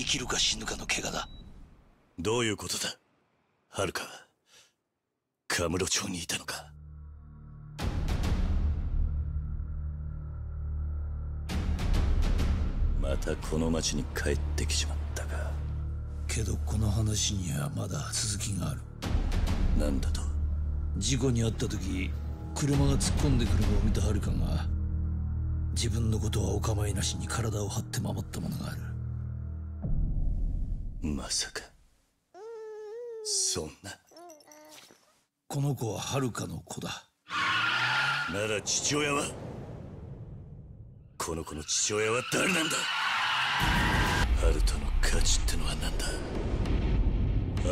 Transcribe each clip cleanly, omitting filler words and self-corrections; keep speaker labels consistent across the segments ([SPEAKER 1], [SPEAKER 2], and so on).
[SPEAKER 1] 生きるか死ぬかの怪我だ。
[SPEAKER 2] どういうことだ？はるか、カムロ町にいたのか？またこの町に帰ってきちまったか。
[SPEAKER 1] けどこの話にはまだ続きがある。
[SPEAKER 2] なんだと？
[SPEAKER 1] 事故に遭った時、車が突っ込んでくるのを見たはるかが、自分のことはお構いなしに体を張って守ったものがある。
[SPEAKER 2] まさかそんな。
[SPEAKER 1] この子ははるかの子だ。
[SPEAKER 2] なら父親は？この子の父親は誰なんだ？ハルトの価値ってのは何だ？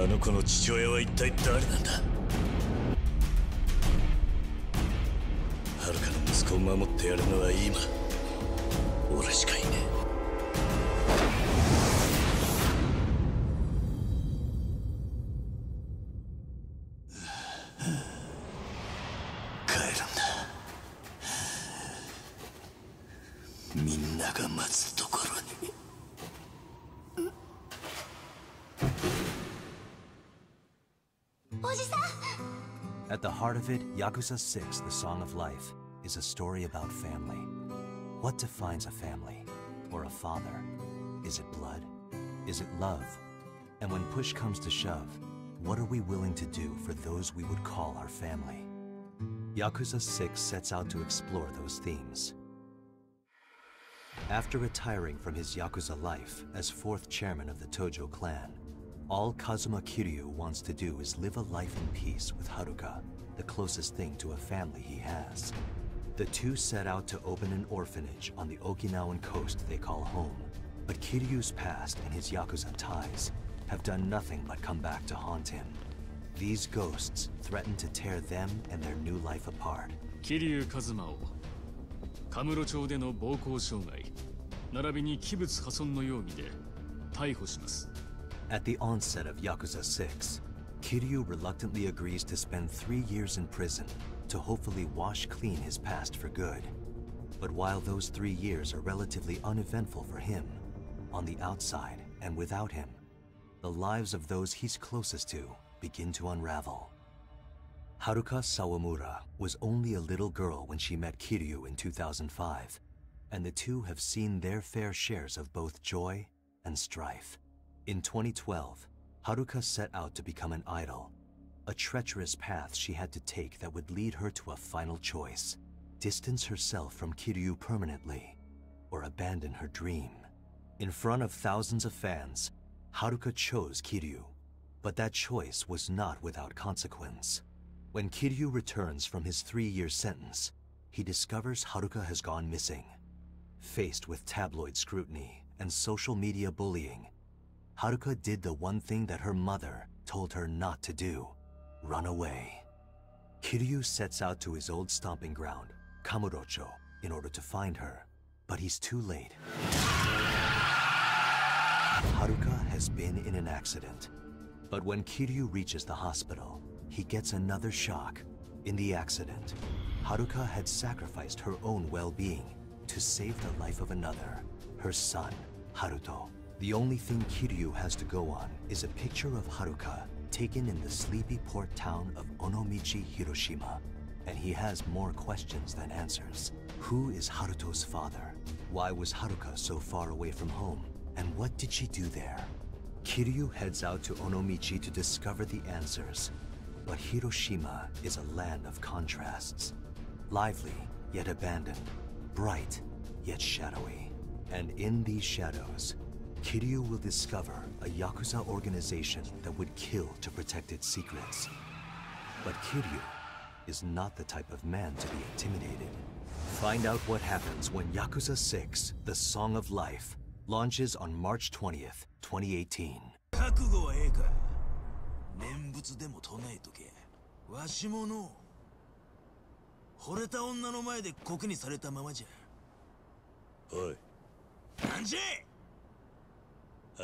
[SPEAKER 2] あの子の父親は一体誰なんだ？はるかの息子を守ってやるのは今俺しかいねえ。帰るんだ。みんなが待つところに。
[SPEAKER 3] At the heart of it, Yakuza 6, The Song of Life, is a story about family. What defines a family? Or a father? Is it blood? Is it love? And when push comes to shove, what are we willing to do for those we would call our family? Yakuza 6 sets out to explore those themes. After retiring from his Yakuza life as 4th chairman of the Tojo clan, all Kazuma Kiryu wants to do is live a life in peace with Haruka, the closest thing to a family he has. The two set out to open an orphanage on the Okinawan coast they call home, but Kiryu's past and his Yakuza ties have done nothing but come back to haunt him. These ghosts threaten to tear them and their new life apart.
[SPEAKER 4] Kiryu Kazuma をカムロ町での暴行傷害並びに器物破損の容疑で逮捕します。
[SPEAKER 3] At the onset of Yakuza 6, Kiryu reluctantly agrees to spend 3 years in prison to hopefully wash clean his past for good. But while those 3 years are relatively uneventful for him, on the outside and without him, the lives of those he's closest to begin to unravel. Haruka Sawamura was only a little girl when she met Kiryu in 2005, and the two have seen their fair shares of both joy and strife. In 2012, Haruka set out to become an idol, a treacherous path she had to take that would lead her to a final choice: distance herself from Kiryu permanently, or abandon her dream. In front of thousands of fans, Haruka chose Kiryu, but that choice was not without consequence. When Kiryu returns from his 3-year sentence, he discovers Haruka has gone missing. Faced with tabloid scrutiny and social media bullying, Haruka did the one thing that her mother told her not to do: run away. Kiryu sets out to his old stomping ground, Kamurocho, in order to find her, but he's too late. Haruka has been in an accident, but when Kiryu reaches the hospital, he gets another shock. In the accident, Haruka had sacrificed her own well-being to save the life of another, her son, Haruto. The only thing Kiryu has to go on is a picture of Haruka taken in the sleepy port town of Onomichi, Hiroshima, and he has more questions than answers. Who is Haruto's father? Why was Haruka so far away from home? And what did she do there? Kiryu heads out to Onomichi to discover the answers, but Hiroshima is a land of contrasts. Lively, yet abandoned. Bright, yet shadowy. And in these shadows, Kiryu will discover a Yakuza organization that would kill to protect its secrets. But Kiryu is not the type of man to be intimidated. Find out what happens when Yakuza 6, The Song of Life, launches on March 20th, 2018.
[SPEAKER 5] 覚悟はええか。念仏でも唱えとけ。わしもの惚れた女の前で酷にされたままじゃ。
[SPEAKER 2] おい。
[SPEAKER 5] なんじゃ。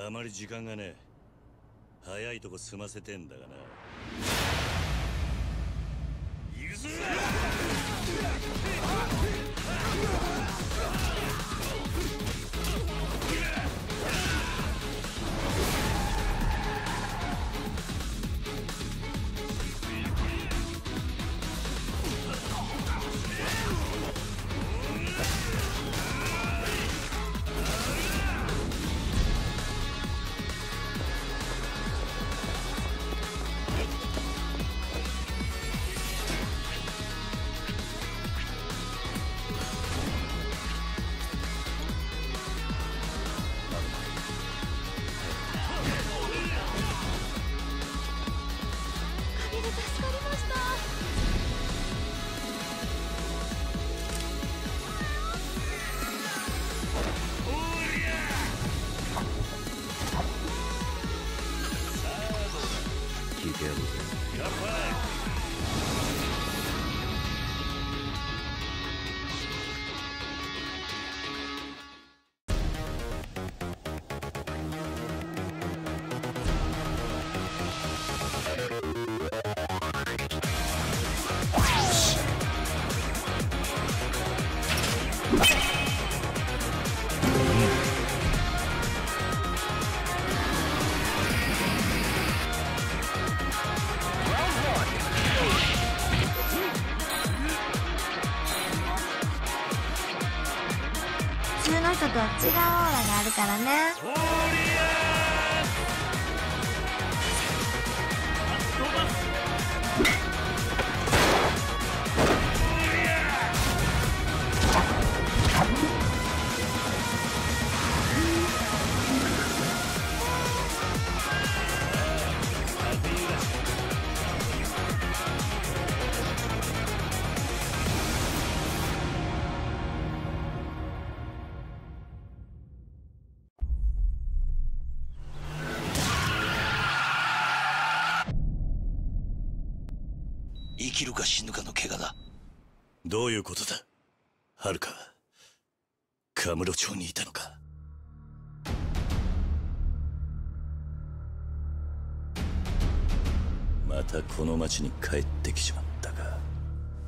[SPEAKER 2] あまり時間がねえ。早いとこ済ませてんだがな。行くぞ。
[SPEAKER 6] 通の人とは違うオーラがあるからね。
[SPEAKER 1] 生きるか死ぬかの怪我だ。
[SPEAKER 2] どういうことだ、はるか。カムロ町にいたのか。またこの町に帰ってきちまったか。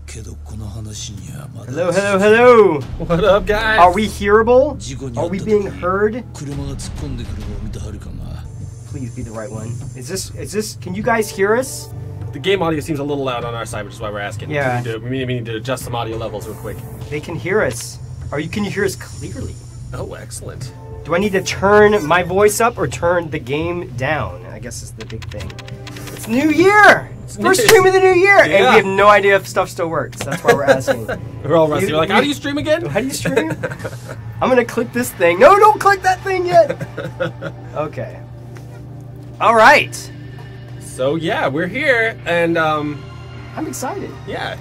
[SPEAKER 1] けどこの話にはまだ。
[SPEAKER 7] Hello, hello, hello!
[SPEAKER 8] What up, guys?
[SPEAKER 7] Are we hearable?
[SPEAKER 1] 事故に
[SPEAKER 7] Are
[SPEAKER 1] 遭った
[SPEAKER 7] we
[SPEAKER 1] 時
[SPEAKER 7] being heard?
[SPEAKER 1] 車が突っ込んでくるのを見たはるかが。
[SPEAKER 7] Please be the right one. Is this, can you guys hear us?
[SPEAKER 8] The game audio seems a little loud on our side, which is why we're asking.
[SPEAKER 7] Yeah.
[SPEAKER 8] We need to adjust some audio levels real quick.
[SPEAKER 7] They can hear us. Can you hear us clearly?
[SPEAKER 8] Oh, excellent.
[SPEAKER 7] Do I need to turn my voice up or turn the game down? I guess is the big thing. It's New Year! First stream of the new year! And we have no idea if stuff still works. That's why we're asking.
[SPEAKER 8] We're all rusty. We're like, how do you stream again?
[SPEAKER 7] How do you stream? I'm gonna click this thing. No, don't click that thing yet! Okay. Alright.
[SPEAKER 8] So, yeah, we're here, and,
[SPEAKER 7] I'm excited.
[SPEAKER 8] yeah.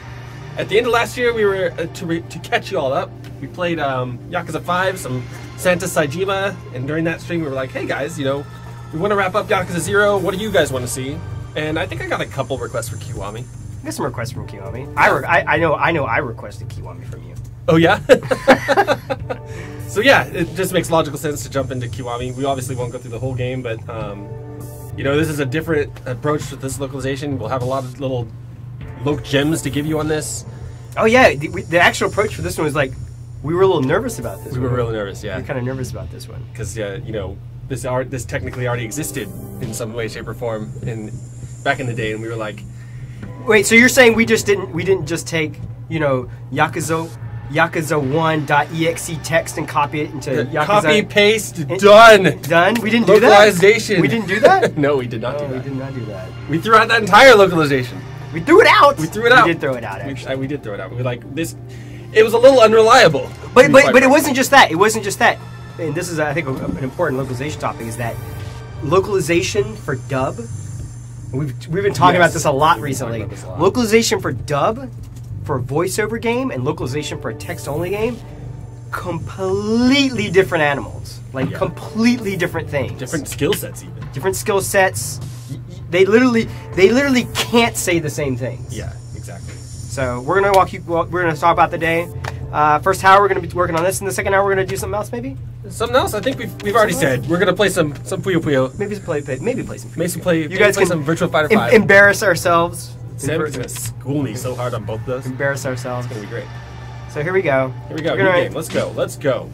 [SPEAKER 8] At the end of last year, we were, to catch you all up, we played, Yakuza 5, some Santa Saijima, and during that stream, we were like, hey, guys, you know, we want to wrap up Yakuza 0, what do you guys want to see? And I think I got a couple requests for Kiwami.
[SPEAKER 7] I got some requests from Kiwami. I know I requested Kiwami from you.
[SPEAKER 8] Oh, yeah? So, yeah, it just makes logical sense to jump into Kiwami. We obviously won't go through the whole game, but, you know, this is a different approach with this localization. We'll have a lot of little loc gems to give you on this.
[SPEAKER 7] Oh yeah, the actual approach for this one was like, we were a little nervous about this.
[SPEAKER 8] We were really nervous, yeah.
[SPEAKER 7] We were kind of nervous about this one.
[SPEAKER 8] Because, you know, this technically already existed in some way, shape, or form back in the day, and we were like...
[SPEAKER 7] Wait, so you're saying we didn't just take, you know, Yakuza1.exe text and copy it into Yakuza...
[SPEAKER 8] Copy, paste, done!
[SPEAKER 7] Done? We didn't do that?
[SPEAKER 8] Localization!
[SPEAKER 7] We didn't do that?
[SPEAKER 8] No, we did not do that.
[SPEAKER 7] We did not do that.
[SPEAKER 8] We threw out that entire localization.
[SPEAKER 7] We threw it out!
[SPEAKER 8] We threw it out.
[SPEAKER 7] We did throw it out, actually.
[SPEAKER 8] We did throw it out. We were like, this... It was a little unreliable.
[SPEAKER 7] But it wasn't just that. It wasn't just that. And this is, I think, an important localization topic, is that localization for dub... We've been talking about this a lot recently. Localization for dub, for a voiceover game, and localization for a text-only game, completely different animals. Like, completely different things.
[SPEAKER 8] Different skill sets, even.
[SPEAKER 7] Different skill sets. They literally can't say the same things.
[SPEAKER 8] Yeah, exactly.
[SPEAKER 7] So we're gonna we're gonna talk about the day. First hour we're gonna be working on this, and the second hour we're gonna do something else, maybe.
[SPEAKER 8] Something else? I think we've already said we're gonna play some Puyo Puyo.
[SPEAKER 7] Maybe play some.
[SPEAKER 8] You guys
[SPEAKER 7] can
[SPEAKER 8] play some Virtua Fighter 5.
[SPEAKER 7] Embarrass ourselves.
[SPEAKER 8] Sam's gonna school me so hard on both of those.
[SPEAKER 7] Embarrass ourselves.
[SPEAKER 8] It's gonna be great.
[SPEAKER 7] So here we go.
[SPEAKER 8] Here we go. New game. Let's go. Let's go.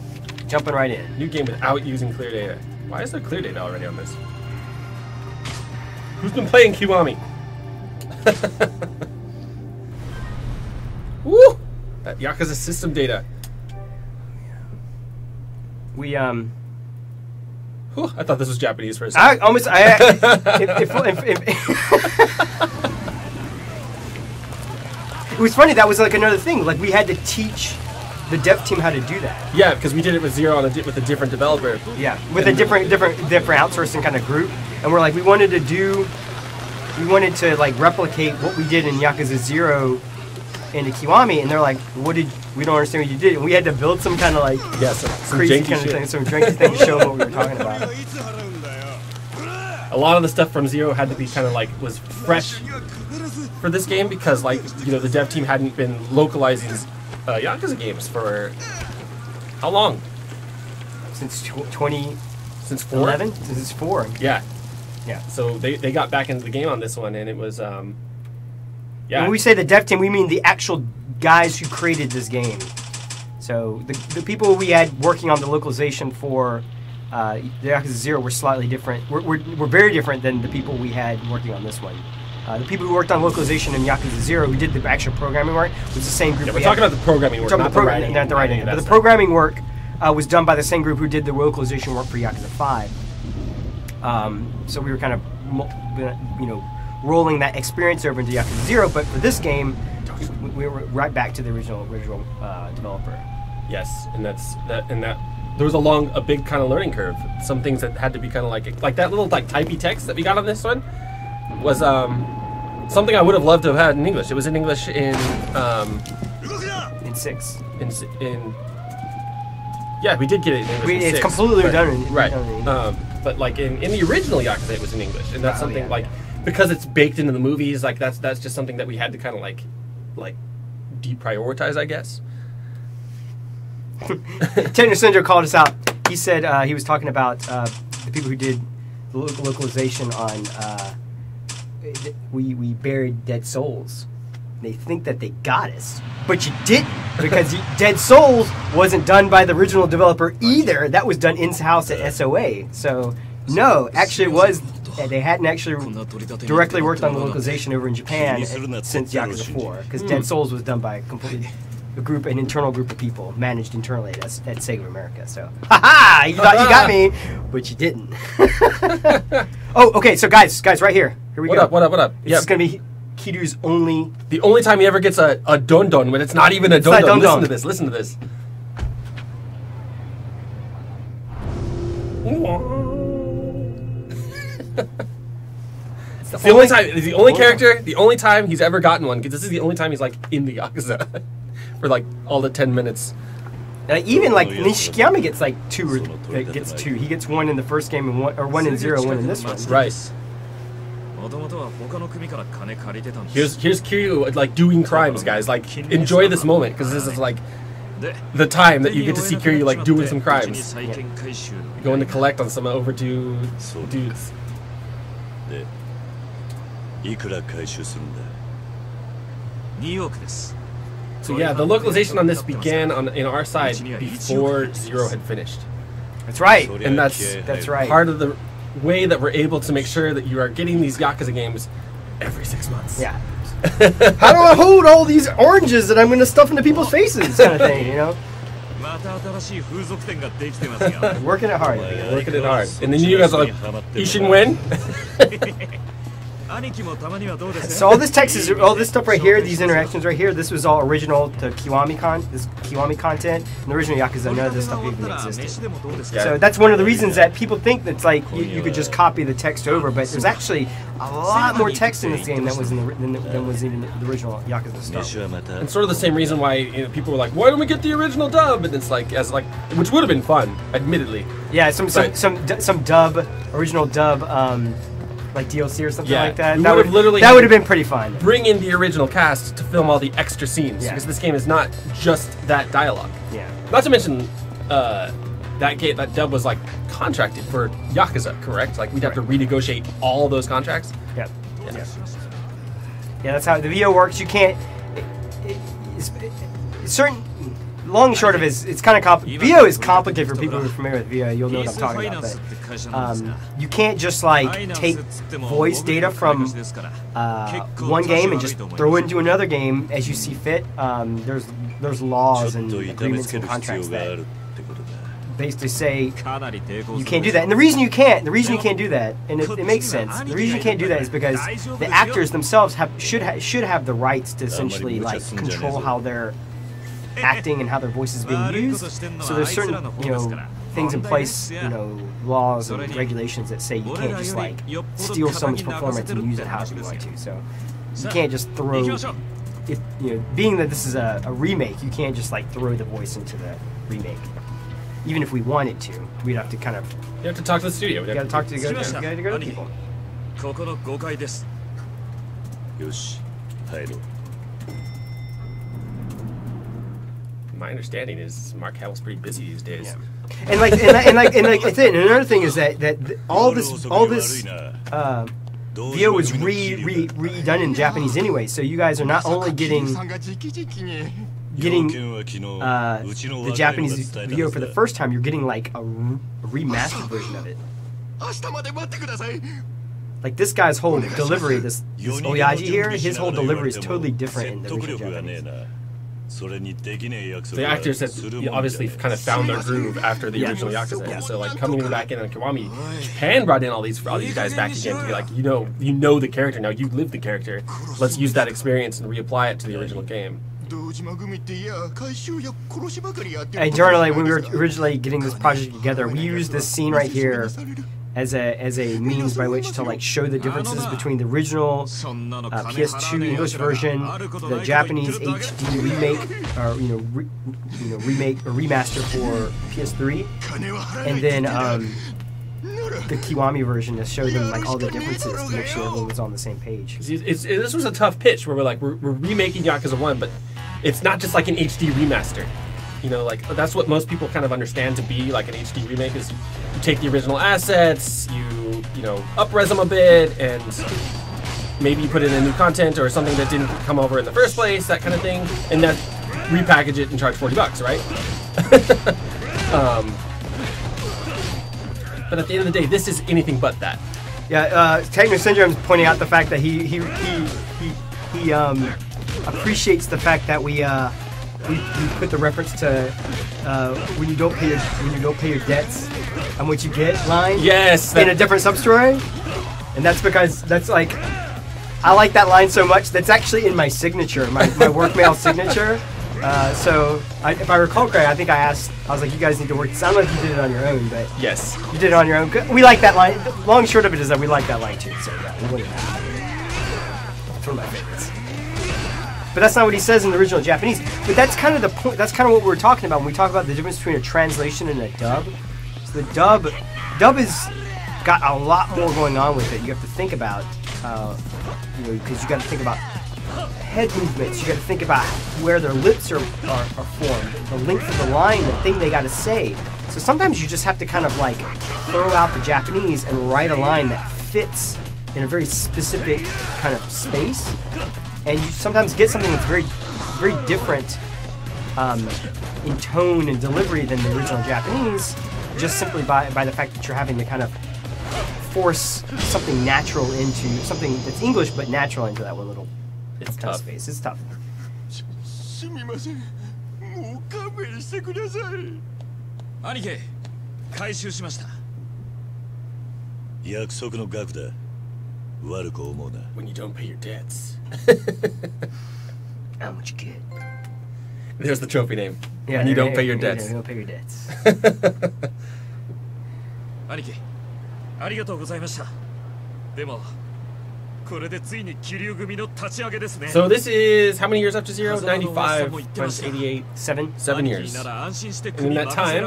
[SPEAKER 7] Jumping right in.
[SPEAKER 8] New game without using clear data. Why is there clear data already on this? Who's been playing Kiwami? Woo! That Yakuza system data.
[SPEAKER 7] We
[SPEAKER 8] Whew, I thought this was Japanese for a second. It was funny. That was like another thing. Like we had to teach the dev team how to do that. Yeah, because we did it with Zero with a different developer.
[SPEAKER 7] Yeah, with a different outsourcing kind of group, and we're like we wanted to like replicate what we did in Yakuza 0 into Kiwami, and they're like, we don't understand what you did, and we had to build some kind of like
[SPEAKER 8] some
[SPEAKER 7] crazy
[SPEAKER 8] janky
[SPEAKER 7] kind
[SPEAKER 8] shit.
[SPEAKER 7] of thing, some janky thing to show them what we were talking about.
[SPEAKER 8] A lot of the stuff from Zero had to be kind of like was fresh for this game because like you know the dev team hadn't been localizing Yakuza games for how long?
[SPEAKER 7] Since
[SPEAKER 8] Since 4?
[SPEAKER 7] 11? Since it's 4.
[SPEAKER 8] Yeah.
[SPEAKER 7] Yeah.
[SPEAKER 8] So they got back into the game on this one, and it was yeah.
[SPEAKER 7] When we say the dev team, we mean the actual guys who created this game. So the people we had working on the localization for the Yakuza 0 were slightly different. We're very different than the people we had working on this one. The people who worked on localization in Yakuza 0, who did the actual programming work, was the same group.
[SPEAKER 8] Yeah, we're talking about the programming work, not the writing.
[SPEAKER 7] Not the writing. But the programming work was done by the same group who did the localization work for Yakuza 5. So we were kind of, rolling that experience over into Yakuza 0. But for this game, we were right back to the original developer.
[SPEAKER 8] Yes, and that there was a big kind of learning curve. Some things that had to be kind of like that little typey text that we got on this one was something I would have loved to have had in English. It was in English in
[SPEAKER 7] 6.
[SPEAKER 8] Yeah, we did get it in English.
[SPEAKER 7] It's
[SPEAKER 8] 6,
[SPEAKER 7] completely done.
[SPEAKER 8] Right. But like in the original Yakuza, it was in English, and that's something because it's baked into the movies. Like that's just something that we had to kind of like deprioritize, I guess.
[SPEAKER 7] Tenor Sindro called us out. He said he was talking about the people who did the localization on we buried Dead Souls. They think that they got us, but you didn't, because Dead Souls wasn't done by the original developer either. That was done in-house at SOA. So no, actually it was. They hadn't actually directly worked on the localization over in Japan since Yakuza 4, because Dead Souls was done by an internal group of people managed internally at Sega America. So, haha! You thought you got me, but you didn't. Oh, okay. So, guys, right here. Here we go.
[SPEAKER 8] What up?
[SPEAKER 7] This is gonna be Kiryu's
[SPEAKER 8] the only time he ever gets a don-don when it's not even a don-don. Listen to this. The only time he's ever gotten one, because this is the only time he's like in the Yakuza for like all the 10 minutes.
[SPEAKER 7] Even like Nishikiyama gets like 2 gets 2. He gets 1 in the first game and 1 in 0, 1 in this one.
[SPEAKER 8] Right. Here's Kiryu like doing crimes, guys. Like, enjoy this moment, because this is like the time that you get to see Kiryu like doing some crimes. Yeah. Going to collect on some overdue dudes. So yeah, the localization on this began in our side before 0 had finised.
[SPEAKER 7] That's right.
[SPEAKER 8] And that's
[SPEAKER 7] right.
[SPEAKER 8] Part of the way that we're able to make sure that you are getting these Yakuza games every 6 months.
[SPEAKER 7] Yeah. How do I hold all these oranges that I'm going to stuff into people's faces, kind of thing, you know? Working it hard.
[SPEAKER 8] And then you guys are like, Ishin win?
[SPEAKER 7] So all this text is all this stuff right here, these interactions right here. This was all original to Kiwami content. And the original Yakuza, none of this stuff even existed.
[SPEAKER 8] Yeah.
[SPEAKER 7] So that's one of the reasons that people think that's like you could just copy the text over, but there's actually a lot more text in this game than was in the original Yakuza stuff.
[SPEAKER 8] And sort of the same reason why people were like, "Why don't we get the original dub?" And it's like, which would have been fun, admittedly.
[SPEAKER 7] Yeah, some dub, original dub. Like DLC or something like that. That would have been pretty fun.
[SPEAKER 8] Bring in the original cast to film all the extra scenes, because this game is not just that dialogue.
[SPEAKER 7] Yeah.
[SPEAKER 8] Not to mention that dub was like contracted for Yakuza, correct? Like we'd have to renegotiate all those contracts.
[SPEAKER 7] Yep. Yeah, that's how the VO works. You can't. Certain. Long and short of it is, it's kind of complicated. VO is complicated for people who are familiar with VO. You'll know what I'm talking about. But you can't just like take voice data from one game and just throw it into another game as you see fit. There's laws and agreements and contracts that basically say you can't do that. And the reason you can't do that, and it makes sense. The reason you can't do that is because the actors themselves should have the rights to essentially like control how they're acting and how their voice is being used. So there's certain things in place, laws and regulations that say you can't just like steal someone's performance and use it however you want to. So you can't just throw being that this is a remake, you can't just like throw the voice into the remake. Even if we wanted to, we'd have to kind of.
[SPEAKER 8] You have to talk to the studio.
[SPEAKER 7] You got to talk to the people.
[SPEAKER 8] My understanding is Mark Hamill's pretty busy these days.
[SPEAKER 7] Yeah. And it's it. And another thing is that all this VO was redone in Japanese anyway. So you guys are not only getting the Japanese VO for the first time, you're getting like a remastered version of it. Like this guy's whole delivery, this Oyaji here, his whole delivery is totally different in the original Japanese.
[SPEAKER 8] The actors have obviously kind of found their groove after the original Yakuza. So like coming back in on Kiwami, Japan brought in all these guys back again to be like, you know the character now, you live the character. Let's use that experience and reapply it to the original game.
[SPEAKER 7] And generally, when we were originally getting this project together, we used this scene right here as a means by which to like show the differences between the original PS2 English version, the Japanese HD remake, or remake or remaster for PS3, and then the Kiwami version to show them like all the differences to make sure everyone was on the same page.
[SPEAKER 8] This was a tough pitch where we're remaking Yakuza 1, but it's not just like an HD remaster. Like that's what most people kind of understand to be like an HD remake is you take the original assets, you up-res them a bit, and maybe you put in a new content or something that didn't come over in the first place, that kind of thing, and then repackage it and charge $40, right? But at the end of the day, this is anything but that.
[SPEAKER 7] Yeah, Techno Syndrome's pointing out the fact that he appreciates the fact that we put the reference to when you don't pay your debts and what you get line.
[SPEAKER 8] Yes,
[SPEAKER 7] in a different sub-story, and that's because that's like I like that line so much. That's actually in my signature, my work mail signature. So if I recall correctly, I think I was like, you guys need to work this. I don't know if you did it on your own, but
[SPEAKER 8] yes,
[SPEAKER 7] you did it on your own. We like that line. Long and short of it is that we like that line too. So yeah, we wouldn't have. It's one of my favorites. But that's not what he says in the original Japanese. But that's kind of the point. That's kind of what we're talking about when we talk about the difference between a translation and a dub. So the dub is got a lot more going on with it. You have to think about, because you got to think about head movements. You got to think about where their lips are formed, the length of the line, the thing they got to say. So sometimes you just have to kind of like throw out the Japanese and write a line that fits in a very specific kind of space. And you sometimes get something that's very, very different in tone and delivery than the original Japanese, just simply by the fact that you're having to kind of force something natural into something that's English but natural into that one little tough space. It's tough.
[SPEAKER 2] すみません。もう勘弁してください。兄貴、回収しました。約束の額だ。悪く思うな。
[SPEAKER 8] When you don't pay your debts.
[SPEAKER 7] How much you get?
[SPEAKER 8] There's the trophy name.
[SPEAKER 7] Yeah,
[SPEAKER 8] and you don't pay your debts.
[SPEAKER 7] You don't pay your debts.
[SPEAKER 2] 兄貴、ありがとうございました。でも。これでついに気流組の立ち上げですね。
[SPEAKER 8] So this is how many years after Zero? 95 minus 88. 7 years. And in that time,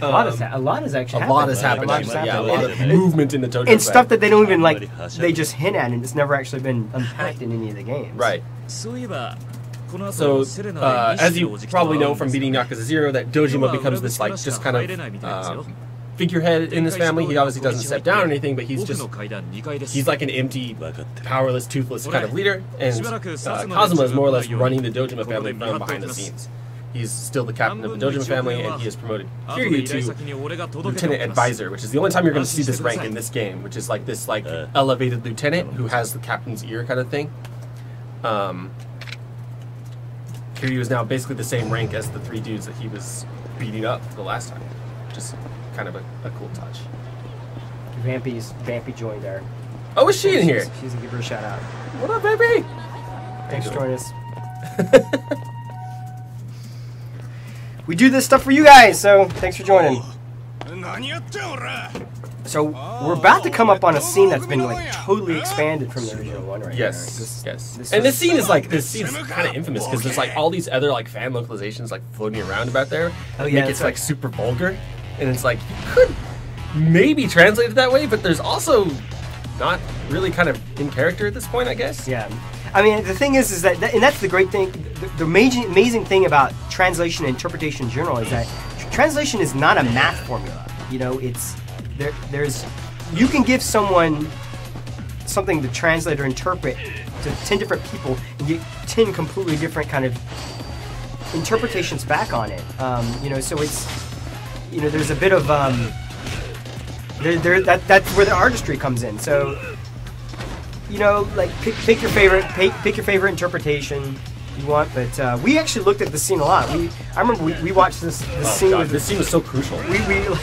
[SPEAKER 7] a lot has actually happened.
[SPEAKER 8] A lot has happened. Yeah, a lot of movement in the Tojo.
[SPEAKER 7] And stuff that they don't even like. They just hint at, and it's never actually been unpacked in any of the games.
[SPEAKER 8] Right. So, as you probably know from beating Yakuza 0, that Dojima becomes this like just kind of figurehead in his family. He obviously doesn't step down or anything, but he's like an empty, powerless, toothless kind of leader. And Kazuma is more or less running the Dojima family from behind the scenes. He's still the captain of the Dojima family, and he has promoted Kiryu to lieutenant advisor, which is the only time you're going to see this rank in this game, which is like this elevated lieutenant who has the captain's ear kind of thing. Kiryu is now basically the same rank as the 3 dudes that he was beating up the last time, which is kind of a cool touch.
[SPEAKER 7] Vampy joined there.
[SPEAKER 8] Oh, is she in here?
[SPEAKER 7] She's gonna give her a shout out.
[SPEAKER 8] What up, Vampy?
[SPEAKER 7] Thanks for joining us. We do this stuff for you guys, so thanks for joining. So we're about to come up on a scene that's been like totally expanded from the original one, right?
[SPEAKER 8] Yes, and this scene is kind of infamous because there's like all these other like fan localizations like floating around about there.
[SPEAKER 7] Oh yeah,
[SPEAKER 8] it's like super vulgar, and it's like you could maybe translate it that way, but there's also not really kind of in character at this point, I guess.
[SPEAKER 7] Yeah. I mean, the thing is that, and that's the great thing, the amazing thing about translation and interpretation in general is that translation is not a math formula. You know, it's there's you can give someone something to translate or interpret to 10 different people and get 10 completely different kind of interpretations back on it. You know, so it's, you know, there's a bit of that's where the artistry comes in. So, you know, like pick your favorite interpretation. you want, but we actually looked at the scene a lot. I remember we watched this scene.
[SPEAKER 8] God, this scene was so crucial.
[SPEAKER 7] We like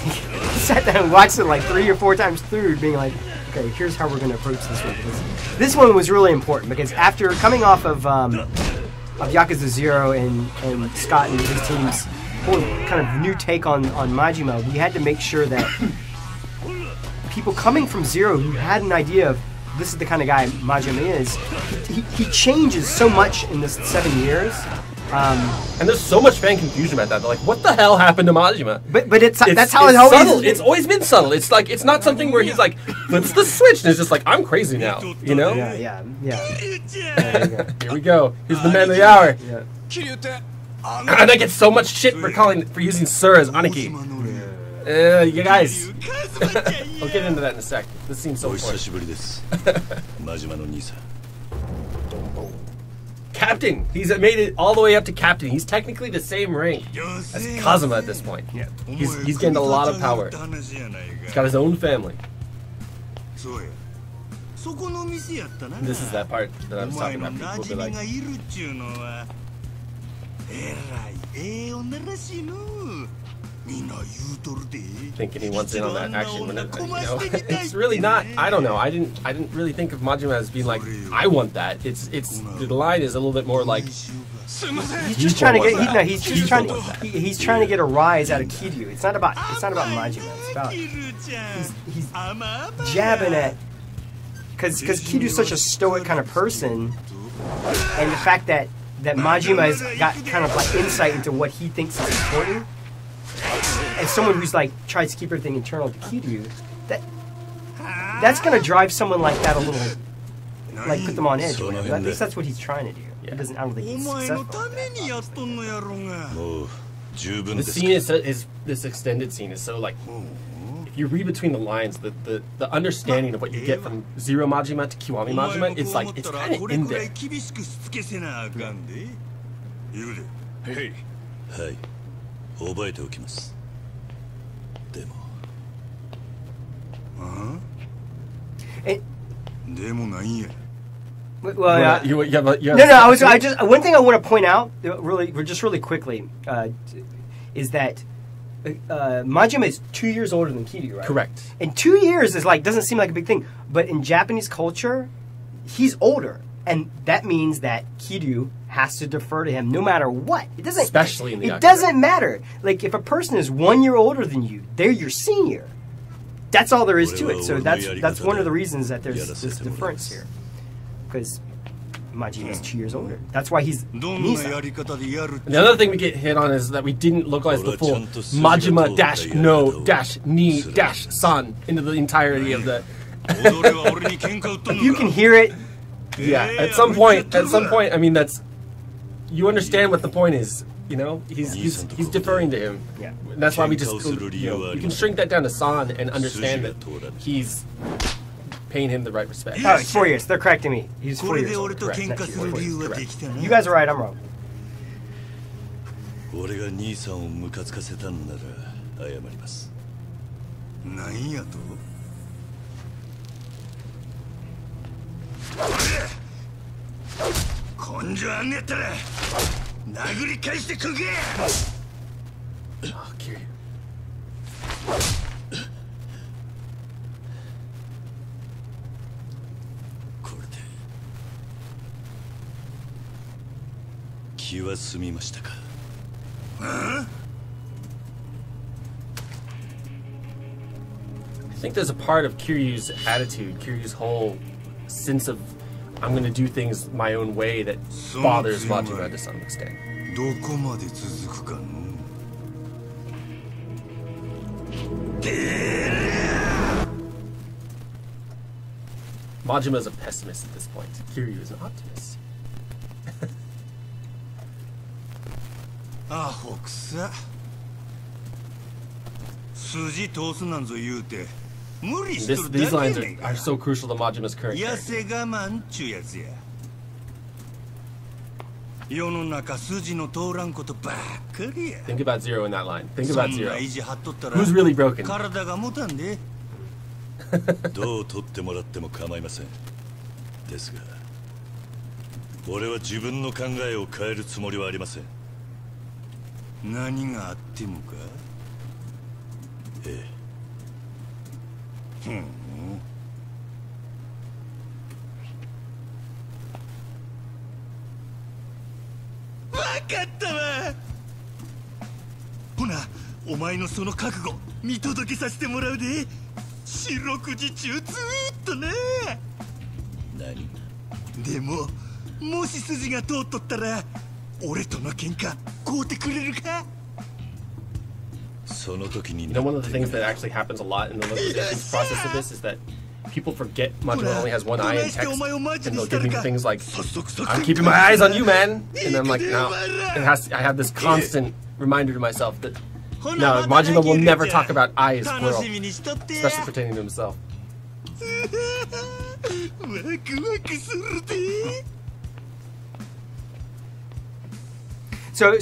[SPEAKER 7] sat down and watched it like 3 or 4 times through, being like, okay, here's how we're going to approach this one. This one was really important because after coming off of Yakuza 0 and Scott and his team's whole kind of new take on Majima, we had to make sure that people coming from 0 who had an idea of this is the kind of guy Majima is, he changes so much in this 7 years.
[SPEAKER 8] And there's so much fan confusion about that. They're like, what the hell happened to Majima?
[SPEAKER 7] But that's how it always
[SPEAKER 8] subtle. It's always been subtle. It's like, it's not something where he's like, flips the switch and it's just like, I'm crazy now, you know?
[SPEAKER 7] Yeah.
[SPEAKER 8] Here we go. Here's the man of the hour.
[SPEAKER 7] Yeah.
[SPEAKER 8] And I get so much shit for using Sir as Aniki. You guys. I'll get into that in a sec. This seems so important. Captain! He's made it all the way up to captain. He's technically the same rank as Kazuma at this point.
[SPEAKER 7] Yeah.
[SPEAKER 8] He's gained a lot of power. He's got his own family. This is that part that I was talking about. People will be like, thinking he wants in on that action whenever, you know. It's really not. I don't know. I didn't really think of Majima as being like, I want that. It's the line is a little bit more like,
[SPEAKER 7] he's just trying to get he's trying to get a rise out of Kiryu. It's not about Majima. It's about he's jabbing at because Kiryu's such a stoic kind of person, and the fact that Majima has got kind of like insight into what he thinks is important. As someone who's like tries to keep everything internal to Kiryu, that's gonna drive someone like that a little, like put them on edge. At least that's what he's trying to do. Yeah. I don't think he's successful.
[SPEAKER 8] The scene is this extended scene is so like, if you read between the lines, the understanding of what you get from 0 Majima to Kiwami Majima, it's like it's kind of in there.
[SPEAKER 2] Hey. 覚えておきます。でも。でもないや。
[SPEAKER 7] Well,
[SPEAKER 8] no. I
[SPEAKER 7] just one thing I want to point out, really quickly, is that Majima is 2 years older than Kiryu, right?
[SPEAKER 8] Correct.
[SPEAKER 7] And 2 years is like doesn't seem like a big thing, but in Japanese culture, he's older, and that means that Kiryu has to defer to him no matter what. It doesn't.
[SPEAKER 8] Especially in the
[SPEAKER 7] It doesn't matter. Like if a person is 1 year older than you, they're your senior. That's all there is to it. So that's one of the reasons that there's this difference here. Because Majima is 2 years older. That's why he's Nisa.
[SPEAKER 8] The other thing we get hit on is that we didn't localize the full Majima dash no dash ni dash san into the entirety of the.
[SPEAKER 7] You can hear it.
[SPEAKER 8] Yeah, at some point, I mean that's. You understand what the point is, you know. He's deferring to him.
[SPEAKER 7] Yeah,
[SPEAKER 8] and that's why we just you can shrink that down to san and understand that he's paying him the right respect.
[SPEAKER 7] Oh, he's 4 years. They're correcting me. He's 4 years old. Correct. You guys are right. I'm wrong.
[SPEAKER 8] Oh, Kiryu. I think there's a part of Kiryu's attitude, Kiryu's whole sense of I'm going to do things my own way that bothers Majima to some extent. Majima is a pessimist at this point. Kiryu is an optimist. These lines are so crucial to Majima's current character. Think about 0 in that line. Think about 0. Who's really broken?
[SPEAKER 2] 俺は自分の考えを変えるつもりはありません。
[SPEAKER 5] 何があってもか。
[SPEAKER 2] ええ。
[SPEAKER 5] わかったわ。ほな、お前のその覚悟見届けさせてもらうで。四六時中ずーっとな。
[SPEAKER 2] 何？
[SPEAKER 5] でももし筋が通っとったら俺との喧嘩買うてくれるか。
[SPEAKER 2] その時に
[SPEAKER 8] You know, one of the things that actually happens a lot in the localization process of this is that people forget Majima only has one eye in text, and they'll give me things like, "I'm keeping my eyes on you, man," and I'm like, "No." I have this constant reminder to myself that no, Majima will never talk about I as plural, especially pertaining to himself.
[SPEAKER 5] ワクワクするで。
[SPEAKER 7] So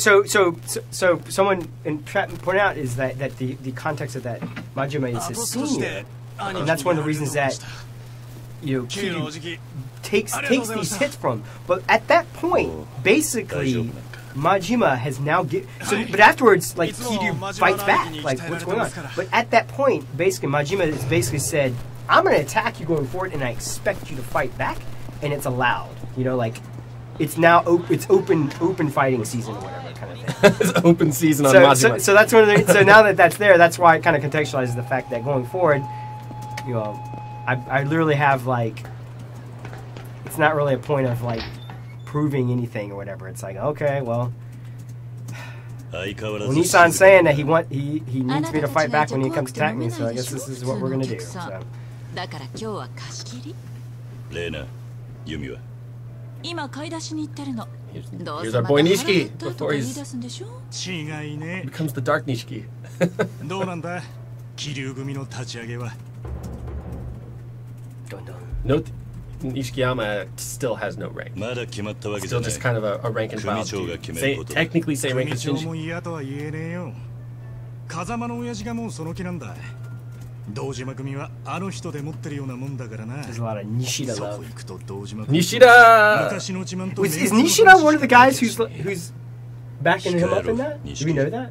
[SPEAKER 7] someone pointed out is that the context of that Majima is his senior, and that's one of the reasons that Kiryu takes these hits from him. But at that point, basically, Majima has now but afterwards, like Kiryu fights back, like what's going on? But at that point, basically, Majima has basically said, "I'm going to attack you going forward, and I expect you to fight back," and it's allowed. You know, like. It's now it's open fighting season or whatever kind of thing.
[SPEAKER 8] It's open season on Majima.
[SPEAKER 7] So that's one of the, so now that that's there, that's why it kind of contextualizes the fact that going forward, you know, I literally have like, it's not really a point of like proving anything or whatever. It's like, okay, well, Nissan's saying that he needs me to fight back when he comes to attack me, so I guess this is what we're gonna do. So.
[SPEAKER 2] レーナ、ユミは。
[SPEAKER 9] 今買い出しに行ってるの。
[SPEAKER 8] Here's our boy Nishiki before he
[SPEAKER 5] 違いね。
[SPEAKER 8] becomes the dark Nishiki.
[SPEAKER 5] どうなんだ、気流組の立ち上げは。
[SPEAKER 8] Note, Nishikiyama still has no rank.
[SPEAKER 2] まだ決まったわけじゃ
[SPEAKER 8] Still
[SPEAKER 2] ない。
[SPEAKER 8] just kind of a rank and file.
[SPEAKER 2] 組長が決めること。
[SPEAKER 8] Technically same rank
[SPEAKER 5] 組
[SPEAKER 8] as
[SPEAKER 5] 長
[SPEAKER 8] Shinji.
[SPEAKER 5] も嫌とは言えねえよ。風間の親父がもうその気なんだ。堂島組はあの人で持ってるようなもんだからな。
[SPEAKER 7] There's a lot of Nishida love.
[SPEAKER 8] Nishida!
[SPEAKER 7] Is Nishida one of the guys who's backing him up in that? Do we know that?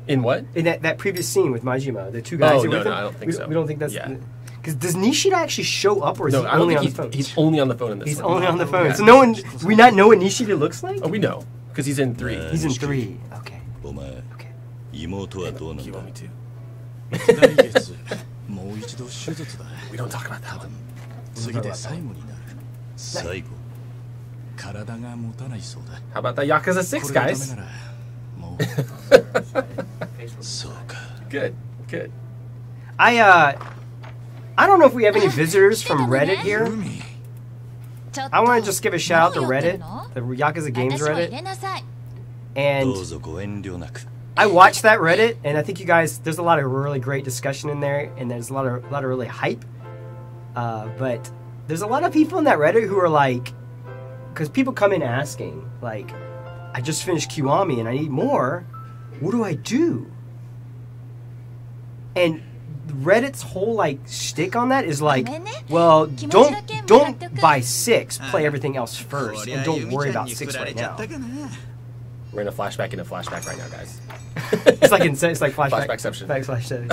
[SPEAKER 8] In what?
[SPEAKER 7] In that previous scene with Majima, the two guys.
[SPEAKER 8] Oh,
[SPEAKER 7] are with
[SPEAKER 8] no,
[SPEAKER 7] him?
[SPEAKER 8] I don't think so.
[SPEAKER 7] We don't think that's.
[SPEAKER 8] Yeah.
[SPEAKER 7] Because does Nishida actually show up, or is
[SPEAKER 8] No,
[SPEAKER 7] he
[SPEAKER 8] I don't
[SPEAKER 7] only
[SPEAKER 8] think
[SPEAKER 7] on the phone?
[SPEAKER 8] he's only on the phone in this
[SPEAKER 7] He's
[SPEAKER 8] one.
[SPEAKER 7] only on the phone.
[SPEAKER 8] Yeah.
[SPEAKER 7] So no one, we not know what Nishida looks like?
[SPEAKER 8] Oh, we know. Because he's in 3.
[SPEAKER 7] He's in 3. Okay.
[SPEAKER 2] お前、妹はどうなんだ。
[SPEAKER 8] Kiwami too.
[SPEAKER 5] 来月もう一度手術だ。
[SPEAKER 8] We don't talk about that one.
[SPEAKER 5] 次で最後になる。
[SPEAKER 2] 最後。
[SPEAKER 5] 体が持たないそうだ。
[SPEAKER 8] How about that Yakuza 6, guys?
[SPEAKER 5] もう
[SPEAKER 2] そうか。
[SPEAKER 8] Good, good.
[SPEAKER 7] I don't know if we have any visitors from Reddit here. I want to just give a shout out to Reddit, the Yakuza Games Reddit. And
[SPEAKER 2] どうぞご遠慮なく。
[SPEAKER 7] I watched that Reddit, and I think you guys, there's a lot of really great discussion in there, and there's a lot of really hype. But there's a lot of people in that Reddit who are like, because people come in asking, like, I just finished Kiwami and I need more. What do I do? And Reddit's whole like shtick on that is like, well, don't buy 6. Play everything else first, and don't worry about 6 right now.
[SPEAKER 8] We're in a flashback right now, guys.
[SPEAKER 7] It's like flashback.
[SPEAKER 8] Flashbackception.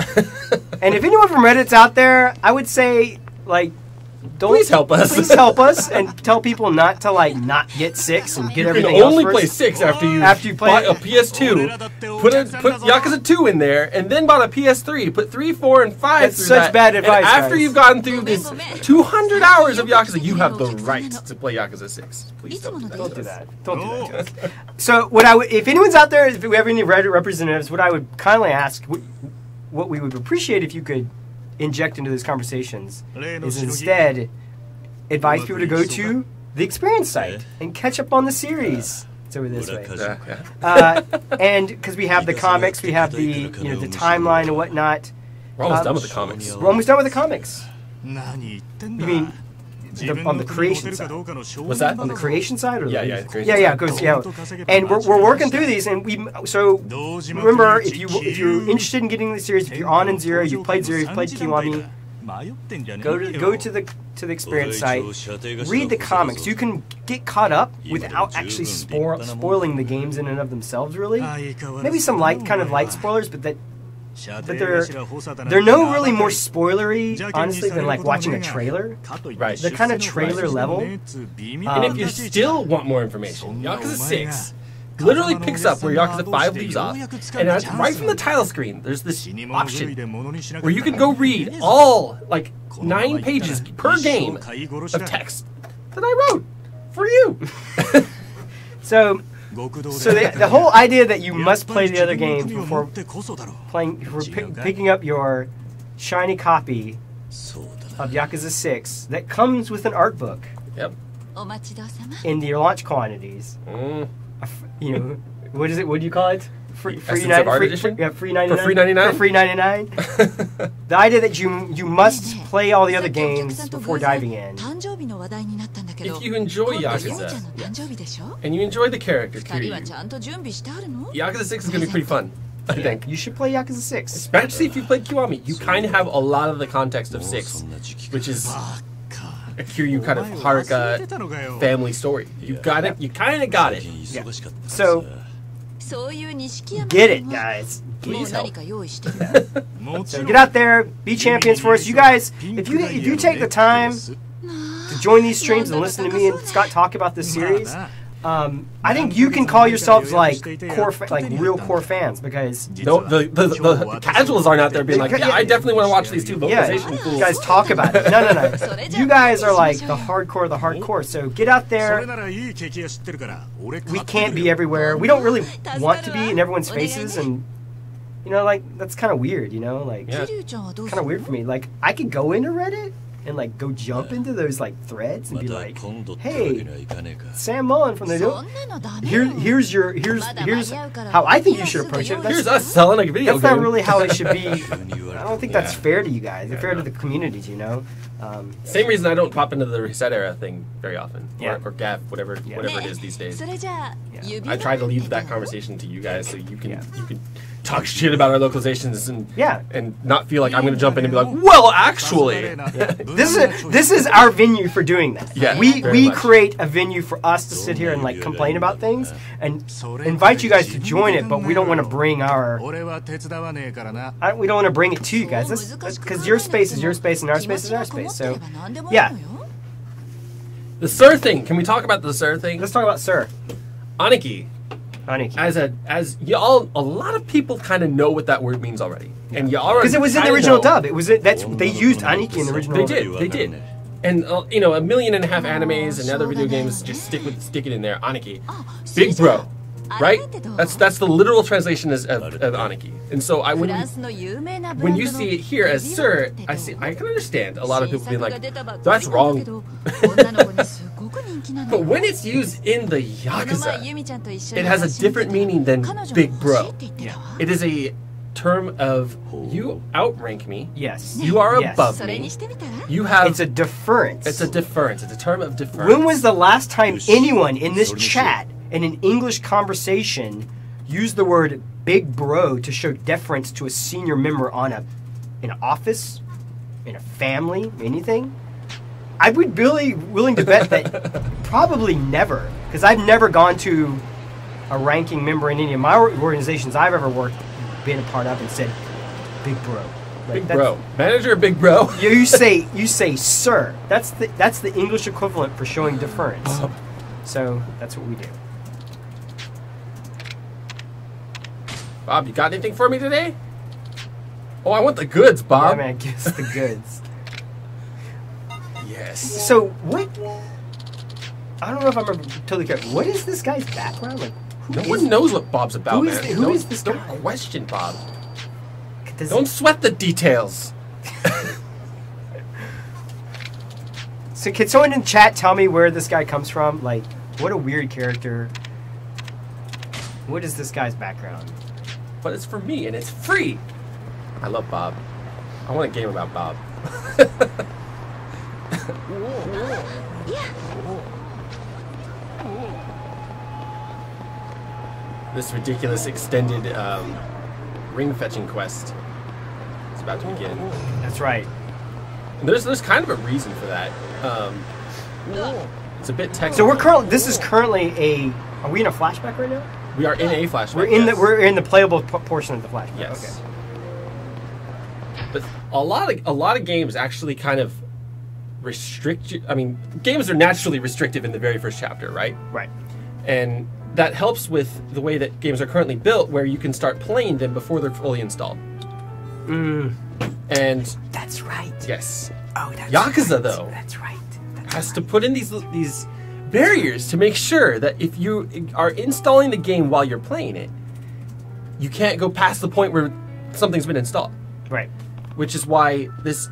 [SPEAKER 7] And if anyone from Reddit's out there, I would say like,
[SPEAKER 8] Please help us.
[SPEAKER 7] Please help us and tell people not to like not get 6 and get everything
[SPEAKER 8] you can
[SPEAKER 7] else
[SPEAKER 8] only
[SPEAKER 7] first.
[SPEAKER 8] play 6 after you
[SPEAKER 7] play
[SPEAKER 8] bought a PS2. Put Yakuza 2 in there, and then bought a PS3. Put 3, 4, and 5
[SPEAKER 7] That's
[SPEAKER 8] through
[SPEAKER 7] such
[SPEAKER 8] that.
[SPEAKER 7] bad advice,
[SPEAKER 8] And after
[SPEAKER 7] guys.
[SPEAKER 8] you've gotten through this 200 hours of Yakuza, you have the right to play Yakuza 6. Please don't do that.
[SPEAKER 7] Don't do that. Don't do that to us. So what if anyone's out there, if we have any Reddit representatives, what I would kindly ask, what we would appreciate if you could inject into those conversations is instead advise people to go to the Experience site and catch up on the series. It's over this way. And because we have the comics, we have the the timeline and whatnot.
[SPEAKER 8] We're almost done with the comics.
[SPEAKER 7] We're almost done with the comics.
[SPEAKER 5] You
[SPEAKER 7] mean on the creation side?
[SPEAKER 8] What's that?
[SPEAKER 7] On the creation side, or
[SPEAKER 8] Yeah.
[SPEAKER 7] And we're working through these, and remember, if you're interested in getting the series, if you're on in Zero, you've played Zero, you've played Kiwami, Go to the experience site. Read the comics. You can get caught up without actually spoiling the games in and of themselves. Really, maybe some light spoilers, but they're no really more spoilery, honestly, than like watching a trailer.
[SPEAKER 8] Right.
[SPEAKER 7] They're kind of trailer level.
[SPEAKER 8] And if you still want more information, Yakuza 6 literally picks up where Yakuza 5 leaves off, and right from the title screen, there's this option where you can go read all, like, 9 pages per game of text that I wrote for you.
[SPEAKER 7] So the whole idea that you must play the other games before picking up your shiny copy of Yakuza 6 that comes with an art book.
[SPEAKER 8] Yep.
[SPEAKER 7] In your launch quantities. You know, what is it? What do you call it? Free
[SPEAKER 8] Essence of
[SPEAKER 7] 99.
[SPEAKER 8] Art Edition?
[SPEAKER 7] Free 99.
[SPEAKER 8] For free 99?
[SPEAKER 7] For free 99. The idea that you must play all the other games before diving in.
[SPEAKER 8] If you enjoy Yakuza, and you enjoy the character, Kiryu, Yakuza 6 is going to be pretty fun, I think.
[SPEAKER 7] You should play Yakuza 6.
[SPEAKER 8] Especially if you played Kiwami. You kind of have a lot of the context of 6, which is a Kiryu kind of Haruka family story. You got it. You kind of got it.
[SPEAKER 7] Yeah. So, get it, guys.
[SPEAKER 8] Please help.
[SPEAKER 7] So get out there, be champions for us. You guys, if you take the time to join these streams and listen to me and Scott talk about this series, I think you can call yourselves like real core fans, because
[SPEAKER 8] the casuals aren't out there being like, yeah, I definitely want to watch these two localization fools.
[SPEAKER 7] You guys talk about it. No. You guys are like the hardcore. So get out there. We can't be everywhere. We don't really want to be in everyone's faces, and you know, like that's kind of weird. You know, like kind of weird for me. Like I could go into Reddit and like go jump into those like threads and be like, hey, Sam Mullen from the here's how I think you should approach it.
[SPEAKER 8] Here's us selling a video game.
[SPEAKER 7] That's not really how it should be. I don't think that's fair to you guys. It's fair to the communities, you know.
[SPEAKER 8] Same reason I don't pop into the Reset Era thing very often, or GAF, whatever it is these days. I try to leave that conversation to you guys so you can talk shit about our localizations and not feel like I'm going to jump in and be like, well, actually.
[SPEAKER 7] This is our venue for doing that.
[SPEAKER 8] Yeah,
[SPEAKER 7] we create a venue for us to sit here and like complain about things and invite you guys to join it, but we don't want to bring we don't want to bring it to you guys. Because your space is your space and our space is our space. So, yeah.
[SPEAKER 8] The Sir thing. Can we talk about the Sir thing?
[SPEAKER 7] Let's talk about Sir.
[SPEAKER 8] Aniki. As y'all, a lot of people kind of know what that word means already, and y'all
[SPEAKER 7] because it was in the original dub. They used Aniki in the original.
[SPEAKER 8] They did, and you know, 1.5 million animes and other video games just stick it in there. Aniki, big bro, right? That's the literal translation of Aniki. And so when you see it here as Sir, I can understand a lot of people being like, that's wrong. But when it's used in the Yakuza, it has a different meaning than big bro. It is a term of you outrank me.
[SPEAKER 7] Yes.
[SPEAKER 8] You are above me. You have.
[SPEAKER 7] It's a deference.
[SPEAKER 8] It's a deference. It's a term of deference.
[SPEAKER 7] When was the last time anyone in this chat in an English conversation used the word big bro to show deference to a senior member on an office, in a family, anything? I would be really willing to bet that probably never, because I've never gone to a ranking member in any of my organizations I've ever been a part of and said, "Big bro." Like,
[SPEAKER 8] big bro, manager, big bro.
[SPEAKER 7] you say sir. That's the English equivalent for showing deference. So that's what we do.
[SPEAKER 8] Bob, you got anything for me today? Oh, I want the goods, Bob.
[SPEAKER 7] Yeah, man, give us the goods.
[SPEAKER 8] Yes.
[SPEAKER 7] So what? I don't know if I'm totally clear. What is this guy's background? Like,
[SPEAKER 8] no one knows what Bob's about, man.
[SPEAKER 7] Who is this guy?
[SPEAKER 8] Don't question Bob. Don't sweat the details.
[SPEAKER 7] So can someone in chat tell me where this guy comes from? Like, what a weird character. What is this guy's background?
[SPEAKER 8] But it's for me, and it's free. I love Bob. I want a game about Bob. This ridiculous extended ring fetching quest is about to begin.
[SPEAKER 7] That's right.
[SPEAKER 8] And there's kind of a reason for that. It's a bit technical.
[SPEAKER 7] So we're currently. This is currently a. Are we in a flashback right now?
[SPEAKER 8] We are in a flashback.
[SPEAKER 7] We're in the playable portion of the flashback.
[SPEAKER 8] Yes.
[SPEAKER 7] Okay.
[SPEAKER 8] But a lot of games actually kind of restrict you. I mean, games are naturally restrictive in the very first chapter, right?
[SPEAKER 7] Right.
[SPEAKER 8] And that helps with the way that games are currently built, where you can start playing them before they're fully installed. And
[SPEAKER 7] that's right.
[SPEAKER 8] Yes.
[SPEAKER 7] Oh, that's
[SPEAKER 8] Yakuza
[SPEAKER 7] right.
[SPEAKER 8] though.
[SPEAKER 7] That's right.
[SPEAKER 8] Has to put in these barriers to make sure that if you are installing the game while you're playing it, you can't go past the point where something's been installed.
[SPEAKER 7] Right.
[SPEAKER 8] Which is why this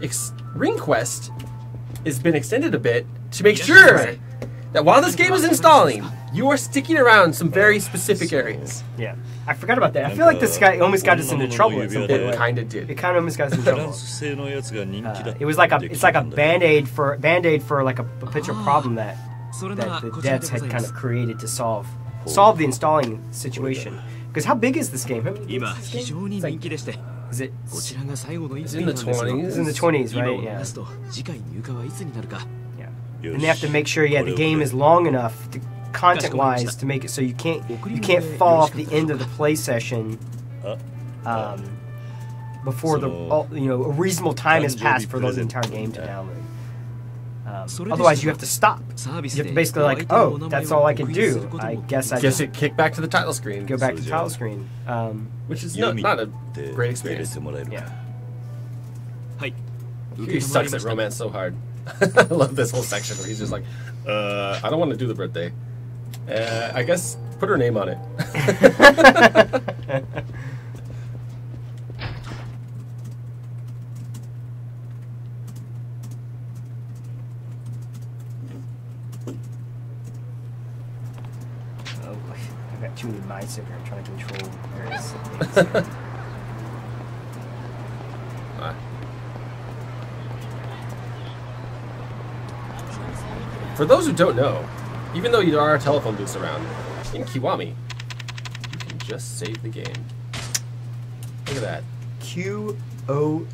[SPEAKER 8] ring quest has been extended a bit to make sure that while this game is installing, you are sticking around some very specific areas.
[SPEAKER 7] Yeah. I forgot about that. I feel like this guy almost got us into trouble at some point.
[SPEAKER 8] It kind of did.
[SPEAKER 7] It kind of almost got us in trouble. It was like a band-aid for like a potential problem that the devs had kind of created to solve the installing situation. Because how big is this game? How many gigs is this game? Is it?
[SPEAKER 8] It's in the 20s.
[SPEAKER 7] It's in the 20s, right? Yeah. And they have to make sure, the game is long enough, content-wise, to make it so you can't fall off the end of the play session before a reasonable time has passed for the entire game to download. Otherwise, you have to stop. You have to basically like, oh, that's all I can do. I guess I just
[SPEAKER 8] kick back to the title screen.
[SPEAKER 7] Go back to the title screen,
[SPEAKER 8] which is not a great experience.
[SPEAKER 7] Yeah.
[SPEAKER 8] He sucks at romance so hard. I love this whole section where he's just like, I don't want to do the birthday. I guess put her name on it.
[SPEAKER 7] I've got too many mice over here. I'm trying to control various things.
[SPEAKER 8] For those who don't know, even though there are telephone booths around, in Kiwami, you can just save the game. Look at that.
[SPEAKER 7] QOL.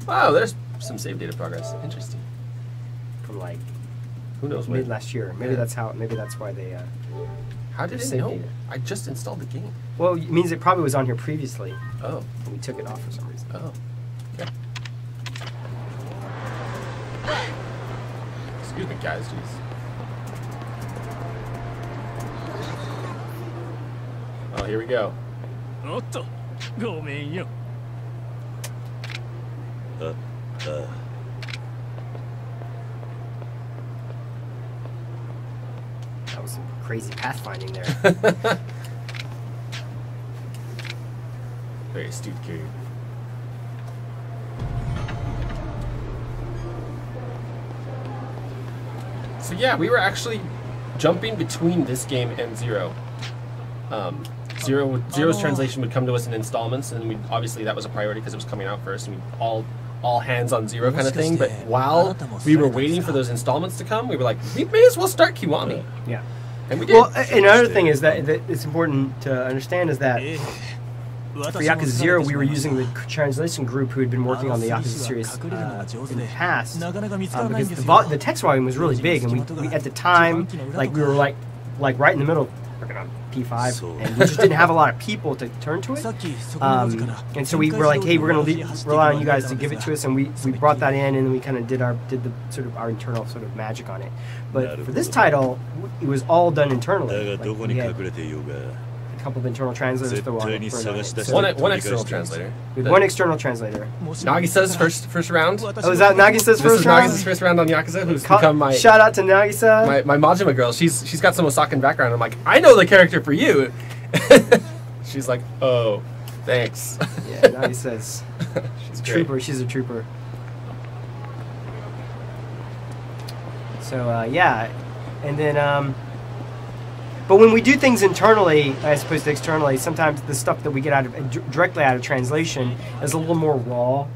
[SPEAKER 8] Wow, there's some save data progress. Interesting.
[SPEAKER 7] From like,
[SPEAKER 8] who knows
[SPEAKER 7] mid
[SPEAKER 8] when?
[SPEAKER 7] last year. Maybe that's why they.
[SPEAKER 8] How did it know? Data. I just installed the game.
[SPEAKER 7] Well, it means it probably was on here previously.
[SPEAKER 8] Oh.
[SPEAKER 7] And we took it off for some reason.
[SPEAKER 8] Oh. Okay. Excuse me, guys. Jeez. Oh, here we go.
[SPEAKER 7] That was some crazy pathfinding there.
[SPEAKER 8] Very astute, Kiryu. So yeah, we were actually jumping between this game and Zero. Zero's translation would come to us in installments, and we obviously that was a priority because it was coming out first, and we all hands on Zero kind of thing. But while we were waiting for those installments to come, we were like, we may as well start Kiwami.
[SPEAKER 7] Yeah.
[SPEAKER 8] And we did.
[SPEAKER 7] Well, another thing is that it's important to understand is that for Yakuza 0, we were using the translation group who had been working on the Yakuza series in the past, because the text volume was really big, and we at the time, like we were like right in the middle, working on P5, and we just didn't have a lot of people to turn to it, and so we were like, hey, we're gonna rely on you guys to give it to us, and we brought that in, and then we kind of did the sort of our internal sort of magic on it. But for this title, it was all done internally. Like we had a couple of internal translators that were on it.
[SPEAKER 8] One external translator.
[SPEAKER 7] With one external translator.
[SPEAKER 8] Nagisa's first round.
[SPEAKER 7] Oh, is that Nagisa's first round?
[SPEAKER 8] This is Nagisa's first round on Yakuza, who's become my...
[SPEAKER 7] Shout out to Nagisa.
[SPEAKER 8] My Majima girl. She's got some Osakan background. I'm like, I know the character for you. She's like, oh, thanks.
[SPEAKER 7] Yeah, Nagisa's she's a trooper. She's a trooper. So, yeah. And then... but when we do things internally, as opposed to externally, sometimes the stuff that we get directly out of translation is a little more raw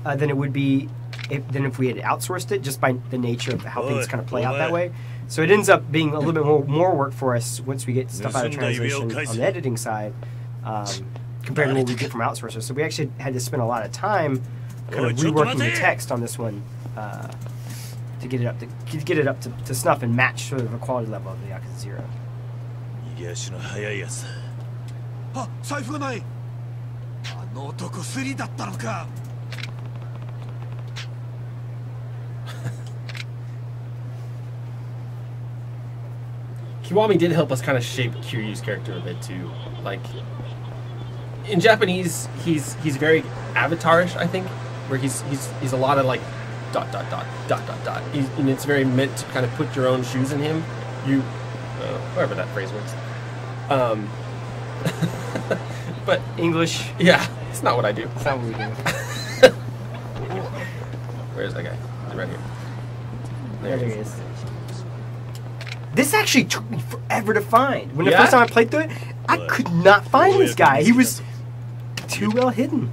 [SPEAKER 7] than it would be if we had outsourced it, just by the nature of how things kind of play out that way. So it ends up being a little bit more work for us once we get stuff out of translation on the editing side, compared to what we get from outsourcers. So we actually had to spend a lot of time kind of reworking the text on this one to get it up to snuff and match sort of the quality level of the Yakuza 0.
[SPEAKER 2] 逃げ足の速いやつだ。
[SPEAKER 5] あ、財布がない。あの男スリだったのか。
[SPEAKER 8] Kiwami did help us kind of shape Kiryu's character a bit too. Like in Japanese, he's very avatarish, I think, where he's a lot of like ... And it's very meant to kind of put your own shoes in him. You, wherever that phrase works. But
[SPEAKER 7] English.
[SPEAKER 8] Yeah, it's not what I do.
[SPEAKER 7] It's not what we do.
[SPEAKER 8] Where's that guy? He's right here.
[SPEAKER 7] There he is. This actually took me forever to find. When the first time I played through it, I could not find this guy. He was too well hidden.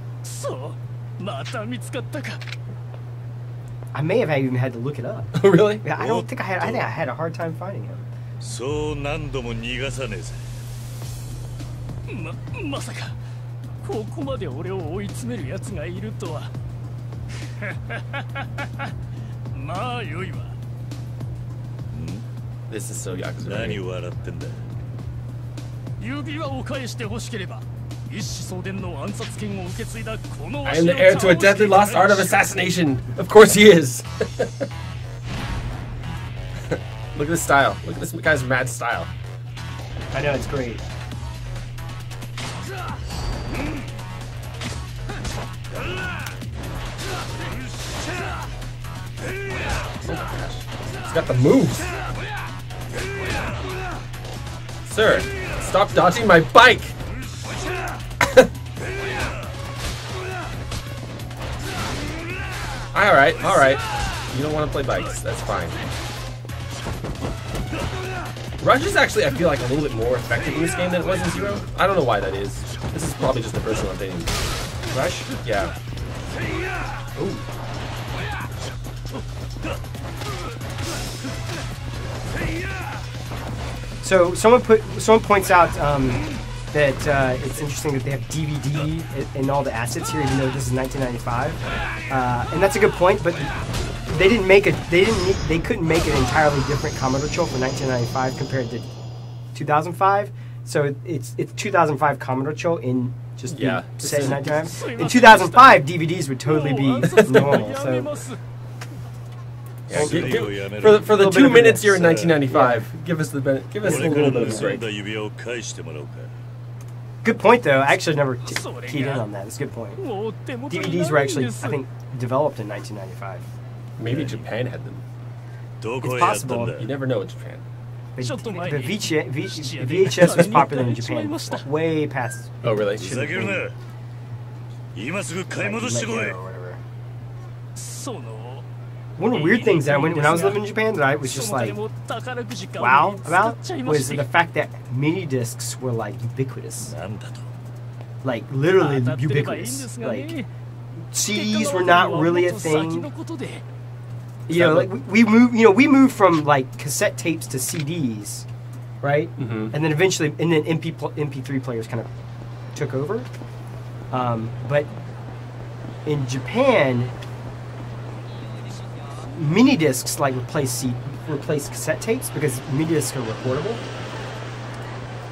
[SPEAKER 7] I may have even had to look it up.
[SPEAKER 8] Oh, really?
[SPEAKER 7] Yeah, I think I had a hard time finding him.
[SPEAKER 2] そう何度も逃がさねえぜ。
[SPEAKER 4] まさかここまで俺を追い詰める奴がいるとは。まあ良いわ。
[SPEAKER 8] This is so Yakuza.
[SPEAKER 2] 何を笑ってんだ。
[SPEAKER 4] 指輪を返して欲しければ。I am
[SPEAKER 8] the heir to a deadly lost art of assassination. Of course he is. Look at this style. Look at this guy's mad style.
[SPEAKER 7] I know, it's great.
[SPEAKER 8] He's got the moves. Sir, stop dodging my bike. All right. You don't want to play bikes. That's fine. Rush is actually, I feel like, a little bit more effective in this game than it was in Zero. I don't know why that is. This is probably just a personal opinion. Rush? Yeah. Ooh.
[SPEAKER 7] So someone points out that it's interesting that they have DVD in all the assets here, even though this is 1995, and that's a good point. But they didn't make it. They couldn't make an entirely different Commodore Chill for 1995 compared to 2005. So it's 2005 Commodore Chill in just set in 1995. In 2005, DVDs would totally be normal. So.
[SPEAKER 8] For the 2 minutes here in 1995, give us a little bit of a break.
[SPEAKER 7] Good point, though. I actually never keyed in on that. It's a good point. DVDs were actually, I think, developed in 1995.
[SPEAKER 8] Maybe Japan had them.
[SPEAKER 7] It's possible.
[SPEAKER 8] You never know in Japan.
[SPEAKER 7] The VHS was popular in Japan way past.
[SPEAKER 8] Oh, really?
[SPEAKER 7] One of the weird things that when I was living in Japan that I was just like, wow about was the fact that mini discs were like ubiquitous. Like literally ubiquitous. Like CDs were not really a thing. You know, like we moved from like cassette tapes to CDs, right? Mm-hmm. And then eventually, MP3 players kind of took over. But in Japan, mini discs like replace cassette tapes because mini discs are recordable,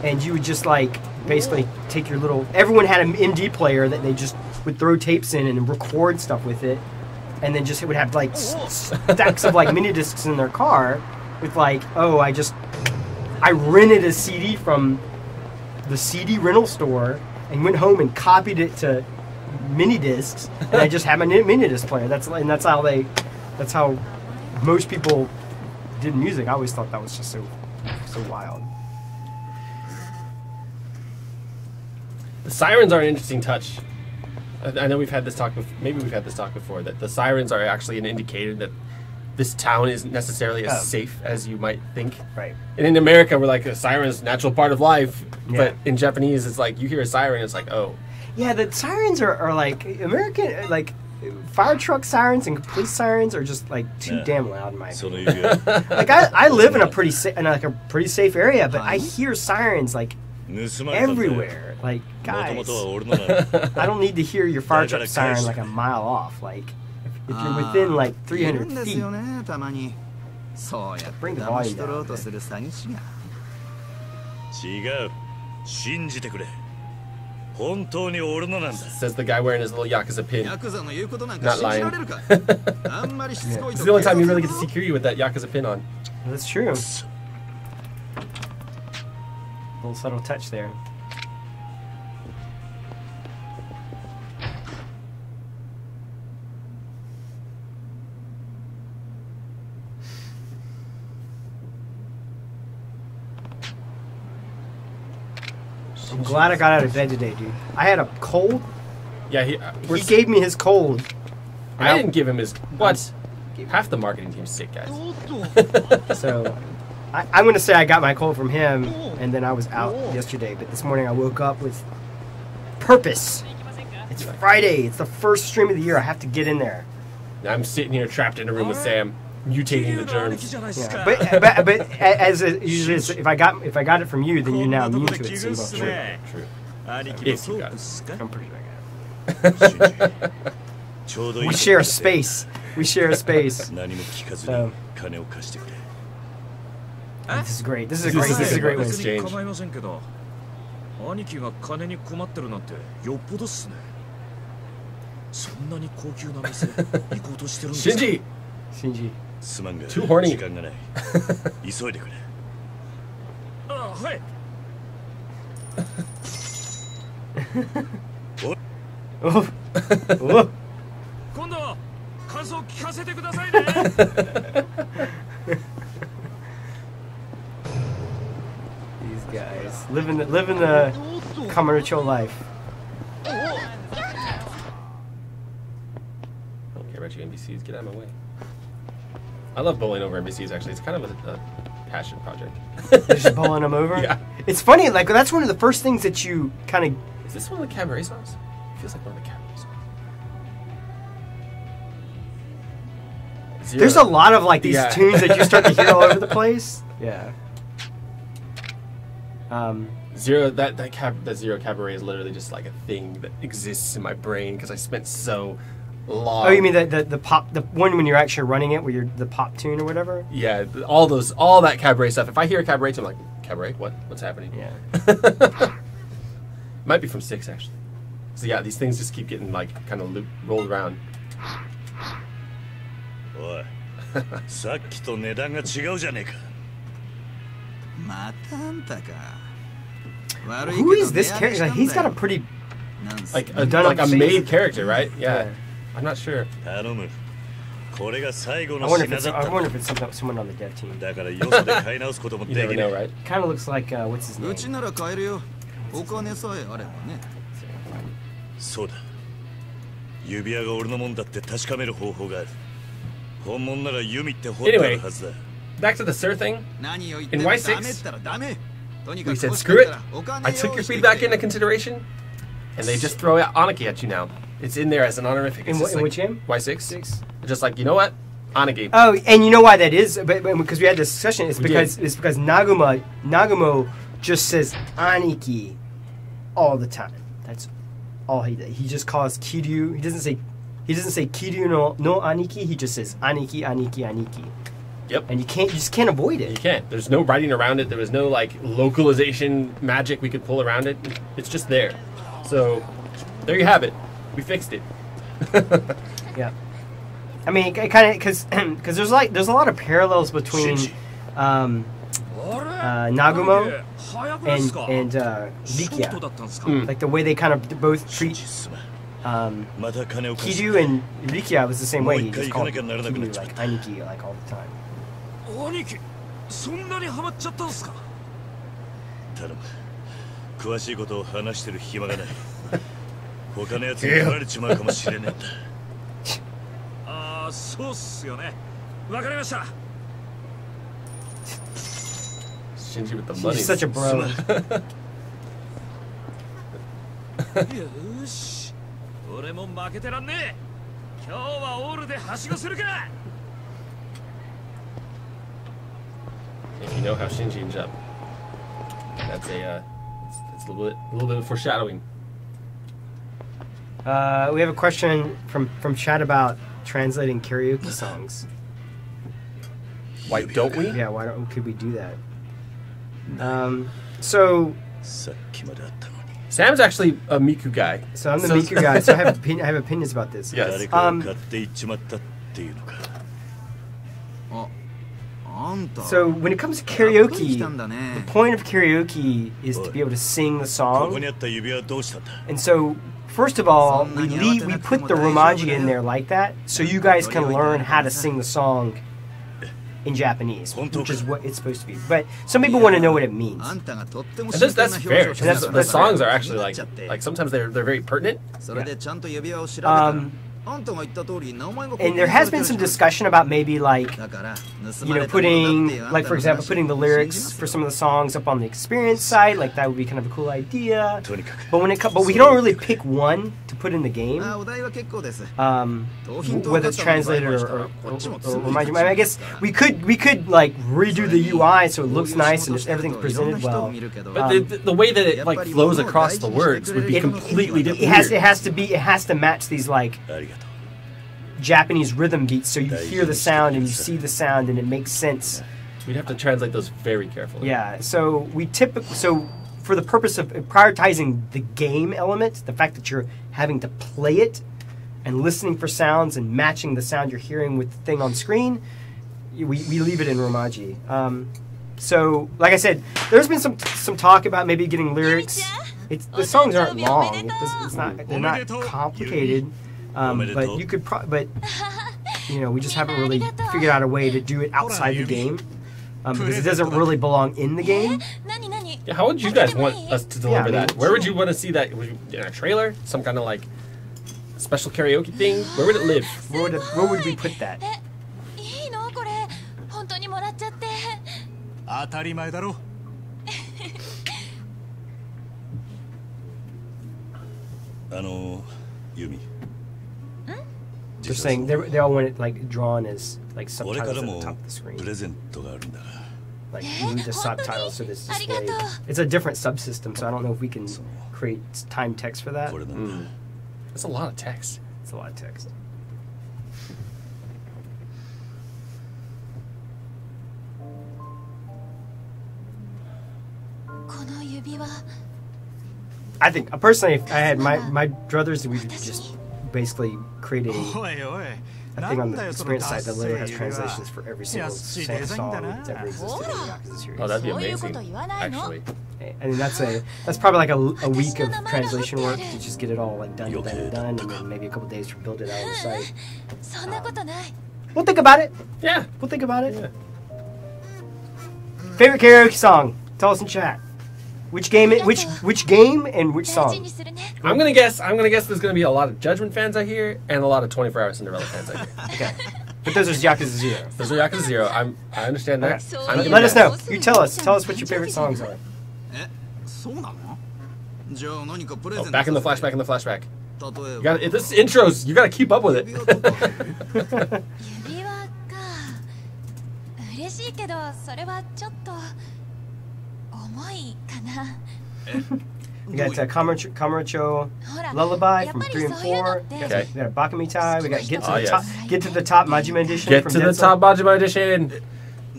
[SPEAKER 7] and you would just like basically take your little. Everyone had an MD player that they just would throw tapes in and record stuff with it, and then just it would have like stacks of like mini discs in their car with like, oh, I rented a CD from the CD rental store and went home and copied it to mini discs, and I just had my mini disc player. That's how most people did music. I always thought that was just so wild.
[SPEAKER 8] The sirens are an interesting touch. I know we've had this talk before. Maybe we've had this talk before that the sirens are actually an indicator that this town isn't necessarily as safe as you might think.
[SPEAKER 7] Right.
[SPEAKER 8] And in America, we're like a siren is a natural part of life. Yeah. But in Japanese, it's like you hear a siren, it's like, oh.
[SPEAKER 7] Yeah, the sirens are like American, like fire truck sirens and police sirens are just like too damn loud in my opinion. Like I live in a pretty safe area, but I hear sirens like everywhere. Like, guys, I don't need to hear your fire truck siren like a mile off. Like, if you're within like 300 feet, bring the volume down.
[SPEAKER 8] Says the guy wearing his little Yakuza pin. Not lying. It's the only time you really get to see Kiryu with that Yakuza pin on.
[SPEAKER 7] That's true. Little subtle touch there. I'm glad I got out of bed today, dude. I had a cold.
[SPEAKER 8] Yeah, he
[SPEAKER 7] gave me his cold.
[SPEAKER 8] I didn't give him his... What? Half the marketing team's sick, guys.
[SPEAKER 7] So, I'm going to say I got my cold from him, and then I was out yesterday. But this morning I woke up with purpose. It's Friday. It's the first stream of the year. I have to get in there.
[SPEAKER 8] I'm sitting here trapped in a room with Sam, mutating the germs.
[SPEAKER 7] Yeah. But as it usually is, if I got it from you, then you're now immune to it. So
[SPEAKER 8] True. If you got it.
[SPEAKER 7] I'm pretty sure I got it. We share a space. We share a space. So, this is great. This is a great. This is a great exchange. Shinji.
[SPEAKER 8] Too horny.
[SPEAKER 7] Oh. These guys living the Kamurocho life.
[SPEAKER 8] About you NBCs, get out of my way. I love bowling over NBCs, actually. It's kind of a passion project.
[SPEAKER 7] Just bowling them over?
[SPEAKER 8] Yeah.
[SPEAKER 7] It's funny, like, that's one of the first things that you kind of...
[SPEAKER 8] Is this one of the cabaret songs? It feels like one of the cabaret songs.
[SPEAKER 7] There's a lot of, like, these tunes that you start to hear all over the place. Yeah.
[SPEAKER 8] Zero, that Zero Cabaret is literally just like a thing that exists in my brain because I spent so... long.
[SPEAKER 7] Oh, you mean the pop, the one when you're actually running it, where you're the pop tune or whatever?
[SPEAKER 8] Yeah, all that cabaret stuff. If I hear a cabaret tune, I'm like, cabaret? What's happening?
[SPEAKER 7] Yeah.
[SPEAKER 8] Might be from 6 actually. So yeah, these things just keep getting like kind of rolled around.
[SPEAKER 7] Who is this character? He's got a pretty
[SPEAKER 8] like a made character, right? Yeah. I'm not sure.
[SPEAKER 7] I wonder if it's someone on the dev team.
[SPEAKER 8] You never know, right?
[SPEAKER 7] Kind of looks like what's his name?
[SPEAKER 8] Anyway, back to the Sir thing. In Y6, we said, screw it. I took your feedback into consideration, and they just throw out Aniki at you now. It's in there as an honorific.
[SPEAKER 7] In which game?
[SPEAKER 8] Y6. They're just like, you know what? Aniki.
[SPEAKER 7] Oh, and you know why that is? But because we had this discussion, it's because Nagumo just says Aniki all the time. That's all he does. He just calls Kiryu. He doesn't say Kiryu no Aniki. He just says Aniki, Aniki, Aniki.
[SPEAKER 8] Yep.
[SPEAKER 7] And you just can't avoid it.
[SPEAKER 8] You can't. There's no writing around it. There was no like localization magic we could pull around it. It's just there. So there you have it. We fixed it.
[SPEAKER 7] Yeah. I mean, kind of because there's a lot of parallels between Nagumo and Rikia. Like the way they kind of both treat Kiryu and Rikia was the same way. He just called Kiryu like Aniki like all the time.
[SPEAKER 8] Shinji with the money.
[SPEAKER 7] He's such a bro.
[SPEAKER 8] If you know how Shinji ends up, that's It's a little bit of foreshadowing.
[SPEAKER 7] We have a question from chat about translating karaoke songs.
[SPEAKER 8] Why don't we?
[SPEAKER 7] Yeah, could we do that? So
[SPEAKER 8] Sam's actually a Miku guy.
[SPEAKER 7] So I'm the Miku guy. So I have opinions about this.
[SPEAKER 8] Yes.
[SPEAKER 7] So when it comes to karaoke, the point of karaoke is to be able to sing the song. And so, first of all, we put the romaji in there like that, so you guys can learn how to sing the song in Japanese, which is what it's supposed to be. But some people want to know what it means.
[SPEAKER 8] And that's fair. The songs are actually like sometimes they're very pertinent.
[SPEAKER 7] Yeah. And there has been some discussion about maybe putting, like for example, putting the lyrics for some of the songs up on the experience site. Like that would be kind of a cool idea. But we don't really pick one to put in the game. Whether it's translated or remind you. I guess we could like redo the UI so it looks nice and everything's presented well.
[SPEAKER 8] But the way that it like flows across the words would be completely different.
[SPEAKER 7] It has to match these like Japanese rhythm beats, so you hear the sound and you see the sound and it makes sense.
[SPEAKER 8] We'd have to translate those very carefully.
[SPEAKER 7] Yeah, so for the purpose of prioritizing the game element, the fact that you're having to play it and listening for sounds and matching the sound you're hearing with the thing on screen, we leave it in Romaji. So, like I said, there's been some talk about maybe getting lyrics. The songs aren't long. They're not complicated. But you could, we just haven't really figured out a way to do it outside the game because it doesn't really belong in the game.
[SPEAKER 8] Yeah, how would you guys want us to deliver that? Where would you want to see that? In a trailer? Some kind of like special karaoke thing? Where would it live?
[SPEAKER 7] Where would we put that?
[SPEAKER 2] Yumi.
[SPEAKER 7] They're saying they all want it like drawn as like subtitles at the top of the screen. Like move the subtitles so this display. It's a different subsystem, so I don't know if we can create time text for that.
[SPEAKER 8] That's a lot of text.
[SPEAKER 7] It's a lot of text. I think personally, if I had my druthers, we would just basically create a thing on the experience site that literally has translations for every single song that's ever existed in the Yakuza series.
[SPEAKER 8] Oh, that'd be amazing, actually.
[SPEAKER 7] I mean, that's probably like a week of translation work to just get it all like done, and then maybe a couple days to build it out on the site. We'll think about it.
[SPEAKER 8] Yeah,
[SPEAKER 7] we'll think about it. Yeah. Favorite karaoke song? Tell us in chat. Which game and which song?
[SPEAKER 8] I'm gonna guess there's gonna be a lot of Judgment fans out here and a lot of 24 Hour Cinderella fans out here.
[SPEAKER 7] Okay, but those are Yakuza 0.
[SPEAKER 8] Those are Yakuza 0. I understand that.
[SPEAKER 7] Okay. Let us know. You tell us what your favorite songs are.
[SPEAKER 8] Oh, back in the flashback. You got this intros. You gotta keep up with it.
[SPEAKER 7] We got Kamurocho Lullaby from 3 and 4.
[SPEAKER 8] Okay.
[SPEAKER 7] We got a Bakamitai. We got Get to the Top Majima Edition.
[SPEAKER 8] Get to the Top Majima Edition.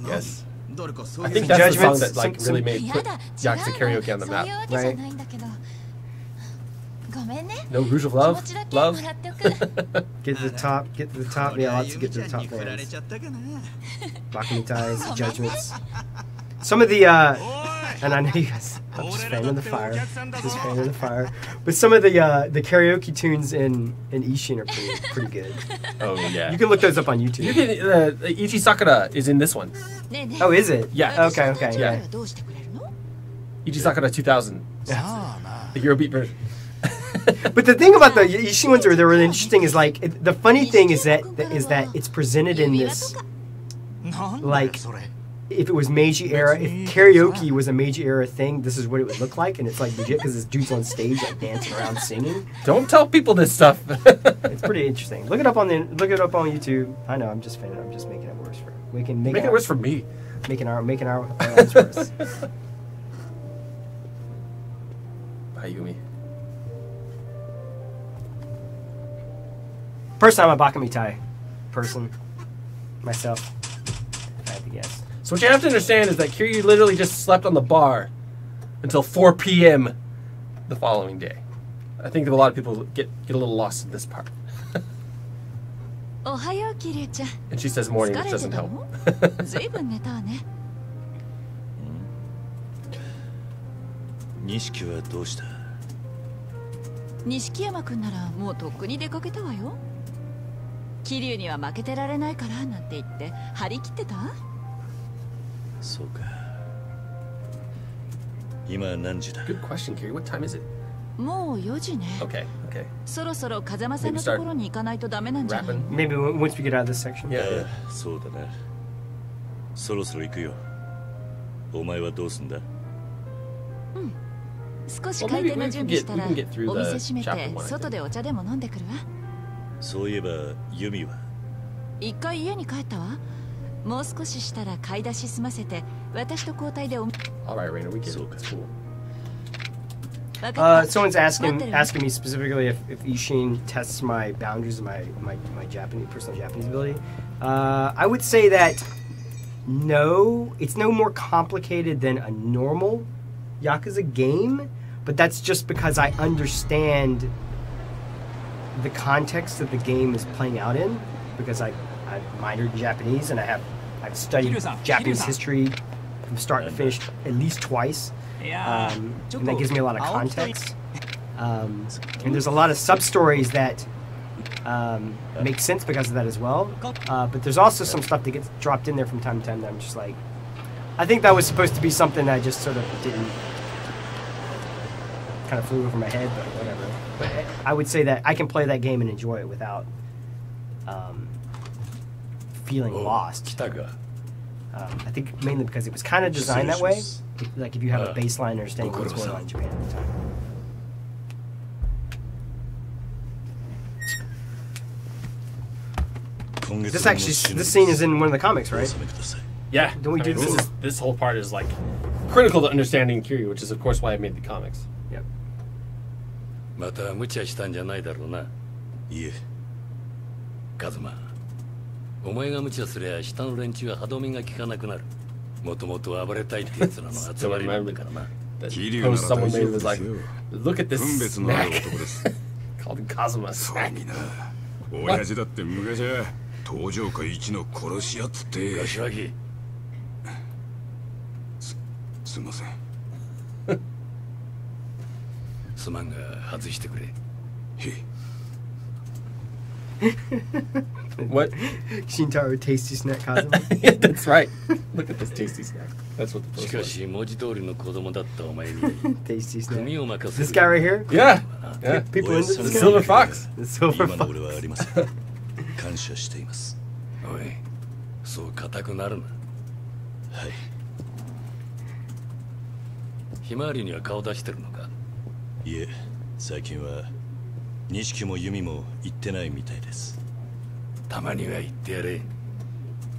[SPEAKER 8] Yes. I think that's the song that like really put Yakuza Karaoke on the map.
[SPEAKER 7] Right.
[SPEAKER 8] No Rouge of Love.
[SPEAKER 7] Get to the top. Yeah, lots of Get to the Top fans. Bakamaitais, Judgments. Some of the and I know you guys, I'm just fanning the fire. But some of the karaoke tunes in Ishin are pretty good.
[SPEAKER 8] Oh yeah.
[SPEAKER 7] You can look those up on YouTube.
[SPEAKER 8] You can Ichi Sakura is in this one.
[SPEAKER 7] Oh, is it?
[SPEAKER 8] Yeah.
[SPEAKER 7] Okay.
[SPEAKER 8] Yeah. Ichi Sakura 2000.
[SPEAKER 7] Yeah.
[SPEAKER 8] The Eurobeat version.
[SPEAKER 7] But the thing about the Ishin ones that are really interesting is like the funny thing is that it's presented in this like. If it was Meiji era, if karaoke was a Meiji era thing, this is what it would look like, and it's like legit because this dude's on stage like dancing around singing.
[SPEAKER 8] Don't tell people this stuff.
[SPEAKER 7] It's pretty interesting. Look it up on YouTube. I know I'm just making it worse for make it
[SPEAKER 8] worse for me.
[SPEAKER 7] Making our lives worse.
[SPEAKER 8] Ayumi.
[SPEAKER 7] Personally, I'm a Bakamitai person myself. If I had to guess.
[SPEAKER 8] So what you have to understand is that Kiryu literally just slept on the bar until 4 p.m. the following day. I think that a lot of people get a little lost in this part. And she says morning, which doesn't help.
[SPEAKER 2] 錦はどうした？
[SPEAKER 9] 錦山君ならもうとっくに出かけたわよ。桐生には負けてられないからなんて言って張り切ってた？
[SPEAKER 2] そうか。今何時だ？
[SPEAKER 8] Good question, Kiryu. What time is it?
[SPEAKER 9] もう4時ね。
[SPEAKER 8] Okay, okay.
[SPEAKER 9] そろそろ風間さんのところに行かないとダメなんじゃない？
[SPEAKER 7] Maybe once we get out of this section.
[SPEAKER 8] Yeah.
[SPEAKER 2] そうだな。そろそろ行くよ。お前はどうすんだ？
[SPEAKER 9] 少し開店の準備したらお店閉めて外でお茶でも飲んでくるわ。
[SPEAKER 2] そういえばユミは
[SPEAKER 9] 一回家に帰ったわ。もう少ししたら買い出し済ませて私と交代でお。
[SPEAKER 8] Alright, Raina, we get it. It's cool.
[SPEAKER 7] Someone's asking me specifically if Ishin tests my boundaries of my Japanese personal Japanese ability. I would say that no, it's no more complicated than a normal Yakuza game, but that's just because I understand the context that the game is playing out in, because I minored in Japanese and I've studied Japanese history from start to finish at least twice, and that gives me a lot of context. And there's a lot of sub-stories that make sense because of that as well, but there's also some stuff that gets dropped in there from time to time that I'm just like, I think that was supposed to be something that I just sort of didn't, kind of flew over my head, but whatever. But I would say that I can play that game and enjoy it without feeling lost. I think mainly because it was kind of designed that way. Like if you have a baseline understanding of what's going on in Japan at the time. This scene is in one of the comics, right?
[SPEAKER 8] Yeah.
[SPEAKER 7] Don't we do this?
[SPEAKER 8] This whole part is like critical to understanding Kiryu, which is of course why I made the comics.
[SPEAKER 7] Yep.
[SPEAKER 2] また無茶したんじゃないだろうな。いえ。カズマ、お前が無茶すりゃ下の連中は歯止めが効かなくなる。もともと暴れたいってやつらの集まりなんだからな。
[SPEAKER 8] Post someone made was like, look at this snack called Kazuma snack.
[SPEAKER 10] 親父だって昔は東上界一の殺し屋っつって。
[SPEAKER 2] 柏木。
[SPEAKER 10] すみません。
[SPEAKER 2] すまんが外してくれ。
[SPEAKER 8] What?
[SPEAKER 7] Shintaro tasty snack Kazuma.
[SPEAKER 8] Yeah, that's right. Look at this tasty snack. That's what the post was.
[SPEAKER 2] しかし文字通りの子供だったお前に
[SPEAKER 7] Tasty snack.
[SPEAKER 2] 組を任せ
[SPEAKER 7] This guy right here?
[SPEAKER 8] Yeah. Yeah.
[SPEAKER 7] People in this
[SPEAKER 8] The Silver Fox.
[SPEAKER 7] The Silver
[SPEAKER 2] 今の
[SPEAKER 7] Fox.
[SPEAKER 2] 俺はありません。感謝しています。おい、そう固くなるな。はい。ひまわりには顔出してるのか？いえ、最近は錦も弓も行ってないみたいです。たまには行ってやれ。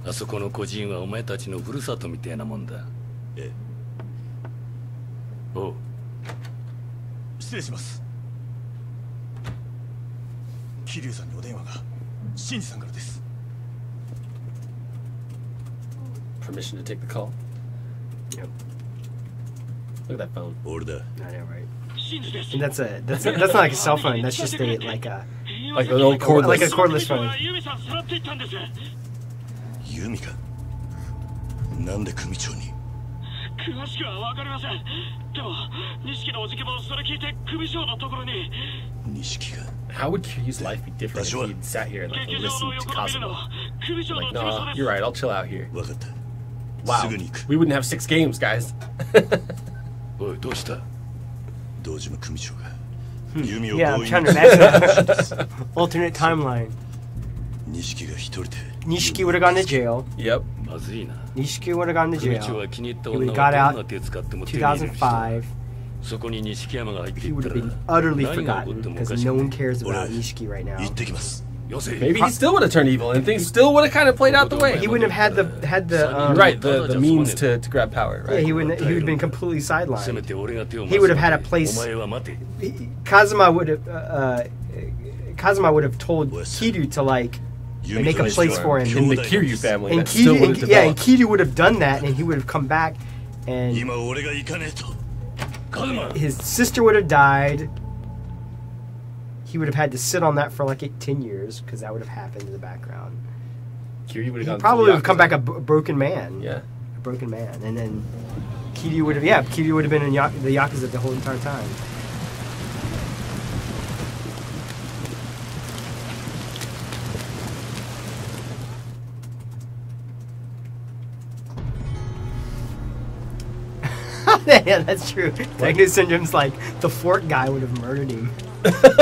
[SPEAKER 2] あそこの孤児院はお前たちのふるさとみたいなもんだ。ええ。おう。
[SPEAKER 5] 失礼します。桐生さんにお電話が。新次さんからです。
[SPEAKER 8] Permission to take the call.
[SPEAKER 7] Yep.
[SPEAKER 8] Look at that phone.
[SPEAKER 2] 俺だ。
[SPEAKER 7] I know, right? And that's not like a cell phone. That's just like an old cordless. Like a cordless phone.
[SPEAKER 2] ユミか。なんで組長に？
[SPEAKER 11] 詳しくはわかりません。でも錦のおじけもそれ聞いて組長のところに。
[SPEAKER 2] 錦が。
[SPEAKER 8] How would Kiryu's life be different if he'd sat here and like listened to Kazuma? Like, no, you're right. I'll chill out here. Wow, we wouldn't have 6 games, guys.
[SPEAKER 2] おい、どうした？堂島組長が。
[SPEAKER 7] Yeah, I'm trying to imagine that. Alternate timeline. Nishiki would have gone to jail.
[SPEAKER 8] Yep.
[SPEAKER 7] Nishiki would have gone to jail. He would have got out in 2005. He would have been utterly forgotten because no one cares about Nishiki right now.
[SPEAKER 8] Maybe he still would have turned evil, and things still would have kind of played out the way.
[SPEAKER 7] He wouldn't have had the
[SPEAKER 8] You're right, the means to grab power, right?
[SPEAKER 7] Yeah, he would have been completely sidelined. He would have had a place. Kazuma would have told Kiryu to like make a place for him
[SPEAKER 8] in the Kiryu family.
[SPEAKER 7] And Kiryu would have done that, and he would have come back, and his sister would have died. He would have had to sit on that for like 10 years because that would have happened in the background.
[SPEAKER 8] Kiryu would have
[SPEAKER 7] probably would have come back a broken man.
[SPEAKER 8] Yeah,
[SPEAKER 7] a broken man, and then Kiryu would have been in the Yakuza the whole entire time. Yeah, that's true. Techno Syndrome's like the fork guy would have murdered him.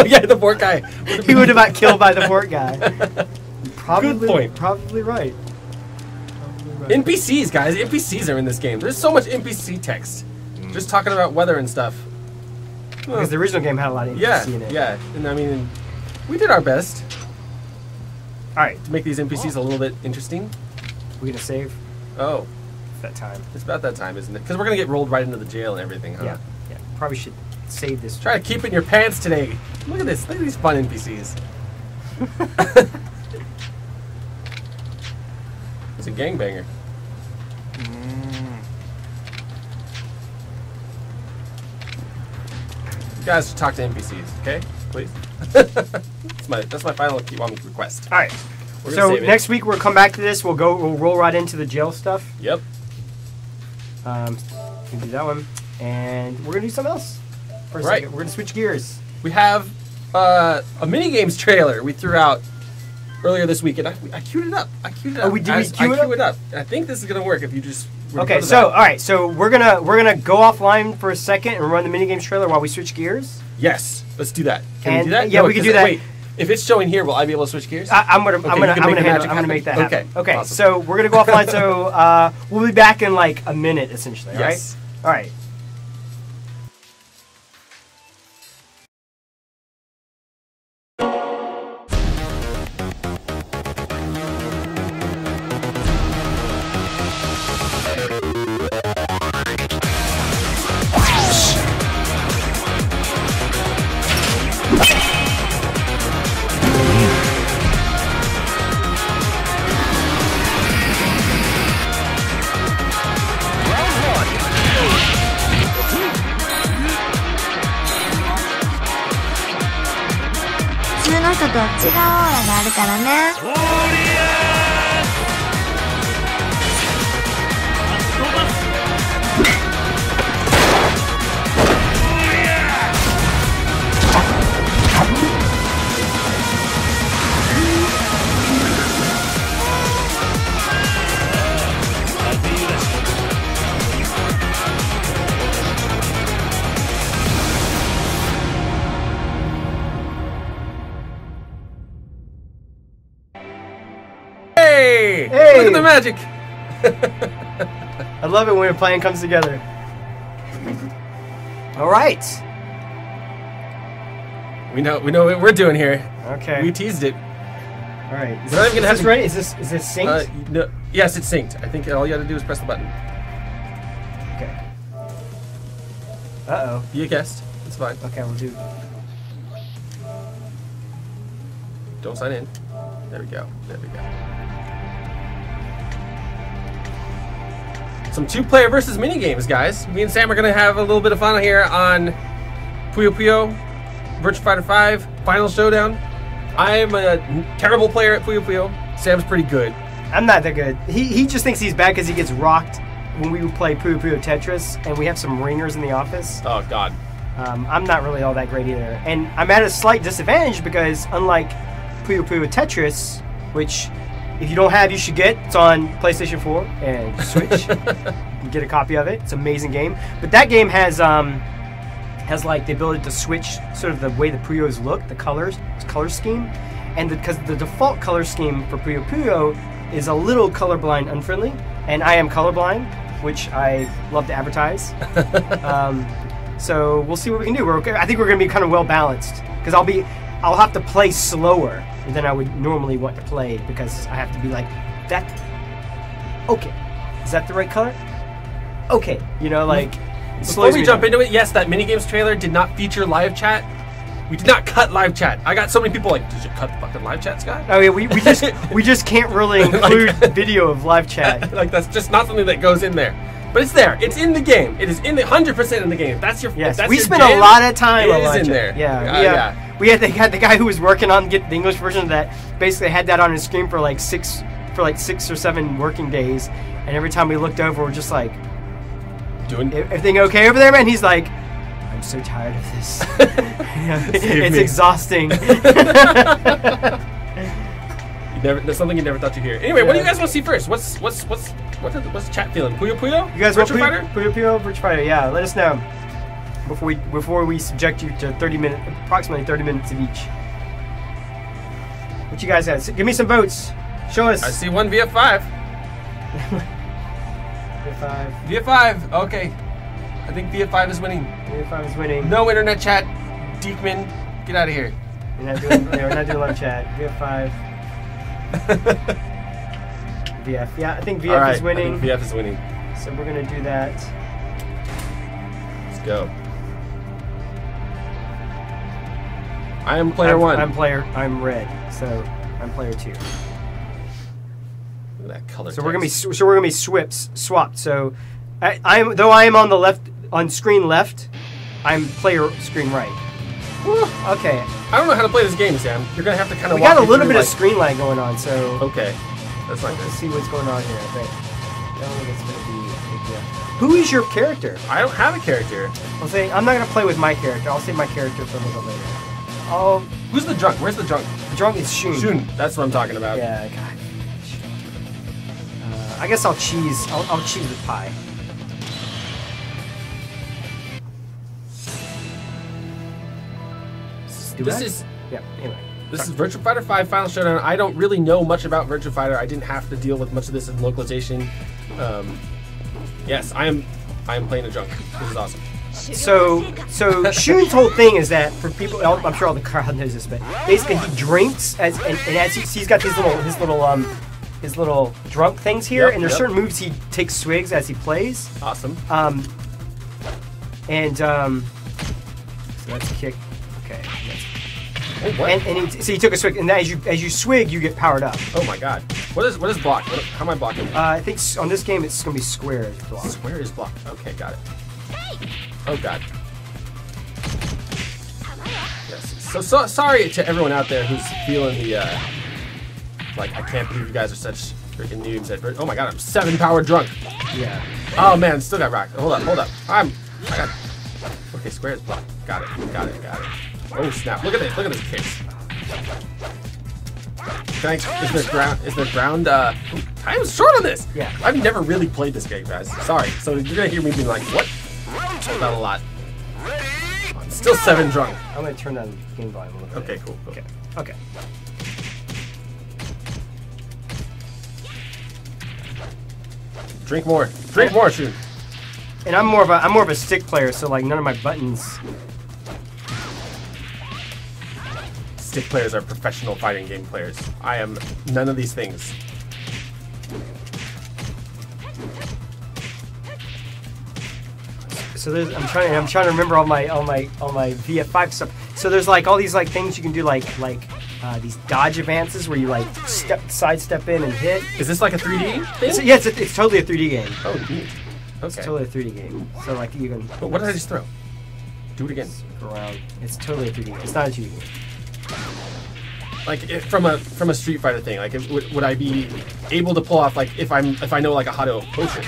[SPEAKER 8] Yeah, the fork guy.
[SPEAKER 7] He would have got killed by the fork guy. Good
[SPEAKER 8] point.
[SPEAKER 7] Probably right.
[SPEAKER 8] NPCs, guys. NPCs are in this game. There's so much NPC text. Just talking about weather and stuff.
[SPEAKER 7] Because the original game had a lot of NPC in it.
[SPEAKER 8] Yeah, and I mean, we did our best.
[SPEAKER 7] All right,
[SPEAKER 8] to make these NPCs a little bit interesting.
[SPEAKER 7] We're gonna save.
[SPEAKER 8] Oh.
[SPEAKER 7] That time.
[SPEAKER 8] It's about that time, isn't it? Because we're gonna get rolled right into the jail and everything, huh?
[SPEAKER 7] Yeah. Probably should save this.
[SPEAKER 8] Try to keep it in your pants today. Look at this. Look at these fun NPCs. It's a gangbanger. You guys should talk to NPCs, okay? Please. that's my final Kiwami request.
[SPEAKER 7] All right. So next week we'll come back to this. We'll roll right into the jail stuff.
[SPEAKER 8] Yep.
[SPEAKER 7] We can do that one, and we're gonna do something else for a second. We're gonna switch gears.
[SPEAKER 8] We have a mini games trailer we threw out earlier this week, and I queued it up.
[SPEAKER 7] Oh, we did.
[SPEAKER 8] I queued it up. And I think this is gonna work if you just.
[SPEAKER 7] Okay. So all right. So we're gonna go offline for a second and run the mini games trailer while we switch gears.
[SPEAKER 8] Yes. Let's do that. Can we do that?
[SPEAKER 7] Yeah, we can do that.
[SPEAKER 8] Wait. If it's showing here, will I be able to switch gears?
[SPEAKER 7] I'm gonna make that happen. Okay.
[SPEAKER 8] Awesome.
[SPEAKER 7] So we're gonna go offline. So we'll be back in like a minute, essentially.
[SPEAKER 8] Yes.
[SPEAKER 7] All right.
[SPEAKER 6] と違うオーラがあるからね。
[SPEAKER 8] Hey! Look at the magic!
[SPEAKER 7] I love it when a plan comes together. All right.
[SPEAKER 8] We know what we're doing here.
[SPEAKER 7] Okay.
[SPEAKER 8] We teased it.
[SPEAKER 7] All right. Is
[SPEAKER 8] this
[SPEAKER 7] ready? Is this synced?
[SPEAKER 8] No, yes, it's synced. I think all you got to do is press the button.
[SPEAKER 7] Okay. Uh-oh.
[SPEAKER 8] Be a guest. It's fine.
[SPEAKER 7] Okay, we'll do.
[SPEAKER 8] Don't sign in. There we go. There we go. Some two-player versus mini-games, guys. Me and Sam are going to have a little bit of fun here on Puyo Puyo, Virtua Fighter 5, Final Showdown. I'm a terrible player at Puyo Puyo. Sam's pretty good.
[SPEAKER 7] I'm not that good. He just thinks he's bad because he gets rocked when we play Puyo Puyo Tetris, and we have some ringers in the office.
[SPEAKER 8] Oh, God.
[SPEAKER 7] I'm not really all that great either. And I'm at a slight disadvantage because unlike Puyo Puyo Tetris, which if you don't have, you should get. It's on PlayStation 4 and Switch. You can get a copy of it. It's an amazing game. But that game has like the ability to switch sort of the way the Puyos look, the color scheme. And because the default color scheme for Puyo Puyo is a little colorblind unfriendly. And I am colorblind, which I love to advertise. So we'll see what we can do. I think we're going to be kind of well balanced because I'll have to play slower than I would normally want to play because I have to be like, that. Okay, is that the right color? Okay, you know, like.
[SPEAKER 8] Before we jump into it, yes, that minigames trailer did not feature live chat. We did not cut live chat. I got so many people like, did you cut the fucking live chat, Scott?
[SPEAKER 7] Oh yeah, we just can't really include video of live chat.
[SPEAKER 8] Like that's just not something that goes in there. But it's there. It's in the game. It is in the 100% in the game. If that's your.
[SPEAKER 7] Yes,
[SPEAKER 8] that's
[SPEAKER 7] we
[SPEAKER 8] your
[SPEAKER 7] spent
[SPEAKER 8] jam,
[SPEAKER 7] a lot of time on
[SPEAKER 8] it is
[SPEAKER 7] live
[SPEAKER 8] in
[SPEAKER 7] chat.
[SPEAKER 8] there.
[SPEAKER 7] Yeah, we had the guy who was working on the English version of that. Basically, had that on his screen for like 6 or 7 working days, and every time we looked over, we're just like,
[SPEAKER 8] doing
[SPEAKER 7] everything okay over there, man? He's like, I'm so tired of this. It's exhausting.
[SPEAKER 8] There's something you never thought you'd hear. Anyway, what do you guys want to see first? What's the chat feeling? Puyo?
[SPEAKER 7] You guys want
[SPEAKER 8] Virtua Fighter?
[SPEAKER 7] Puyo, Virtua Fighter, yeah. Let us know before we subject you to approximately 30 minutes of each. What you guys have? Give me some votes. Show us.
[SPEAKER 8] I see one VF5. VF5. Okay. I think VF5 is winning.
[SPEAKER 7] VF5 is winning.
[SPEAKER 8] No internet chat. Deekman, get out of here.
[SPEAKER 7] We're not doing live chat. VF5. VF. Yeah, I think VF is winning.
[SPEAKER 8] I think VF is winning.
[SPEAKER 7] So we're going to do that.
[SPEAKER 8] Let's go. I am player 1.
[SPEAKER 7] I'm red. So I'm player 2.
[SPEAKER 8] Look at that color.
[SPEAKER 7] So we're gonna be swapped. So I am on the left on screen left. I'm player screen right. Whew, okay.
[SPEAKER 8] I don't know how to play this game, Sam. You're gonna have to kind of.
[SPEAKER 7] We got a little bit of screen lag going on, so.
[SPEAKER 8] Okay, that's not good.
[SPEAKER 7] Let's see what's going on here. I think. I don't think it's gonna be a big deal. Who is your character?
[SPEAKER 8] I don't have a character.
[SPEAKER 7] I'm not gonna play with my character. I'll save my character for a little later. Oh.
[SPEAKER 8] Who's the drunk? Where's the drunk?
[SPEAKER 7] The drunk is Shun.
[SPEAKER 8] Shun. That's what I'm talking about.
[SPEAKER 7] Yeah. God. I guess I'll cheese. I'll cheese with pie. Anyway.
[SPEAKER 8] This is Virtua Fighter 5 Final Showdown. I don't really know much about Virtua Fighter. I didn't have to deal with much of this in localization. Yes, I am playing a drunk. This is awesome.
[SPEAKER 7] So Shun's whole thing is that for people, I'm sure all the crowd knows this, but basically he drinks as he's got his little drunk things here, and there's certain moves he takes swigs as he plays.
[SPEAKER 8] Awesome.
[SPEAKER 7] So that's a kick. Okay.
[SPEAKER 8] Oh, what?
[SPEAKER 7] So he took a swig, and as you swig, you get powered up.
[SPEAKER 8] Oh my god! What is block? How am I blocking?
[SPEAKER 7] I think on this game it's gonna be square is block.
[SPEAKER 8] Square is block. Okay, got it. Oh god. Yes. So sorry to everyone out there who's feeling the like I can't believe you guys are such freaking noobs at oh my god, I'm 7 power drunk.
[SPEAKER 7] Yeah.
[SPEAKER 8] Oh man, still got rocked. Hold up. Okay, square is blocked. Got it. Oh snap! Look at this kicks. Is there ground? I was short on this.
[SPEAKER 7] Yeah.
[SPEAKER 8] I've never really played this game, guys. Sorry. So you're gonna hear me being like, what? Not a lot. I'm still 7 drunk.
[SPEAKER 7] I'm gonna turn down the game volume a little bit.
[SPEAKER 8] Okay, cool.
[SPEAKER 7] Okay.
[SPEAKER 8] Drink more. Drink more, Shun.
[SPEAKER 7] And I'm more of a stick player, so like none of my buttons.
[SPEAKER 8] Stick players are professional fighting game players. I am none of these things.
[SPEAKER 7] So I'm trying to remember all my VF5 stuff. So there's like all these like things you can do like these dodge advances where you like sidestep in and hit.
[SPEAKER 8] Is this like a 3D thing?
[SPEAKER 7] Yeah, it's totally a 3D game.
[SPEAKER 8] Oh, neat. Okay.
[SPEAKER 7] It's totally a 3D game. So like you can.
[SPEAKER 8] What did I just throw? Do it again.
[SPEAKER 7] Around. It's totally a 3D game. It's not a 2D game.
[SPEAKER 8] Like from a Street Fighter thing, like would I be able to pull off like if I know like a Hado motion?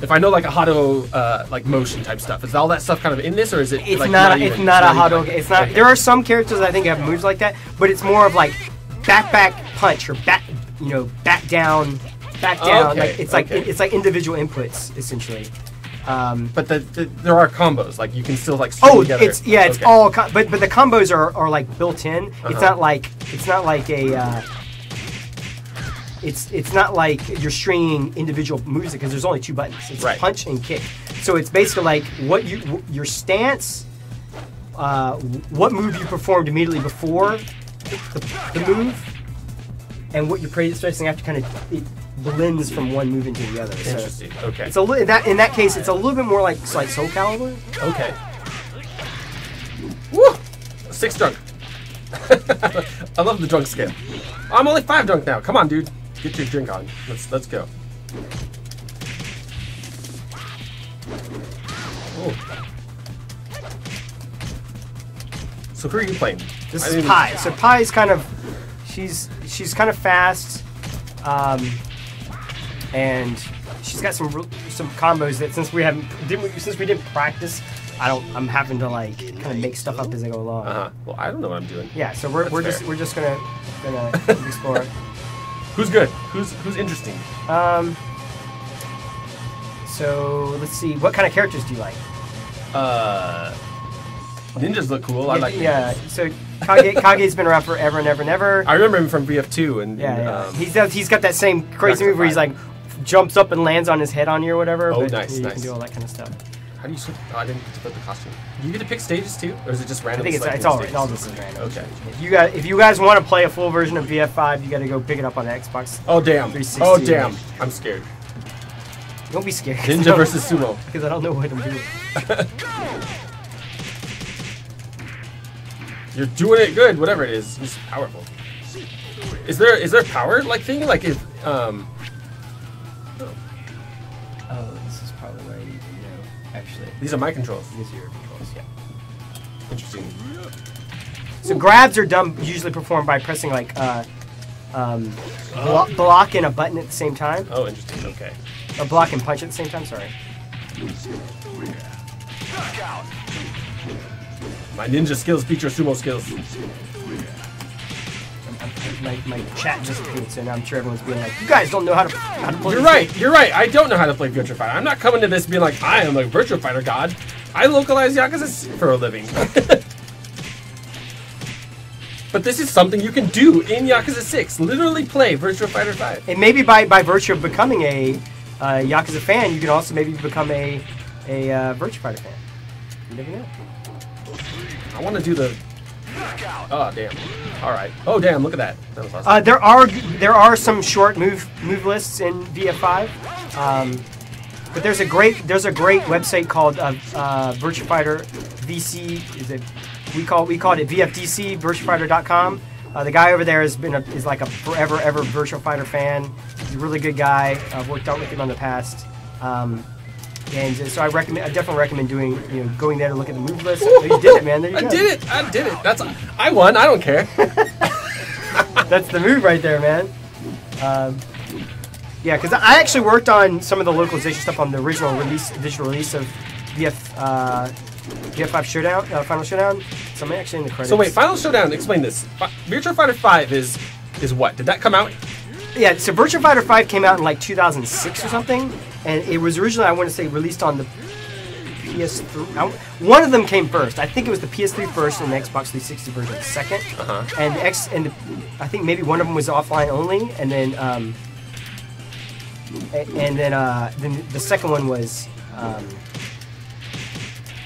[SPEAKER 8] If I know like a Hado like motion type stuff, is all that stuff kind of in this, or is it?
[SPEAKER 7] It's
[SPEAKER 8] like,
[SPEAKER 7] not a Hado.
[SPEAKER 8] Like,
[SPEAKER 7] it's not. Okay. There are some characters I think have moves like that, but it's more of like back punch or back down.
[SPEAKER 8] Okay.
[SPEAKER 7] Like it's like individual inputs essentially.
[SPEAKER 8] But there are combos, like you can still like string together.
[SPEAKER 7] It's all but the combos are like built in. It's not like it's not like you're stringing individual moves because there's only 2 buttons. It's punch and kick. So it's basically like your stance, what move you performed immediately before, the move and what you're pressing after kind of it blends from one move into the other. So
[SPEAKER 8] Interesting. Okay.
[SPEAKER 7] it's in that case, it's a little bit more like Soul Calibur.
[SPEAKER 8] Okay. Woo! 6 drunk. I love the drunk scale. I'm only 5 drunk now. Come on, dude. Get your drink on. Let's go. Oh. So who are you playing?
[SPEAKER 7] This is Pi. So Pi is kind of she's kind of fast, and she's got some combos that since we didn't practice, I'm having to like kind of make stuff up as I go along.
[SPEAKER 8] Well, I don't know what I'm doing.
[SPEAKER 7] Yeah, so we're just gonna explore it.
[SPEAKER 8] Who's good? Who's interesting?
[SPEAKER 7] So let's see. What kind of characters do you like?
[SPEAKER 8] Ninjas look cool. I like ninjas.
[SPEAKER 7] Yeah. So Kage's been around forever and ever and ever.
[SPEAKER 8] I remember him from BF2 and
[SPEAKER 7] he's got that same crazy move where he's like jumps up and lands on his head on you or whatever.
[SPEAKER 8] Oh,
[SPEAKER 7] but
[SPEAKER 8] nice.
[SPEAKER 7] You can do all that kind of stuff.
[SPEAKER 8] How do you switch? Oh, I didn't get to flip the costume. Do you get to pick stages too, or is it just random?
[SPEAKER 7] I think it's all just random.
[SPEAKER 8] Okay.
[SPEAKER 7] If you guys want to play a full version of BF5, you got to go pick it up on the Xbox.
[SPEAKER 8] Oh damn!
[SPEAKER 7] 360.
[SPEAKER 8] Oh damn! I'm scared.
[SPEAKER 7] Don't be scared.
[SPEAKER 8] Ninja versus sumo.
[SPEAKER 7] Because I don't know what I'm doing.
[SPEAKER 8] You're doing it good. Whatever it is, it's powerful. Is there power like thing like if
[SPEAKER 7] Oh, this is probably where I need to know. Actually,
[SPEAKER 8] these are my controls.
[SPEAKER 7] These are your controls. Yeah.
[SPEAKER 8] Interesting.
[SPEAKER 7] So grabs are done usually performed by pressing like block and a button at the same time.
[SPEAKER 8] Oh, interesting. Okay.
[SPEAKER 7] Or block and punch at the same time. Sorry.
[SPEAKER 8] My ninja skills beat your sumo skills.
[SPEAKER 7] My chat just appeared, so now I'm sure everyone's being like, "You guys don't know how to play."
[SPEAKER 8] You're right. You're right. I don't know how to play Virtua Fighter. I'm not coming to this being like I am a Virtua Fighter god. I localize Yakuza for a living. But this is something you can do in Yakuza 6. Literally play Virtua Fighter 5.
[SPEAKER 7] And maybe by virtue of becoming a Yakuza fan, you can also maybe become a Virtua Fighter fan. You never know.
[SPEAKER 8] I want to do the. Oh damn! All right. Oh damn! Look at that. That was awesome.
[SPEAKER 7] There are some short move lists in VF5, but there's a great website called Virtua Fighter VC. We called it VFDC VirtuaFighter.com. The guy over there is like a forever ever Virtua Fighter fan. He's a really good guy. I've worked out with him on the past. And so I definitely recommend going there to look at the move list.
[SPEAKER 8] Ooh,
[SPEAKER 7] you did it, man. There you go.
[SPEAKER 8] I did it. I won. I don't care.
[SPEAKER 7] That's the move right there, man. Yeah, because I actually worked on some of the localization stuff on the original digital release of VF5 Showdown, Final Showdown. So I'm actually in the credits.
[SPEAKER 8] So wait, Final Showdown. Explain this. Virtua Fighter 5 is what? Did that come out?
[SPEAKER 7] Yeah, so Virtua Fighter 5 came out in like 2006 or something, and it was originally, I want to say, released on the PS3. One of them came first. I think it was the PS3 first and the Xbox 360 version second. And I think maybe one of them was offline only, and then then the second one was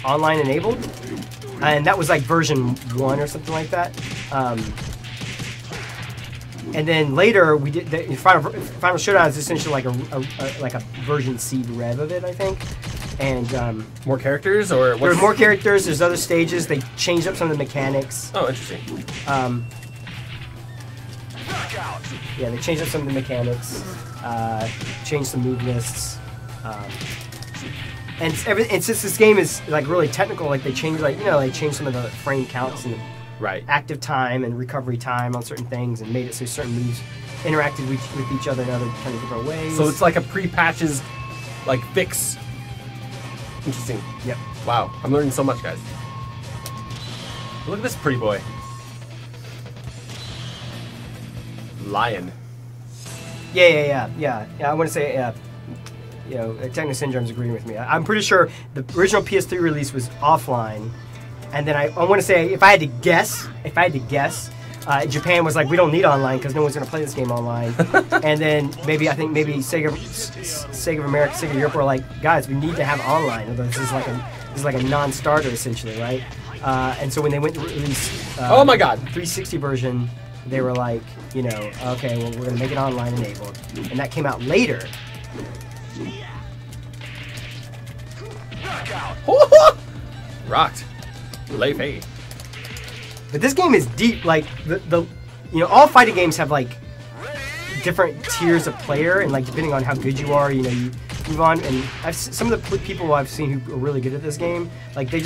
[SPEAKER 7] online enabled, and that was like version 1 or something like that. And then later we did the Final Showdown is essentially like a version C rev of it, I think. And
[SPEAKER 8] more characters, or
[SPEAKER 7] there's more characters. There's other stages. They changed up some of the mechanics.
[SPEAKER 8] Oh, interesting.
[SPEAKER 7] Yeah, they changed up some of the mechanics. Changed some move lists. And since this game is like really technical, like they changed some of the frame counts and active time and recovery time on certain things, and made it so certain moves interacted with each other in other kind of different ways.
[SPEAKER 8] So it's like a pre-patches, like fix. Interesting.
[SPEAKER 7] Yep.
[SPEAKER 8] Wow, I'm learning so much, guys. Look at this pretty boy. Lion.
[SPEAKER 7] Yeah. I want to say, Techno Syndrome's agreeing with me. I'm pretty sure the original PS3 release was offline, and then I want to say, if I had to guess, Japan was like, we don't need online because no one's going to play this game online. And then maybe Sega of America, Sega of Europe were like, guys, we need to have online. Although this is like a non-starter essentially, right? And so when they went to release
[SPEAKER 8] oh my god,
[SPEAKER 7] 360 version, they were like, you know, okay, well, we're going to make it online enabled. And that came out later.
[SPEAKER 8] Rocked. Lay fade.
[SPEAKER 7] But this game is deep. Like, the you know, all fighting games have, like, different tiers of player. And, like, depending on how good you are, you know, you move on. And some of the people I've seen who are really good at this game, like, they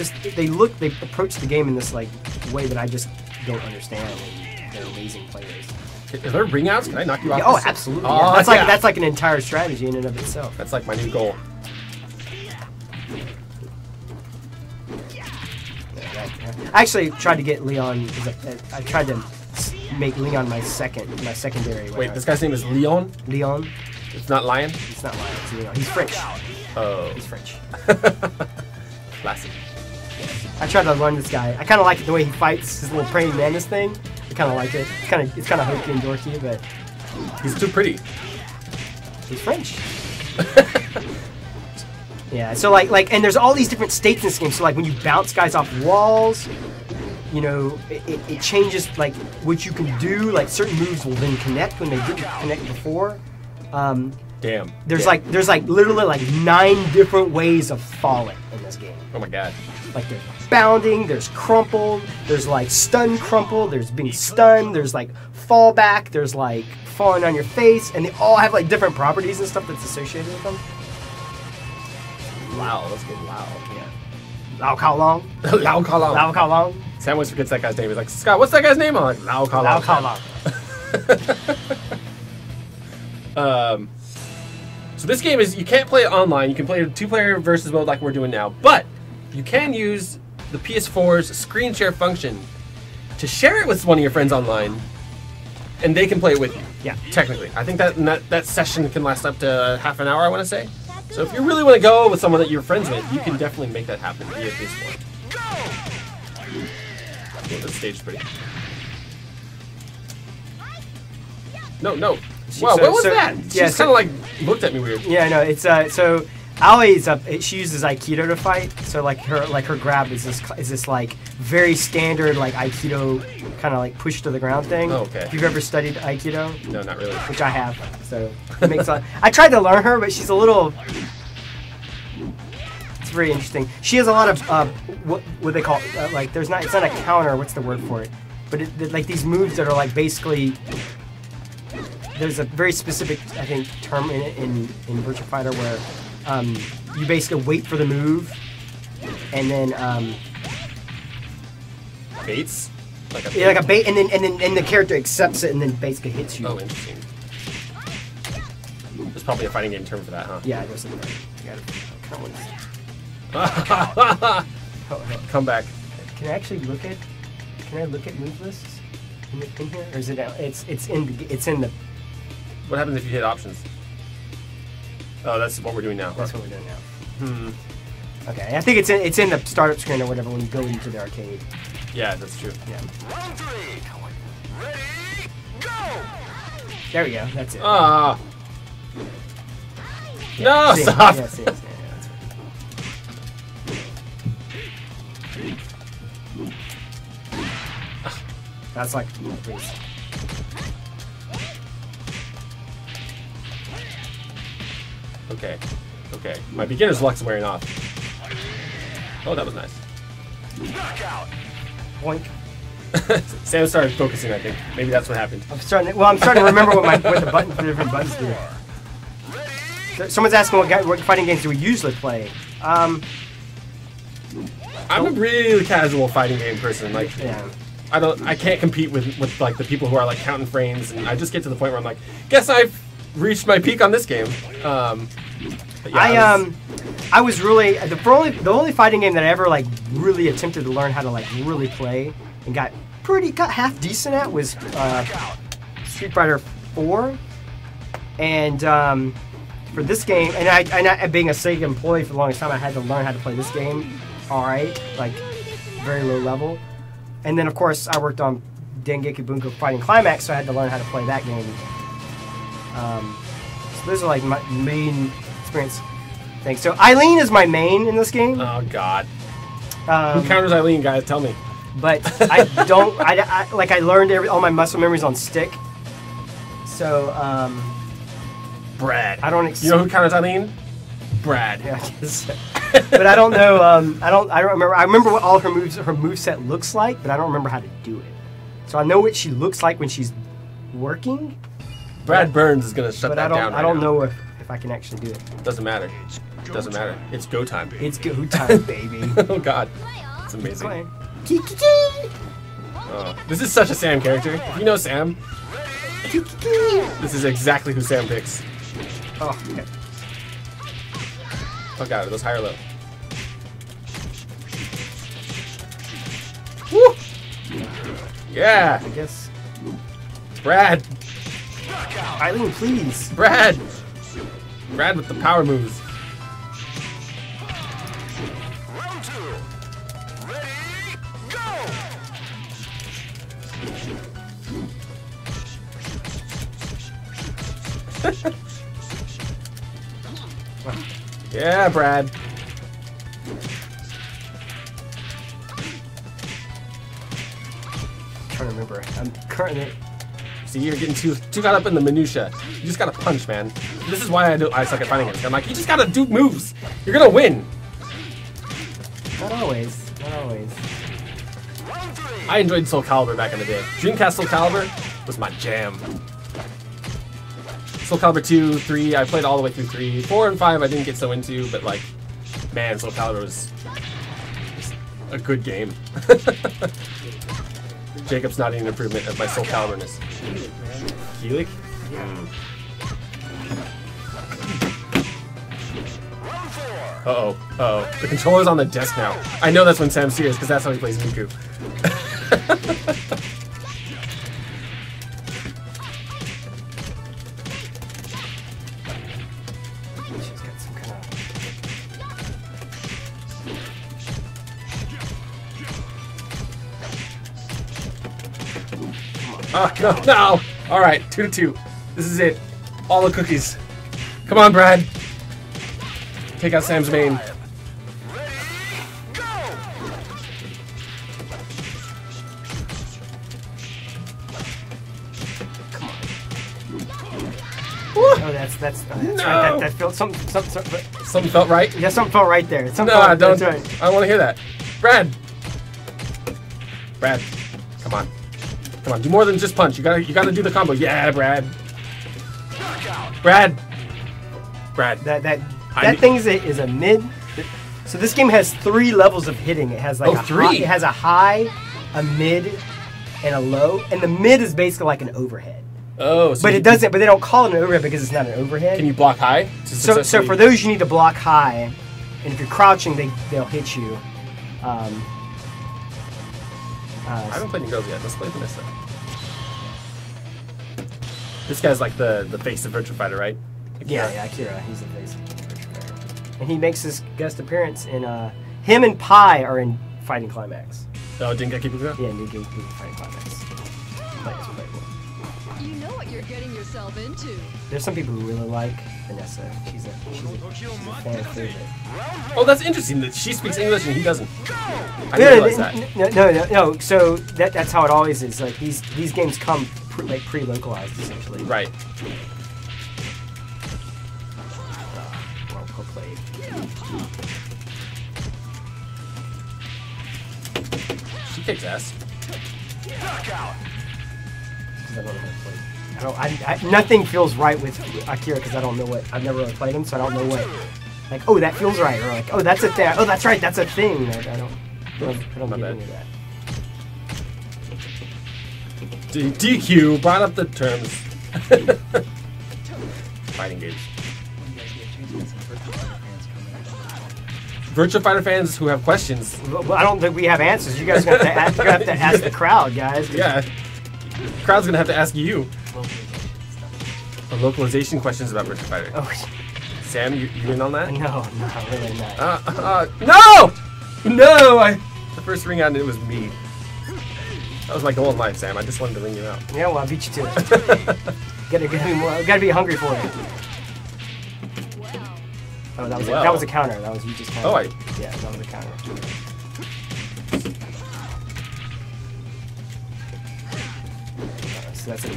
[SPEAKER 7] approach the game in this, like, way that I just don't understand. And they're amazing players.
[SPEAKER 8] Is there ring outs? Can I knock you off?
[SPEAKER 7] Yeah, oh, absolutely.
[SPEAKER 8] Oh,
[SPEAKER 7] yeah. That's like an entire strategy in and of itself.
[SPEAKER 8] That's like my new goal.
[SPEAKER 7] I actually tried to get Leon. I tried to make Leon my secondary.
[SPEAKER 8] Wait, this guy's name is Leon?
[SPEAKER 7] Leon.
[SPEAKER 8] It's not Lion?
[SPEAKER 7] It's not Lion, it's Leon. He's French.
[SPEAKER 8] Oh.
[SPEAKER 7] He's French.
[SPEAKER 8] Classic.
[SPEAKER 7] I tried to learn this guy. I kind of like the way he fights, his little praying mantis thing. I kind of like it. It's kind of hokey and dorky, but...
[SPEAKER 8] He's too pretty.
[SPEAKER 7] He's French. Yeah, so like, and there's all these different states in this game. So like, when you bounce guys off walls, you know, it changes like what you can do. Like certain moves will then connect when they didn't connect before.
[SPEAKER 8] Damn.
[SPEAKER 7] There's like literally like 9 different ways of falling in this game.
[SPEAKER 8] Oh my god.
[SPEAKER 7] Like there's bounding, there's crumpled, there's like stun crumple, there's being stunned, there's like fall back, there's like falling on your face, and they all have like different properties and stuff that's associated with them.
[SPEAKER 8] Wow, that's good. Wow.
[SPEAKER 7] Yeah. Lao Kao Long.
[SPEAKER 8] Lao Kao Long.
[SPEAKER 7] Lao Kao Long.
[SPEAKER 8] Sam always forgets that guy's name. He's like, Scott, what's that guy's name? I'm like, Lao Kao Long.
[SPEAKER 7] Lao Kao Long.
[SPEAKER 8] So this game is, you can't play it online. You can play 2-player versus mode like we're doing now. But you can use the PS4's screen share function to share it with one of your friends online, and they can play it with you.
[SPEAKER 7] Yeah.
[SPEAKER 8] Technically. I think that session can last up to half an hour, I want to say. So if you really want to go with someone that you're friends with, you can definitely make that happen via PS4. Yeah, this stage is pretty. No. Wow, what was that? She just kind of like looked at me weird.
[SPEAKER 7] Yeah, no, it's so Ali's she uses Aikido to fight. So like her grab is this like very standard like Aikido kind of like push to the ground thing.
[SPEAKER 8] Oh, okay.
[SPEAKER 7] If you've ever studied Aikido?
[SPEAKER 8] No, not really.
[SPEAKER 7] Which I have. So it makes I tried to learn her, but she's a little. It's very interesting. She has a lot of what they call like it's not a counter. What's the word for it? But like these moves that are like basically. There's a very specific, I think, term in it in Virtua Fighter where you basically wait for the move, and then
[SPEAKER 8] baits, like
[SPEAKER 7] a bait, and then the character accepts it and then basically hits you.
[SPEAKER 8] Oh, interesting. There's probably a fighting game term for that, huh?
[SPEAKER 7] Yeah, there's a
[SPEAKER 8] Come back.
[SPEAKER 7] Can I actually look at? Can I look at move lists in here, or is it? It's in the.
[SPEAKER 8] What happens if you hit options? Oh, that's what we're doing now.
[SPEAKER 7] That's what we're doing now. Okay, I think it's in the startup screen or whatever when you go into the arcade.
[SPEAKER 8] Yeah, that's true.
[SPEAKER 7] Yeah. Round 3. Ready, go! There we go. That's it.
[SPEAKER 8] Ah.
[SPEAKER 7] Yeah,
[SPEAKER 8] no,
[SPEAKER 7] see,
[SPEAKER 8] stop.
[SPEAKER 7] Yeah, see, that's right. That's like, please.
[SPEAKER 8] Okay. My beginner's luck's wearing off. Oh, that was nice.
[SPEAKER 7] Knockout. Boink.
[SPEAKER 8] Sam started focusing, I think. Maybe that's what happened.
[SPEAKER 7] I'm starting to remember what the different buttons do. Someone's asking what fighting games do we usually play. I'm
[SPEAKER 8] a really casual fighting game person. Like,
[SPEAKER 7] yeah.
[SPEAKER 8] I can't compete with like the people who are like counting frames, and I just get to the point where I'm like, guess I've reached my peak on this game.
[SPEAKER 7] Yeah, I was really the only fighting game that I ever like really attempted to learn how to like really play and got half decent at was Street Fighter 4, and for this game, and I being a Sega employee for the longest time, I had to learn how to play this game. All right, like very low level, and then of course I worked on Dengeki Bunko Fighting Climax, so I had to learn how to play that game. So those are like my main experience things. So Eileen is my main in this game.
[SPEAKER 8] Oh God. Who counters Eileen, guys? Tell me.
[SPEAKER 7] But I don't. I learned all my muscle memories on stick. So
[SPEAKER 8] Brad.
[SPEAKER 7] I don't.
[SPEAKER 8] You know who counters Eileen? Brad.
[SPEAKER 7] Yeah, I guess. But I don't know. I don't remember. I remember what all her moveset looks like, but I don't remember how to do it. So I know what she looks like when she's working.
[SPEAKER 8] Brad Burns is gonna shut that down.
[SPEAKER 7] I don't know if I can actually do it.
[SPEAKER 8] Doesn't matter. Doesn't matter. It's go time.
[SPEAKER 7] It's go time, baby.
[SPEAKER 8] Oh God, it's amazing. Oh, this is such a Sam character. If you know Sam, this is exactly who Sam picks.
[SPEAKER 7] Oh, okay.
[SPEAKER 8] Oh God, are those high or low? Woo! Yeah.
[SPEAKER 7] I guess.
[SPEAKER 8] Brad.
[SPEAKER 7] Eileen, please.
[SPEAKER 8] Brad. Brad with the power moves.
[SPEAKER 2] Round 2. Ready, go!
[SPEAKER 8] Yeah, Brad.
[SPEAKER 7] I'm trying to remember. I'm currently.
[SPEAKER 8] See, you're getting too caught up in the minutia. You just gotta punch, man. This is why I suck at fighting games. I'm like, you just gotta do moves. You're gonna win.
[SPEAKER 7] Not always. Not always.
[SPEAKER 8] I enjoyed Soul Calibur back in the day. Dreamcast Soul Calibur was my jam. Soul Calibur 2, 3, I played all the way through 3. 4 and 5 I didn't get so into, but like, man, Soul Calibur was a good game. Jacob's not an improvement of my Soul Caliburness. Helix? Uh-oh. Uh-oh. The controller's on the desk now. I know that's when Sam's serious, because that's how he plays Miku. Oh, no, no! Alright, 2-2. This is it. All the cookies. Come on, Brad. Take out Sam's main.
[SPEAKER 7] Oh, that's
[SPEAKER 8] no.
[SPEAKER 7] right. That felt something
[SPEAKER 8] felt right.
[SPEAKER 7] Yeah, something felt right there. Something
[SPEAKER 8] no,
[SPEAKER 7] felt,
[SPEAKER 8] don't.
[SPEAKER 7] Right.
[SPEAKER 8] I don't want to hear that. Brad. Brad, come on. Come on, do more than just punch. You gotta do the combo. Yeah, Brad. Brad.
[SPEAKER 7] That thing is a mid. So this game has 3 levels of hitting. It has like it has a high, a mid, and a low. And the mid is basically like an overhead.
[SPEAKER 8] Oh, so
[SPEAKER 7] but it doesn't. But they don't call it an overhead because it's not an overhead.
[SPEAKER 8] Can you block high?
[SPEAKER 7] So for those you need to block high, and if you're crouching, they'll hit you.
[SPEAKER 8] I haven't played any girls yet. Let's play Vanessa. This guy's like the face of Virtua Fighter, right?
[SPEAKER 7] Akira. Yeah, Akira. He's the face of Virtua Fighter. And he makes his guest appearance in, him and Pi are in Fighting Climax.
[SPEAKER 8] Oh, Denki Puyo?
[SPEAKER 7] Yeah, Denki Puyo Fighting Climax.
[SPEAKER 9] You know what you're getting yourself into.
[SPEAKER 7] There's some people who really like Vanessa. She's a fan favorite.
[SPEAKER 8] Oh, that's interesting that she speaks English and he doesn't. I didn't realize that.
[SPEAKER 7] No. So that's how it always is. Like these games come pre-localized essentially.
[SPEAKER 8] Right.
[SPEAKER 7] Well played.
[SPEAKER 8] She kicks ass.
[SPEAKER 7] Nothing feels right with Akira because I don't know what. I've never really played him, so I don't know what. Like, oh, that feels right, or like, oh, that's a thing. Oh, that's right, that's a thing. I don't get any of that.
[SPEAKER 8] DQ brought up the terms. Fighting games. Virtua Fighter fans who have questions.
[SPEAKER 7] Well, I don't think we have answers. You guys are gonna have to ask the crowd, guys.
[SPEAKER 8] Yeah. The crowd's gonna have to ask you. Localization questions about Virtua Fighter.
[SPEAKER 7] Oh.
[SPEAKER 8] Sam, you in on that?
[SPEAKER 7] No, really not.
[SPEAKER 8] No! The first ring out and it was me. That was my goal in life, Sam. I just wanted to ring you out.
[SPEAKER 7] Yeah, well, I beat you to it. Gotta be hungry for it. Oh, that was a counter. That was you just counter.
[SPEAKER 8] Oh,
[SPEAKER 7] yeah, that was a counter. so that's it.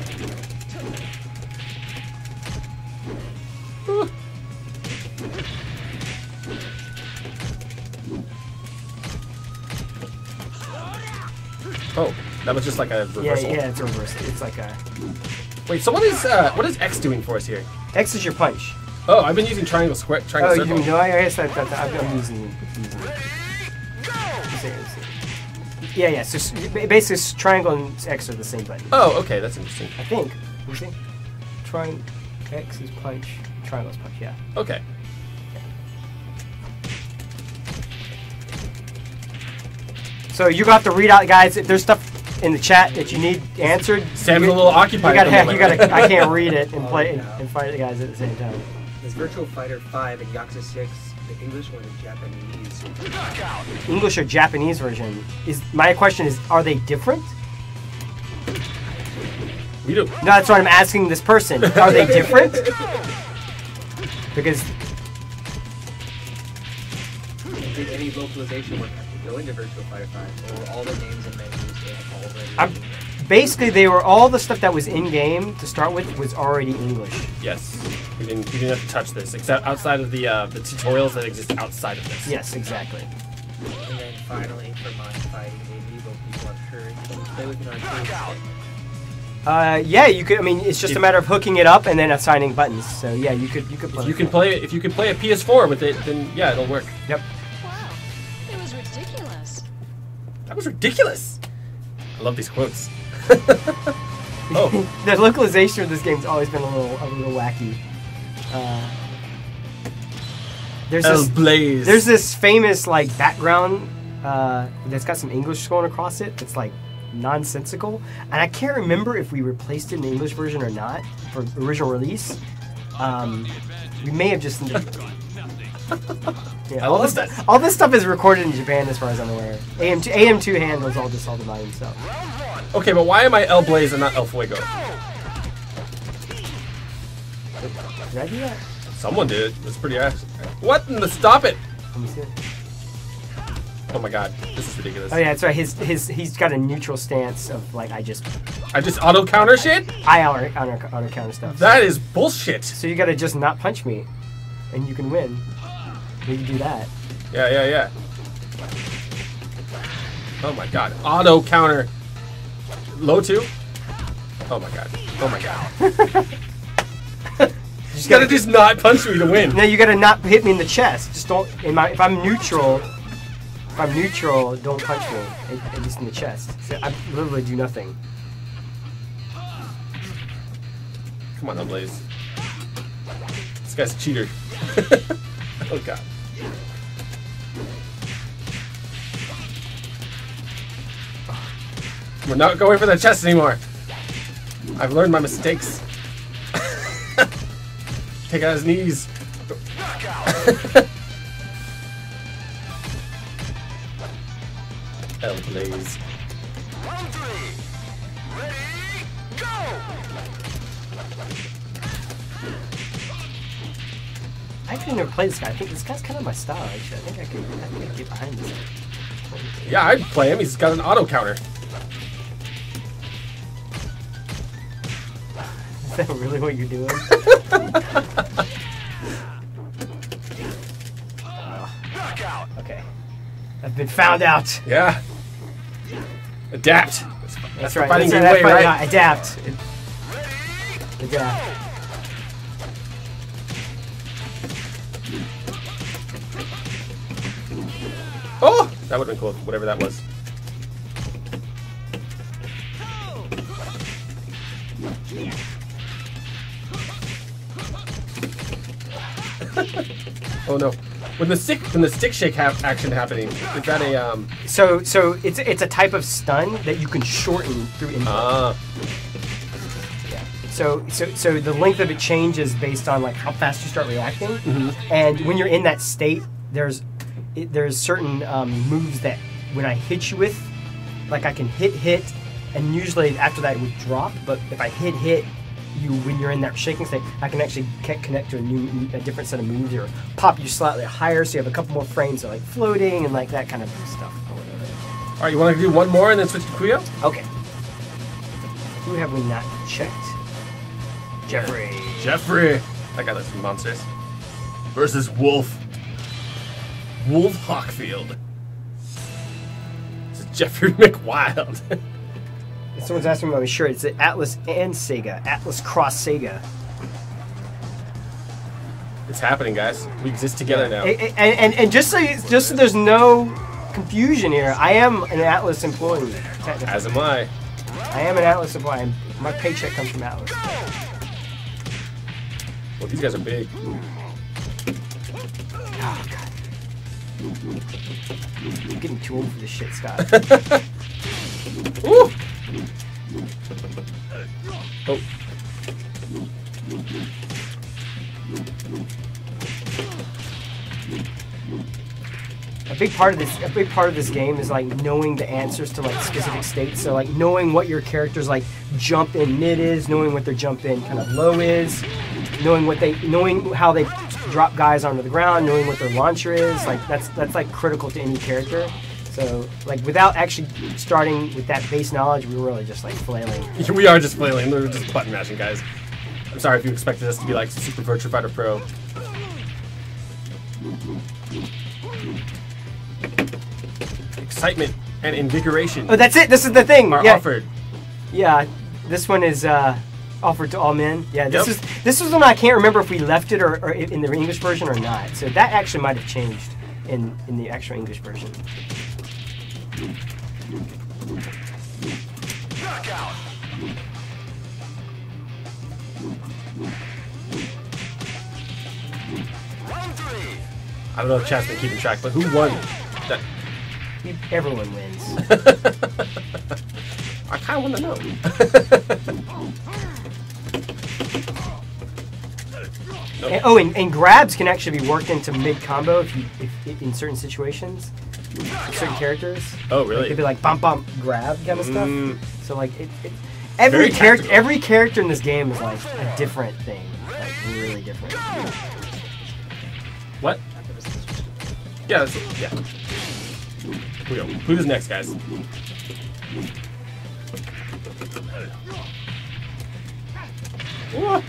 [SPEAKER 8] Oh, that was just like a reversal.
[SPEAKER 7] Yeah, it's a reversal. It's like a...
[SPEAKER 8] Wait, so what is X doing for us here?
[SPEAKER 7] X is your punch.
[SPEAKER 8] Oh, I've been using triangle, square, triangle, circle.
[SPEAKER 7] Oh, you know, I guess that I'm using it. Yeah, so basically triangle and X are the same button.
[SPEAKER 8] Oh, okay, that's interesting.
[SPEAKER 7] I think. Let me see. Triangle, X is punch, triangle is punch, yeah.
[SPEAKER 8] Okay.
[SPEAKER 7] So you have to read out, guys, if there's stuff in the chat that you need answered.
[SPEAKER 8] Sam's a little occupied.
[SPEAKER 7] You gotta, I can't read it and play and fight the guys at the same time.
[SPEAKER 12] Is Virtua Fighter 5 and Yakuza 6 the English or the Japanese?
[SPEAKER 7] English or Japanese version? My question is, are they different?
[SPEAKER 8] We do.
[SPEAKER 7] No, that's what I'm asking this person. Are they different? Because
[SPEAKER 12] did any localization work have to go into Virtua Fighter 5, or all the names and menus already?
[SPEAKER 7] Basically, they were all the stuff that was in game to start with was already English.
[SPEAKER 8] Yes, you didn't have to touch this, except outside of the tutorials that exist outside of this.
[SPEAKER 7] Yes, exactly.
[SPEAKER 12] And then finally, for my fighting amiibo people, I'm sure you can play with an arcade stick.
[SPEAKER 7] Yeah, you could. I mean, it's just a matter of hooking it up and then assigning buttons. So yeah, you could play.
[SPEAKER 8] If you can play a PS4 with it, then yeah, it'll work.
[SPEAKER 7] Yep.
[SPEAKER 9] Wow, it was ridiculous.
[SPEAKER 8] That was ridiculous. I love these quotes.
[SPEAKER 7] The localization of this game's always been a little wacky. There's this famous like background that's got some English going across it. That's like nonsensical, and I can't remember if we replaced it in the English version or not for original release. We may have just. Yeah, all this stuff is recorded in Japan, as far as I'm aware. AM2 handles all the volume stuff.
[SPEAKER 8] Okay, but why am I El Blaze and not El Fuego?
[SPEAKER 7] Did I do that?
[SPEAKER 8] Someone did. That's pretty ass. What in the stop it?
[SPEAKER 7] Let me see it.
[SPEAKER 8] Oh my god, this is ridiculous.
[SPEAKER 7] Oh yeah, that's right. He's got a neutral stance of like I just
[SPEAKER 8] auto counter shit.
[SPEAKER 7] I auto counter stuff.
[SPEAKER 8] That is bullshit.
[SPEAKER 7] So you gotta just not punch me, and you can win. You do that.
[SPEAKER 8] Yeah. Oh my god, auto counter. Low 2? Oh my god. You gotta just not punch me to win.
[SPEAKER 7] No, you gotta not hit me in the chest. Just don't. If I'm neutral, don't punch me. At least in the chest. So I literally do nothing.
[SPEAKER 8] Come on, Blaze. This guy's a cheater. Oh god. We're not going for the chest anymore. I've learned my mistakes. Take out his knees. El Blaze.
[SPEAKER 13] Round 3. Ready, go!
[SPEAKER 7] I actually never played this guy. I think this guy's kind of my style. Actually, I think I could get behind this.
[SPEAKER 8] Yeah, I'd play him. He's got an auto counter.
[SPEAKER 7] Is that really what you're doing? Okay. I've been found out.
[SPEAKER 8] Yeah. Adapt.
[SPEAKER 7] That's right.
[SPEAKER 8] Fighting
[SPEAKER 7] That's
[SPEAKER 8] your way, right?
[SPEAKER 7] Yeah, adapt. Adapt.
[SPEAKER 8] Oh! That would have been cool, whatever that was. Oh no! When the stick shake action happening, is that a
[SPEAKER 7] So it's a type of stun that you can shorten through input. Yeah. So the length of it changes based on like how fast you start reacting, and when you're in that state, there's certain moves that when I hit you with, like I can hit, and usually after that it would drop. But if I hit you when you're in that shaking state, I can actually connect to a different set of moves or pop you slightly higher, so you have a couple more frames of like floating and like that kind of stuff.
[SPEAKER 8] All right, you want to do one more and then switch to Puyo?
[SPEAKER 7] Okay. Who have we not checked. Jeffrey.
[SPEAKER 8] Jeffrey. That guy looks from Monsters. Versus Wolf. Wolf Hawkfield. This is Jeffrey McWild.
[SPEAKER 7] Someone's asking about my shirt. It's at Atlas and Sega. Atlas Cross Sega.
[SPEAKER 8] It's happening, guys. We exist together now.
[SPEAKER 7] And just so there's no confusion here, I am an Atlas employee.
[SPEAKER 8] As am I.
[SPEAKER 7] I am an Atlas employee. My paycheck comes from Atlas.
[SPEAKER 8] Well, these guys are big.
[SPEAKER 7] Oh, God. I'm getting too old for this shit, Scott.
[SPEAKER 8] Woo! Oh.
[SPEAKER 7] A big part of this game is like knowing the answers to like specific states. So like knowing what your character's like jump in mid is, knowing what their jump in kind of low is, knowing how they drop guys onto the ground, knowing what their launcher is. Like that's like critical to any character. So like without actually starting with that base knowledge, we were really just like flailing.
[SPEAKER 8] We are just flailing. We're just button mashing, guys. I'm sorry if you expected us to be like Super Virtua Fighter Pro. Excitement and invigoration.
[SPEAKER 7] Oh, that's it. This is the thing.
[SPEAKER 8] Are offered.
[SPEAKER 7] Yeah, this one is offered to all men. Yeah, this is one I can't remember if we left it or in the English version or not. So that actually might have changed in the actual English version.
[SPEAKER 13] Knockout. Round 3.
[SPEAKER 8] I don't know if chat's been keeping track, but who won? That
[SPEAKER 7] everyone wins.
[SPEAKER 8] I kind of want to know.
[SPEAKER 7] Nope. And grabs can actually be worked into mid combo if in certain situations, certain characters.
[SPEAKER 8] Oh, really?
[SPEAKER 7] It'd be like bump bump grab kind of stuff. So like every character in this game is like a different thing, like really different.
[SPEAKER 8] What? Yeah, yeah. Puyo. Who's next, guys?
[SPEAKER 7] What?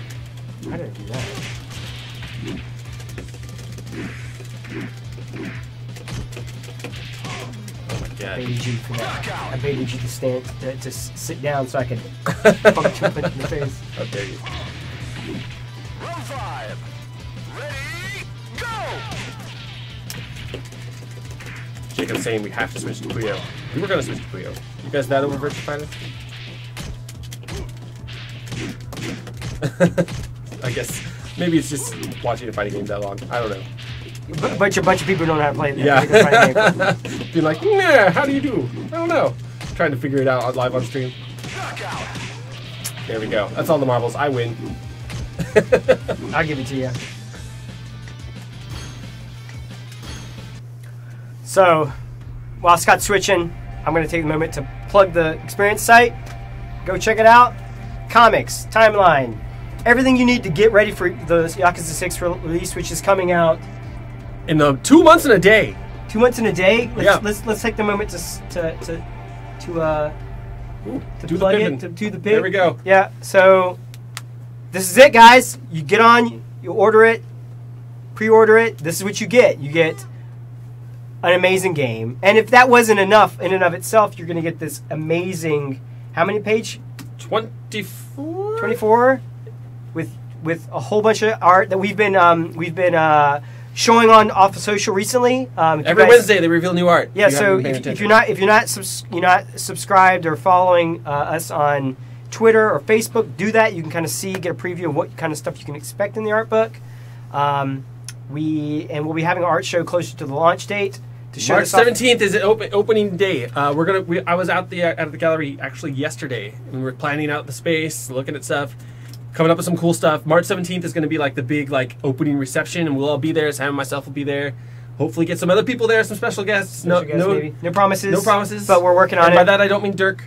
[SPEAKER 7] How did I do that?
[SPEAKER 8] Oh my god.
[SPEAKER 7] I baited you for that. I baited you to stand to sit down so I could punch you in the face.
[SPEAKER 8] How dare you?
[SPEAKER 13] Round 5. Ready, go!
[SPEAKER 8] Jacob's saying we have to switch to Puyo. We were going to switch to Puyo. You guys that over Virtua Fighter? I guess maybe it's just watching a fighting game that long. I don't know.
[SPEAKER 7] A bunch of people don't know how to play.
[SPEAKER 8] Yeah. Being like, nah, how do you do? I don't know. Trying to figure it out live on stream. There we go. That's all the marbles. I win.
[SPEAKER 7] I'll give it to you. So, while Scott's switching, I'm going to take a moment to plug the experience site. Go check it out. Comics, timeline, everything you need to get ready for the Yakuza 6 release, which is coming out
[SPEAKER 8] in 2 months and a day.
[SPEAKER 7] 2 months and a day. Let's take the moment to plug it to the pig.
[SPEAKER 8] There we go.
[SPEAKER 7] Yeah. So this is it, guys. You get on, you order it, pre-order it. This is what you get. You get an amazing game, and if that wasn't enough in and of itself, you're going to get this amazing. How many page? 24 with a whole bunch of art that we've been showing on off of social recently.
[SPEAKER 8] Every Wednesday they reveal new art.
[SPEAKER 7] Yeah, so if you're not subscribed or following us on Twitter or Facebook, do that. You can kind of get a preview of what kind of stuff you can expect in the art book. We'll be having an art show closer to the launch date.
[SPEAKER 8] March 17th is opening day. I was out at the gallery actually yesterday, and we're planning out the space, looking at stuff, coming up with some cool stuff. March 17th is going to be like the big opening reception, and we'll all be there. Sam and myself will be there. Hopefully, get some other people there, some special guests. No
[SPEAKER 7] promises.
[SPEAKER 8] No promises.
[SPEAKER 7] But we're working on it.
[SPEAKER 8] By that, I don't mean Dirk.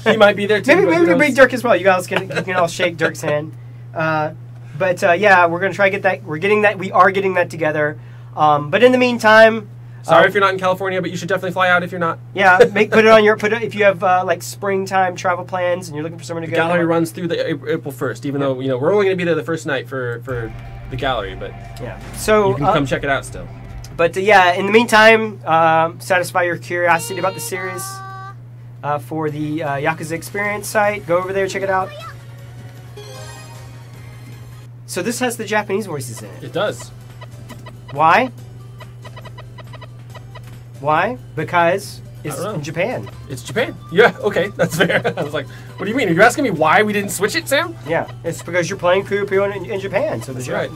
[SPEAKER 8] He might be there too.
[SPEAKER 7] Maybe we bring Dirk as well. You guys can all shake Dirk's hand. Yeah, we're gonna try to get that. We are getting that together. But in the meantime,
[SPEAKER 8] Sorry if you're not in California, but you should definitely fly out if you're not.
[SPEAKER 7] Yeah, put it on your if you have like springtime travel plans and you're looking for somewhere to go.
[SPEAKER 8] The gallery runs through the April 1st, even though we're only going to be there the first night for the gallery, but
[SPEAKER 7] yeah, so
[SPEAKER 8] you can come check it out still.
[SPEAKER 7] But yeah, in the meantime, satisfy your curiosity about the series for the Yakuza Experience site. Go over there, check it out. So this has the Japanese voices in it.
[SPEAKER 8] It does.
[SPEAKER 7] Why? Why? Because it's in Japan.
[SPEAKER 8] It's Japan. Yeah, okay, that's fair. I was like, what do you mean? Are you asking me why we didn't switch it, Sam?
[SPEAKER 7] Yeah, it's because you're playing Puyo in Japan. So
[SPEAKER 8] that's right.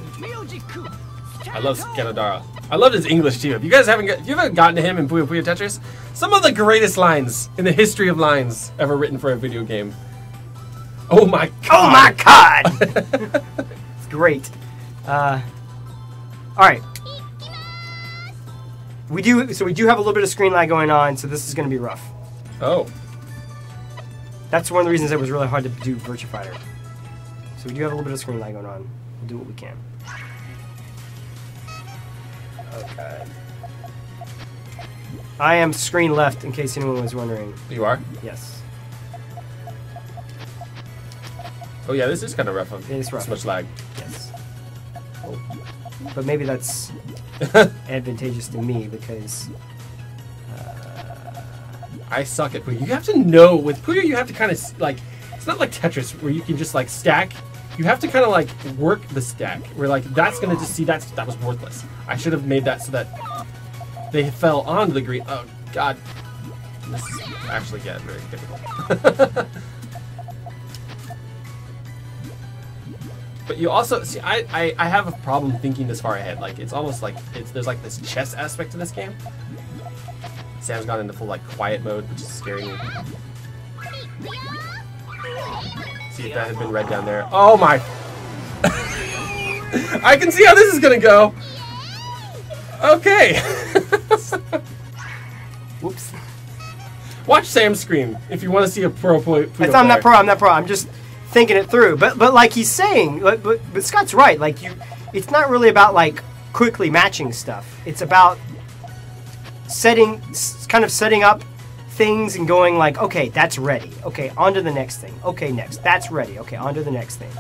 [SPEAKER 8] I love Kanadara. I loved his English too. If you guys haven't gotten to him in Puyo Tetris, some of the greatest lines in the history of lines ever written for a video game. Oh my god!
[SPEAKER 7] Oh my god! It's great. All right. We do have a little bit of screen lag going on, so this is going to be rough.
[SPEAKER 8] Oh.
[SPEAKER 7] That's one of the reasons it was really hard to do Virtua Fighter. So we do have a little bit of screen lag going on. We'll do what we can. Okay. I am screen left, in case anyone was wondering.
[SPEAKER 8] You are?
[SPEAKER 7] Yes.
[SPEAKER 8] Oh yeah, this is kind of rough.
[SPEAKER 7] It's rough.
[SPEAKER 8] This much lag.
[SPEAKER 7] Yes. Oh. But maybe that's advantageous to me because
[SPEAKER 8] I suck at Puyo. You have to know with Puyo, you have to kind of like, it's not like Tetris where you can just like stack. You have to kind of like work the stack. Where like that's gonna just see that was worthless. I should have made that so that they fell onto the green. Oh god, this is actually getting very difficult. But you also see, I have a problem thinking this far ahead. Like it's almost like there's like this chess aspect to this game. Sam's gone into full like quiet mode, which is scaring me. See if that had been red down there. Oh my! I can see how this is gonna go. Okay.
[SPEAKER 7] Whoops.
[SPEAKER 8] Watch Sam's screen if you want to see a pro Puyo player.
[SPEAKER 7] I'm not pro. I'm just thinking it through. But like he's saying, but Scott's right. Like it's not really about like quickly matching stuff. It's about setting up things and going like, okay, that's ready. Okay, on to the next thing. Okay, next. That's ready. Okay, on to the next thing.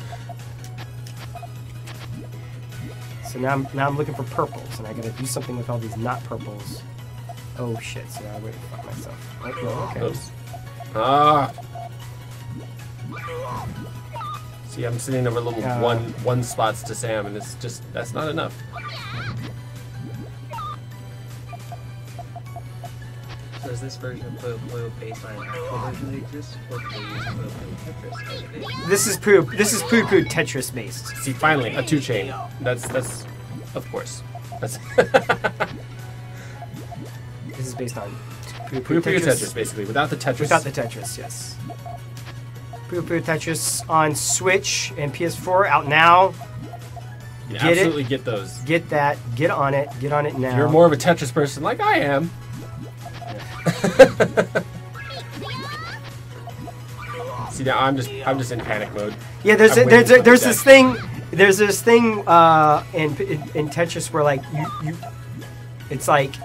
[SPEAKER 7] So now I'm looking for purples, and I gotta do something with all these not purples. Oh shit! So I already fucked myself. Oh, no, okay.
[SPEAKER 8] Oops. Ah. See, I'm sitting over little one spots to Sam, and it's just that's not enough.
[SPEAKER 12] So is this version of Puyo based on an actual version that exists, or do they use Puyo Tetris as a base?
[SPEAKER 7] This is Puyo Tetris based.
[SPEAKER 8] See, finally, a 2-chain. That's of course. That's
[SPEAKER 7] This is based on
[SPEAKER 8] Puyo Tetris, basically, without the Tetris.
[SPEAKER 7] Without the Tetris, yes. Puyo Tetris on Switch and PS4 out now.
[SPEAKER 8] You absolutely get those.
[SPEAKER 7] Get that. Get on it. Get on it now.
[SPEAKER 8] If you're more of a Tetris person like I am. See, now I'm just in panic mode.
[SPEAKER 7] Yeah, there's this thing in Tetris where like you it's like,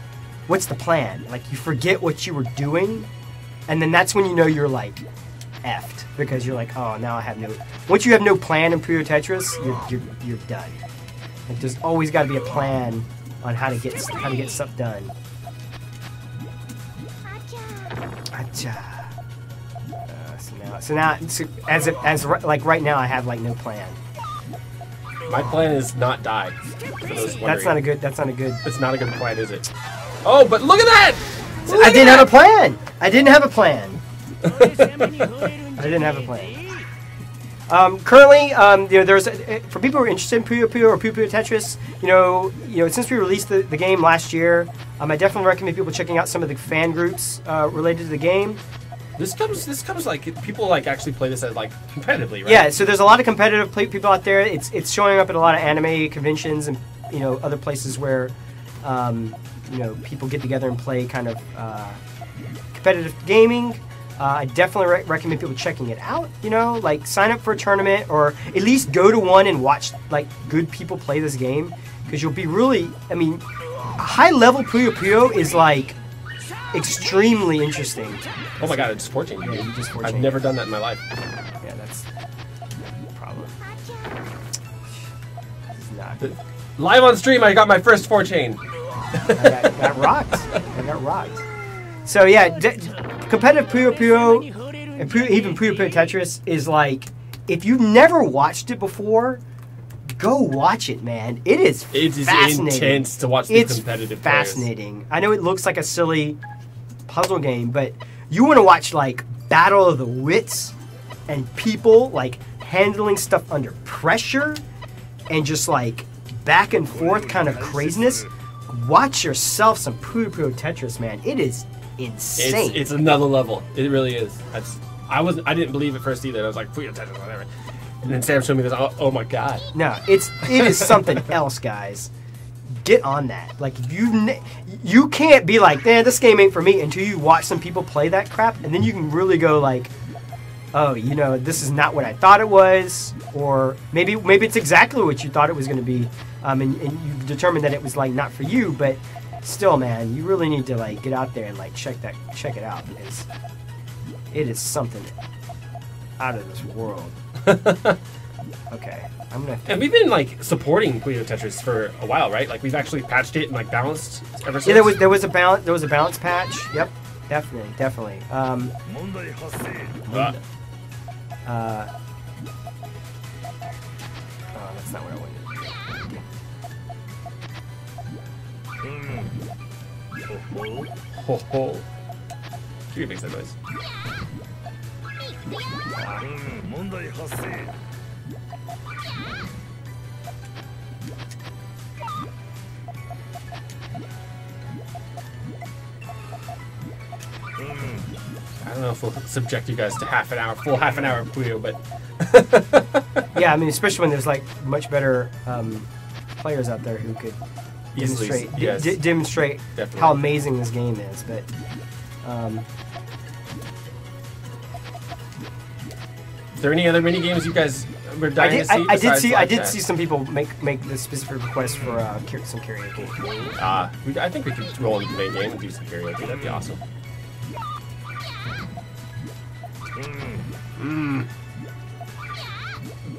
[SPEAKER 7] what's the plan? Like you forget what you were doing, and then that's when you know you're like effed, because you're like, oh, now I have no. Once you have no plan in Puyo Tetris, you're done. Like, there's always got to be a plan on how to get stuff done. So now, as right now, I have like no plan.
[SPEAKER 8] My plan is not die. For those wondering.
[SPEAKER 7] That's not a good.
[SPEAKER 8] It's not a good plan, is it? Oh, but look at that!
[SPEAKER 7] I didn't have a plan. I didn't have a plan. Currently, there's for people who are interested in Puyo or Puyo Tetris. Since we released the game last year, I definitely recommend people checking out some of the fan groups related to the game.
[SPEAKER 8] This comes like people like actually play this as like competitively, right?
[SPEAKER 7] Yeah, so there's a lot of competitive people out there. It's showing up at a lot of anime conventions and other places where people get together and play kind of competitive gaming. I definitely recommend people checking it out. Like sign up for a tournament or at least go to one and watch like good people play this game, because you'll be really. high level Puyo Puyo is like extremely interesting.
[SPEAKER 8] Oh my god, it's 14.
[SPEAKER 7] Yeah, you just 14.
[SPEAKER 8] I've never done that in my life.
[SPEAKER 7] Yeah, that's the problem. This is not.
[SPEAKER 8] Live on stream, I got my first 4-chain.
[SPEAKER 7] I got rocked. I got rocked. So yeah, competitive Puyo Puyo and even Puyo Puyo Tetris is like, if you've never watched it before, go watch it, man. It is fascinating.
[SPEAKER 8] It's intense to watch the competitive
[SPEAKER 7] fascinating. Players. I know it looks like a silly puzzle game, but you want to watch like battle of the wits and people like handling stuff under pressure and just like back and forth kind of craziness. Watch yourself some Puyo Puyo Tetris, man. It is insane.
[SPEAKER 8] It's another level. It really is. I didn't believe it first either. I was like, Puyo Tetris, whatever. And then Sam showed me this. Oh my god!
[SPEAKER 7] No, it is something else, guys. Get on that. Like you can't be like, man, this game ain't for me until you watch some people play that crap, and then you can really go like, oh, you know, this is not what I thought it was, or maybe it's exactly what you thought it was going to be, and you determined that it was like not for you, but still, man, you really need to like get out there and like check it out because it is something out of this world. Okay, I'm gonna.
[SPEAKER 8] And we've been like supporting Puyo Tetris for a while, right? Like we've actually patched it and like balanced ever since.
[SPEAKER 7] Yeah, there was a balance patch. Yep, definitely. Oh, that's not what I wanted.
[SPEAKER 8] Ho ho. Kiryu makes that noise. I don't know if we'll subject you guys to full half an hour of Puyo, but
[SPEAKER 7] yeah, I mean, especially when there's like much better players out there who could demonstrate how amazing this game is. But
[SPEAKER 8] is there any other mini games you guys were dying to see?
[SPEAKER 7] I did see some people make the specific request for some karaoke.
[SPEAKER 8] I think we could roll into the main game and do some karaoke. That'd be awesome.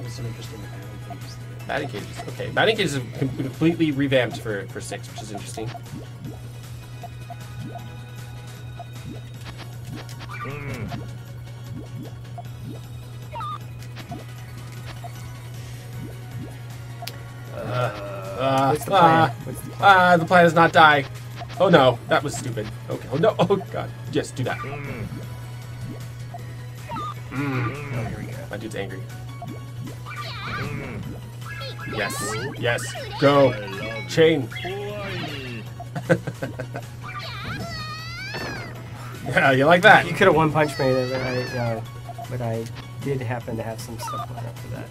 [SPEAKER 12] Some interesting
[SPEAKER 8] batting cages. Okay, batting cages are completely revamped for 6, which is interesting.
[SPEAKER 7] What's the plan?
[SPEAKER 8] The plan is not die. Oh no, that was stupid. Okay. Oh no. Oh god. Yes, do that.
[SPEAKER 7] Oh, here we go.
[SPEAKER 8] My dude's angry. Yes. Yes. Go. Chain. Yeah, you like that?
[SPEAKER 7] You could have one punch me there, but I did happen to have some stuff lined up for that.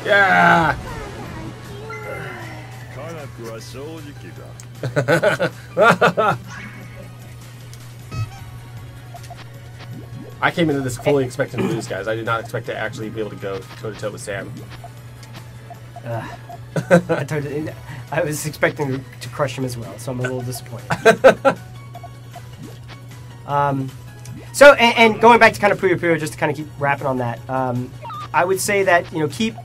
[SPEAKER 8] Yeah. I came into this fully expecting to lose, guys. I did not expect to actually be able to go toe-to-toe with Sam.
[SPEAKER 7] I was expecting to crush him as well, so I'm a little disappointed. So, and going back to kind of Puyo Puyo, just to kind of keep wrapping on that, I would say that, you know, keep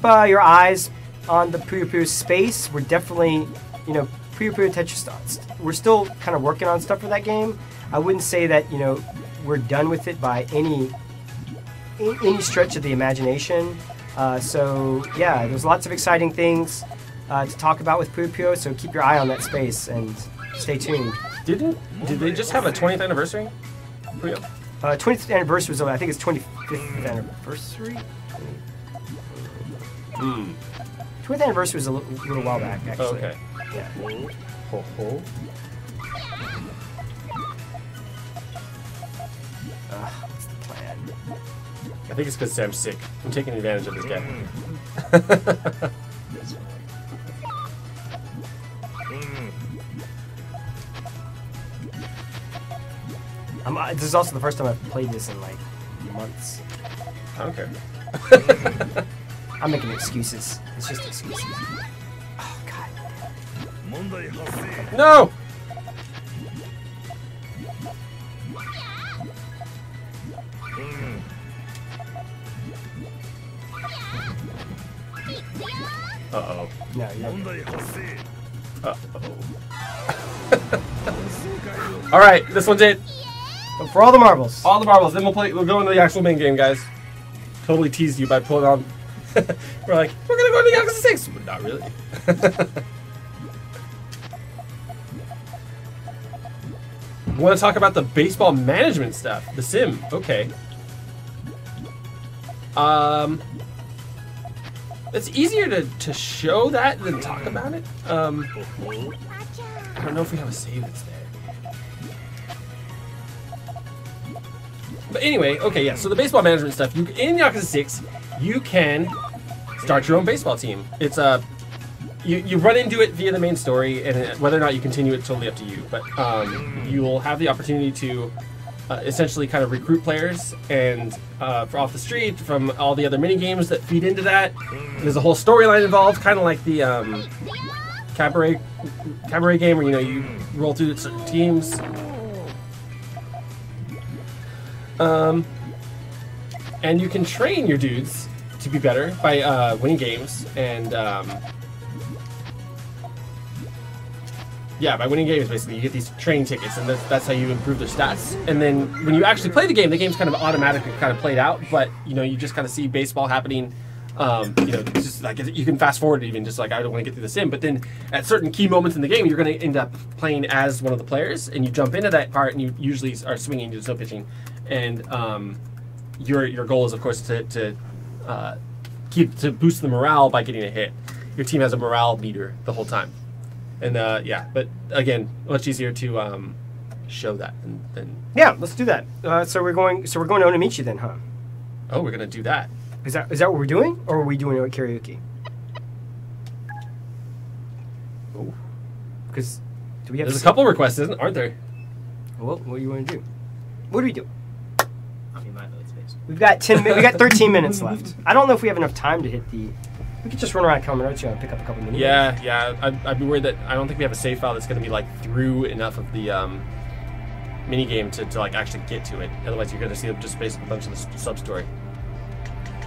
[SPEAKER 7] your eyes on the Puyo Puyo space. We're definitely, you know, Puyo Puyo Tetris, we're still kind of working on stuff for that game. I wouldn't say that, you know, we're done with it by any stretch of the imagination. So yeah, there's lots of exciting things to talk about with Puyo Puyo, so keep your eye on that space and stay tuned.
[SPEAKER 8] Did they just have a 20th anniversary? Puyo?
[SPEAKER 7] 20th anniversary was, I think it's 25th anniversary? 20th anniversary was a little while back, actually.
[SPEAKER 8] Oh, okay.
[SPEAKER 7] Yeah.
[SPEAKER 8] Ho ho.
[SPEAKER 7] What's the plan?
[SPEAKER 8] I think it's because Sam's sick. I'm taking advantage of this guy.
[SPEAKER 7] This is also the first time I've played this in like months.
[SPEAKER 8] Okay.
[SPEAKER 7] I'm making excuses. It's just excuses. Oh, God.
[SPEAKER 8] No! Uh-oh.
[SPEAKER 7] No, yeah.
[SPEAKER 8] Uh-oh. Alright, this one's it.
[SPEAKER 7] For all the marbles.
[SPEAKER 8] All the marbles. Then we'll go into the actual main game, guys. Totally teased you by pulling on. We're like, we're gonna go to Yakuza 6, but not really. We want to talk about the baseball management stuff. The sim. Okay. It's easier to show that than talk about it. I don't know if we have a save that's there. But anyway, okay, yeah. So the baseball management stuff. In Yakuza 6, you can start your own baseball team. It's you run into it via the main story, and whether or not you continue it's totally up to you. But you will have the opportunity to essentially kind of recruit players and off the street from all the other mini games that feed into that. There's a whole storyline involved, kind of like the cabaret game where you roll through certain teams. And you can train your dudes to be better by winning games and by winning games, basically. You get these training tickets, and that's how you improve their stats. And then when you actually play the game's kind of automatically kind of played out, but you just kind of see baseball happening. Just like you can fast forward even, just like I don't want to get through the sim, but then at certain key moments in the game, you're going to end up playing as one of the players, and you jump into that part, and you usually are swinging, there's no pitching, and your goal is, of course, to boost the morale by getting a hit. Your team has a morale meter the whole time. And but again, much easier to show that than.
[SPEAKER 7] Yeah, let's do that. So we're going to Onamichi then, huh?
[SPEAKER 8] Oh, we're gonna do that.
[SPEAKER 7] Is that what we're doing, or are we doing it with karaoke?
[SPEAKER 8] Oh,
[SPEAKER 7] because do we have?
[SPEAKER 8] There's a couple requests, aren't there?
[SPEAKER 7] Well, what do you want to do? What do we do?
[SPEAKER 12] I mean, my vote's based.
[SPEAKER 7] We've got 13 minutes left. I don't know if we have enough time to hit the. We could just run around Kamurocho and pick up a couple minutes.
[SPEAKER 8] Yeah. I'd be worried that I don't think we have a save file that's going to be like through enough of the mini game to like actually get to it. Otherwise, you're going to see just basically a bunch of the sub story.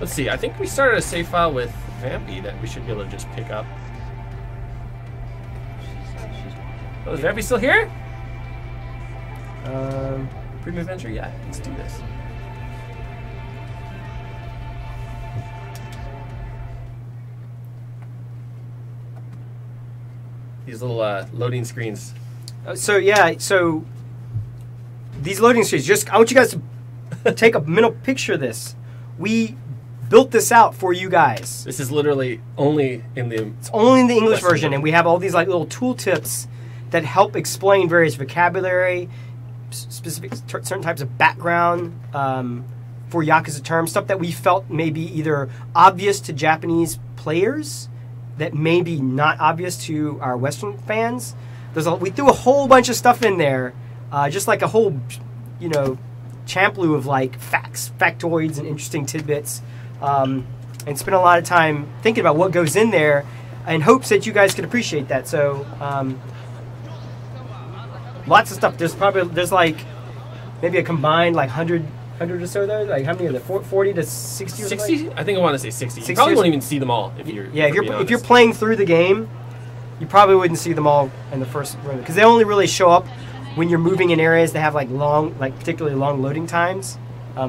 [SPEAKER 8] Let's see. I think we started a save file with Vampy that we should be able to just pick up. Oh, is Vampy still here? Premium Adventure. Yeah, let's do this. These little loading screens.
[SPEAKER 7] So these loading screens, I want you guys to take a mental picture of this. We built this out for you guys.
[SPEAKER 8] This is literally only in the...
[SPEAKER 7] It's only in the English version, and we have all these like little tooltips that help explain various vocabulary, specific certain types of background for Yakuza terms, stuff that we felt may be either obvious to Japanese players that may be not obvious to our Western fans. We threw a whole bunch of stuff in there, just like a whole, champlu of like factoids and interesting tidbits, and spent a lot of time thinking about what goes in there, in hopes that you guys could appreciate that. So, lots of stuff. There's like maybe a combined like 100 or so there. Like how many are there? 40 to 60?
[SPEAKER 8] 60? I think I want to say 60. You probably won't even see them all if you're.
[SPEAKER 7] Yeah, if you're playing through the game, you probably wouldn't see them all in the first run because they only really show up when you're moving in areas that have like particularly long loading times.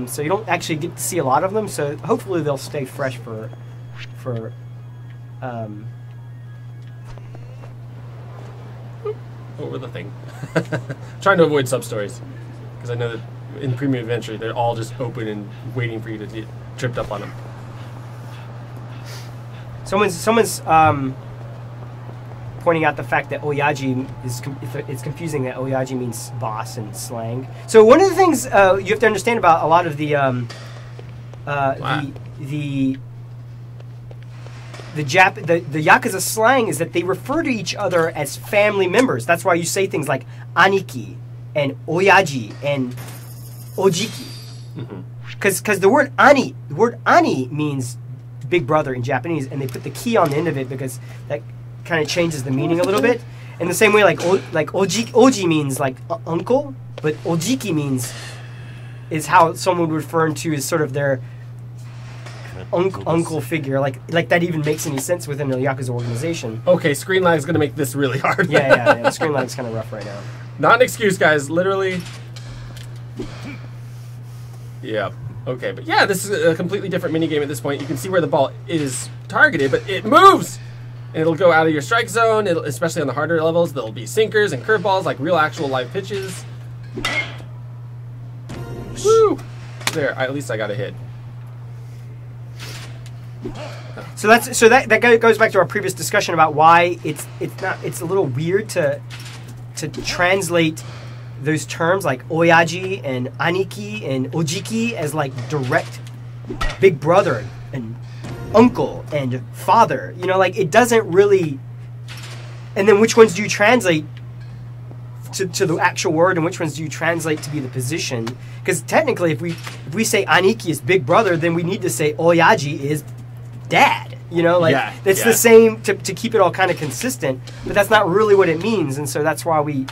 [SPEAKER 7] So you don't actually get to see a lot of them. So hopefully they'll stay fresh for
[SPEAKER 8] over the thing. Trying to avoid sub stories because I know that in Premium Adventure they're all just open and waiting for you to get tripped up on them.
[SPEAKER 7] Someone's pointing out the fact that Oyaji it's confusing that Oyaji means boss in slang. So one of the things you have to understand about a lot of the Yakuza slang is that they refer to each other as family members. That's why you say things like Aniki and Oyaji and Ojiki.
[SPEAKER 8] Mm-hmm.
[SPEAKER 7] because the word ani means big brother in Japanese, and they put the ki on the end of it because that kind of changes the meaning a little bit. In the same way, like oji means like uncle, but ojiki is how someone would refer to as sort of their uncle figure. Like that even makes any sense within the Yakuza organization.
[SPEAKER 8] Okay, screen lag is going to make this really hard.
[SPEAKER 7] Yeah. The screen lag is kind of rough right now.
[SPEAKER 8] Not an excuse, guys. Literally. Yeah. Okay, but yeah, this is a completely different minigame at this point. You can see where the ball is targeted, but it moves! And it'll go out of your strike zone, especially on the harder levels. There'll be sinkers and curveballs, like real actual live pitches. Woo! There, at least I got a hit.
[SPEAKER 7] So that goes back to our previous discussion about why it's a little weird to translate those terms like oyaji and aniki and ojiki as like direct big brother and uncle and father. You know, like it doesn't really. And then which ones do you translate to the actual word, and which ones do you translate to be the position? Because technically, if we say aniki is big brother, then we need to say oyaji is dad. You know, like it's the same to keep it all kind of consistent, but that's not really what it means, and so that's why we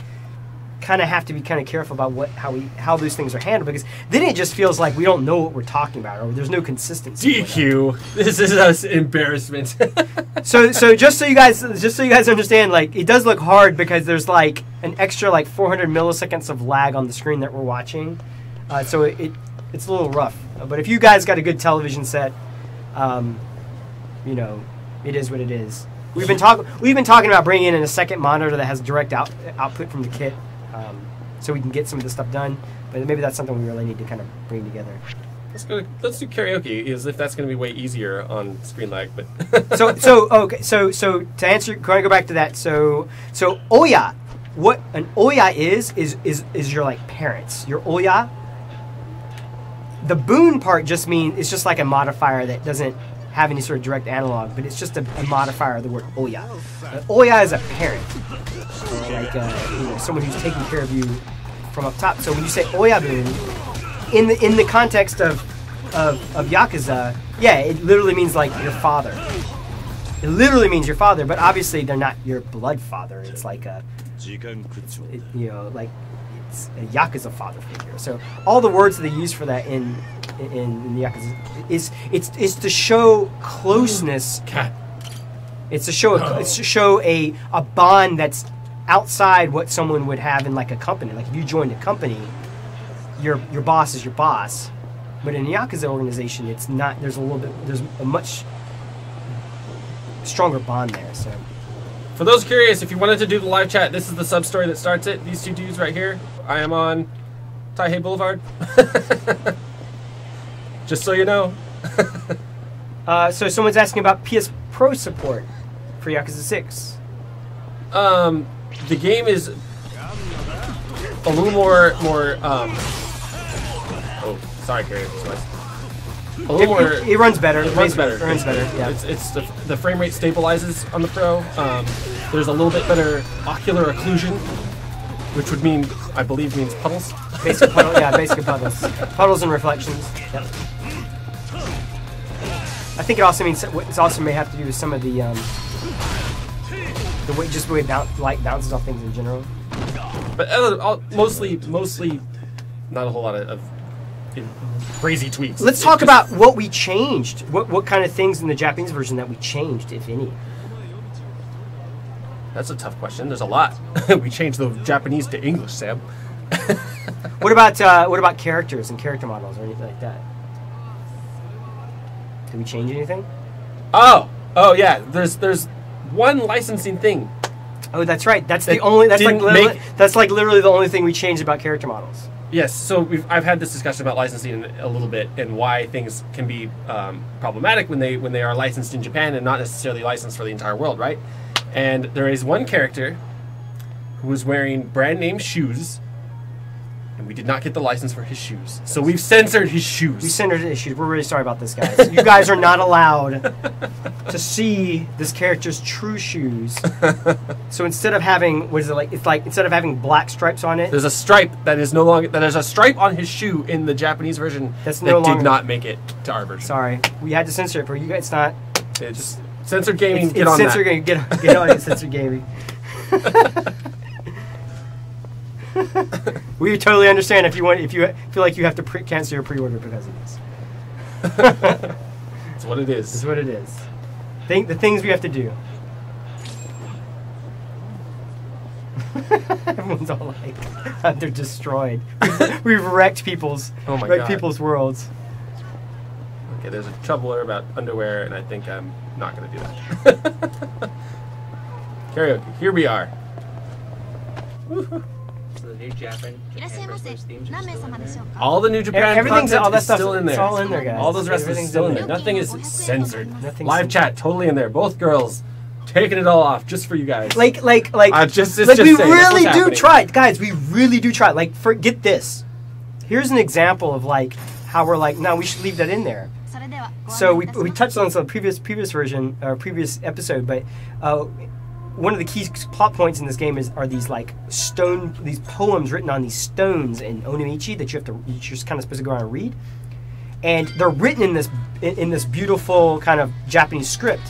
[SPEAKER 7] kind of have to be kind of careful about how those things are handled, because then it just feels like we don't know what we're talking about, or there's no consistency.
[SPEAKER 8] DQ. This is an embarrassment.
[SPEAKER 7] so just so you guys understand, like it does look hard because there's like an extra like 400 milliseconds of lag on the screen that we're watching, so it's a little rough. But if you guys got a good television set, you know, it is what it is. We've been talking about bringing in a second monitor that has direct output from the kit, so we can get some of this stuff done. But maybe that's something we really need to kind of bring together.
[SPEAKER 8] Let's do karaoke, as if that's going to be way easier on screen lag. But
[SPEAKER 7] so to answer, can I go back to that? So oya, what an oya is your like parents. Your oya. The boon part just means it's just like a modifier that doesn't have any sort of direct analog, but it's just a modifier of the word oya. Oya is a parent, like you know, someone who's taking care of you from up top. So when you say oyabun, in the context of Yakuza, yeah, it literally means like your father. It literally means your father, but obviously they're not your blood father. It's like you know, like it's a Yakuza father figure. So all the words that they use for that in the Yakuza is to show closeness. It's to show a bond that's outside what someone would have in like a company. Like if you joined a company, your boss is your boss, but in a Yakuza organization, it's not. There's a much stronger bond there. So,
[SPEAKER 8] for those curious, if you wanted to do the live chat, this is the sub story that starts it. These two dudes right here. I am on Taihei Boulevard. Just so you know.
[SPEAKER 7] So someone's asking about PS Pro support for Yakuza 6.
[SPEAKER 8] The game is a little more oh, sorry, Carrie. A little more.
[SPEAKER 7] It runs better.
[SPEAKER 8] It runs better.
[SPEAKER 7] It runs better. Yeah.
[SPEAKER 8] It's the frame rate stabilizes on the Pro. There's a little bit better ocular occlusion, which would mean, I believe, means puddles.
[SPEAKER 7] Basic puddles. Yeah, basic puddles. Puddles and reflections. Yep. I think it also means it also may have to do with some of the way light bounces off things in general.
[SPEAKER 8] But mostly not a whole lot of crazy tweaks.
[SPEAKER 7] Let's talk about what we changed. What kind of things in the Japanese version that we changed, if any?
[SPEAKER 8] That's a tough question. There's a lot. We changed the Japanese to English, Sam.
[SPEAKER 7] What about characters and character models or anything like that? Did we change anything?
[SPEAKER 8] Oh yeah. There's one licensing thing.
[SPEAKER 7] Oh, that's right. That's the only. That's like literally the only thing we changed about character models.
[SPEAKER 8] Yes. So I've had this discussion about licensing a little bit and why things can be problematic when they are licensed in Japan and not necessarily licensed for the entire world, right? And there is one character who is wearing brand name shoes And we did not get the license for his shoes. So we've censored his shoes.
[SPEAKER 7] We censored his shoes. We're really sorry about this, guys. You guys are not allowed to see this character's true shoes. So instead of having, what is it like? It's like instead of having black stripes on it,
[SPEAKER 8] there's a stripe that is no longer. There's a stripe on his shoe in the Japanese version
[SPEAKER 7] that's
[SPEAKER 8] that
[SPEAKER 7] no longer,
[SPEAKER 8] did not make it to our version.
[SPEAKER 7] Sorry, we had to censor it for you guys. It's not.
[SPEAKER 8] It's censored gaming.
[SPEAKER 7] Get on censored that. Get on it. Censored gaming. We totally understand if you feel like you have to cancel your pre-order because of this.
[SPEAKER 8] It's what it is.
[SPEAKER 7] It's what it is. The things we have to do. Everyone's all like, they're destroyed. We've wrecked people's worlds.
[SPEAKER 8] Okay, there's a troubler about underwear, and I think I'm not going to do that. Karaoke. Here we are.
[SPEAKER 12] So the new Japan themes are still in there.
[SPEAKER 8] All the new Japan
[SPEAKER 7] everything's
[SPEAKER 8] content
[SPEAKER 7] all that
[SPEAKER 8] is
[SPEAKER 7] stuff.
[SPEAKER 8] still in there.
[SPEAKER 7] It's all in there, guys.
[SPEAKER 8] All those rest is still in there. Nothing is censored. Live chat totally in there. Both girls taking it all off just for you guys.
[SPEAKER 7] Like we really do try, guys. We really do try. Like, get this. Here's an example of like how we're like, no, we should leave that in there. So we touched on this on the previous version or previous episode, but one of the key plot points in this game are these like these poems written on these stones in Onimichi that you're just kind of supposed to go around and read, and they're written in this beautiful kind of Japanese script.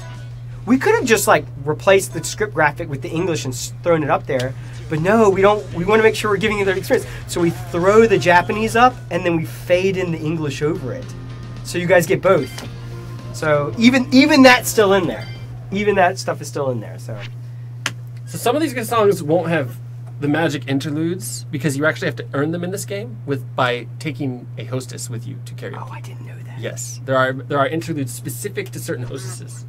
[SPEAKER 7] We could have just like replaced the script graphic with the English and thrown it up there, but no, we don't. We want to make sure we're giving you the experience, so we throw the Japanese up and then we fade in the English over it, so you guys get both. So even that's still in there. Even that stuff is still in there. So
[SPEAKER 8] some of these good songs won't have the magic interludes because you actually have to earn them in this game by taking a hostess with you to karaoke.
[SPEAKER 7] Oh, I didn't know that.
[SPEAKER 8] Yes, there are interludes specific to certain hostesses.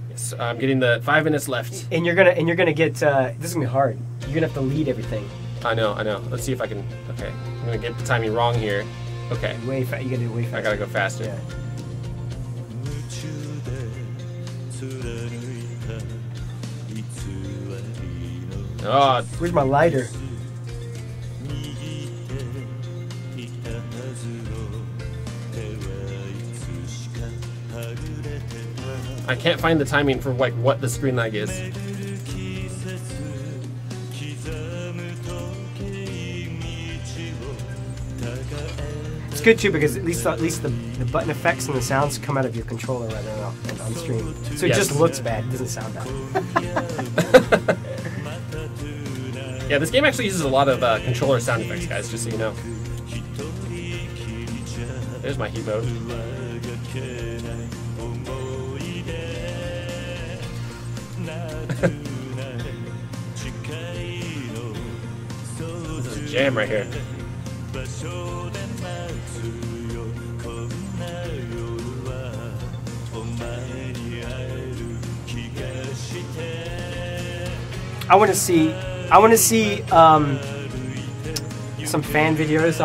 [SPEAKER 8] Yes, I'm getting the 5 minutes left.
[SPEAKER 7] And you're gonna get this is gonna be hard. You're gonna have to lead everything.
[SPEAKER 8] I know. Let's see if I can. Okay, I'm gonna get the timing wrong here. Okay.
[SPEAKER 7] You gotta do way faster.
[SPEAKER 8] I gotta go faster.
[SPEAKER 7] Yeah.
[SPEAKER 8] Oh,
[SPEAKER 7] where's my lighter?
[SPEAKER 8] I can't find the timing for like what the screen lag is.
[SPEAKER 7] It's good too because at least the button effects and the sounds come out of your controller rather than on stream. So it just looks bad. It doesn't sound bad.
[SPEAKER 8] Yeah, this game actually uses a lot of controller sound effects, guys, just so you know. There's my Hebo. This is a jam right here.
[SPEAKER 7] I want to see some fan videos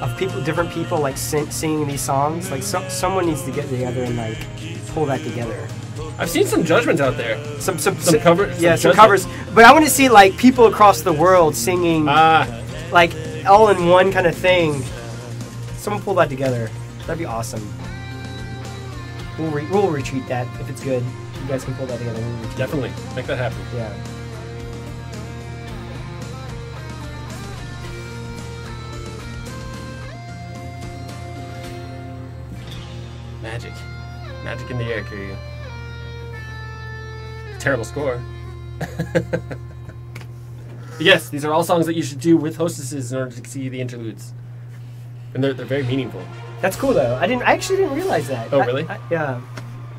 [SPEAKER 7] of different people like singing these songs. Like someone needs to get together and like pull that together.
[SPEAKER 8] I've seen some judgments out there. Some covers.
[SPEAKER 7] Yeah, some covers. But I want to see like people across the world singing like all in one kind of thing. Someone pull that together. That'd be awesome. We'll retweet that if it's good. You guys can pull that together.
[SPEAKER 8] Definitely make that happen.
[SPEAKER 7] Yeah.
[SPEAKER 8] Magic in the air, Kiryu. Terrible score. Yes, these are all songs that you should do with hostesses in order to see the interludes, and they're very meaningful.
[SPEAKER 7] That's cool though. I actually didn't realize that.
[SPEAKER 8] Oh, really?
[SPEAKER 7] Yeah.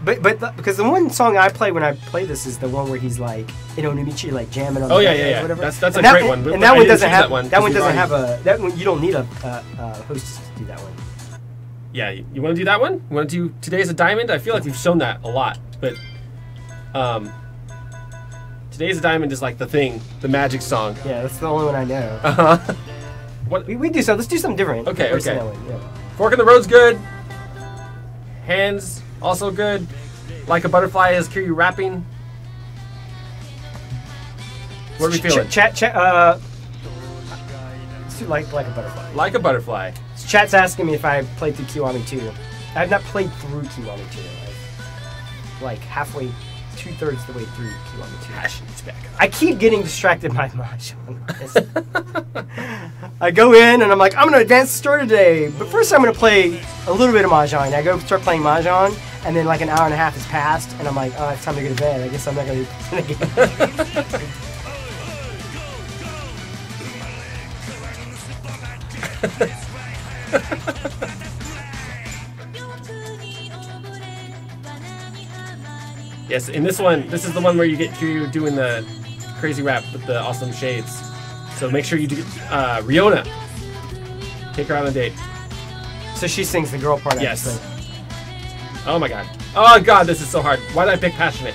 [SPEAKER 7] But because the one song I play when I play this is the one where he's like in Onimichi like jamming on.
[SPEAKER 8] Oh
[SPEAKER 7] the
[SPEAKER 8] yeah.
[SPEAKER 7] Whatever.
[SPEAKER 8] That's a great one.
[SPEAKER 7] And that one doesn't have that one doesn't have a that one. You don't need a hostess to do that one.
[SPEAKER 8] Yeah, you want to do that one? You want to do Today's a Diamond? I feel like we've shown that a lot, but Today's a Diamond is like the thing, the magic song.
[SPEAKER 7] Yeah, that's the only one I know.
[SPEAKER 8] What
[SPEAKER 7] we do so? Let's do something different.
[SPEAKER 8] Okay.
[SPEAKER 7] That one, yeah.
[SPEAKER 8] Fork in the Road's good. Hands also good. Like a Butterfly is Kiryu rapping. What are we feeling?
[SPEAKER 7] like a butterfly.
[SPEAKER 8] Like a butterfly.
[SPEAKER 7] So chat's asking me if I played through Kiwami 2. I have not played through Kiwami 2. Like halfway, 2/3 the way through Kiwami 2.
[SPEAKER 8] It's back.
[SPEAKER 7] I keep getting distracted by Mahjong. I go in and I'm like, I'm going to advance the story today. But first I'm going to play a little bit of Mahjong. I go start playing Mahjong, and then like an hour and a half has passed, and I'm like, oh, it's time to go to bed. I guess I'm not going to be playing the game.
[SPEAKER 8] Yes, in this one, this is the one where you get Kiryu doing the crazy rap with the awesome shades. So make sure you do Riona. Take her on a date.
[SPEAKER 7] So she sings the girl part.
[SPEAKER 8] Yes. Oh my god. Oh god, this is so hard. Why did I pick passionate?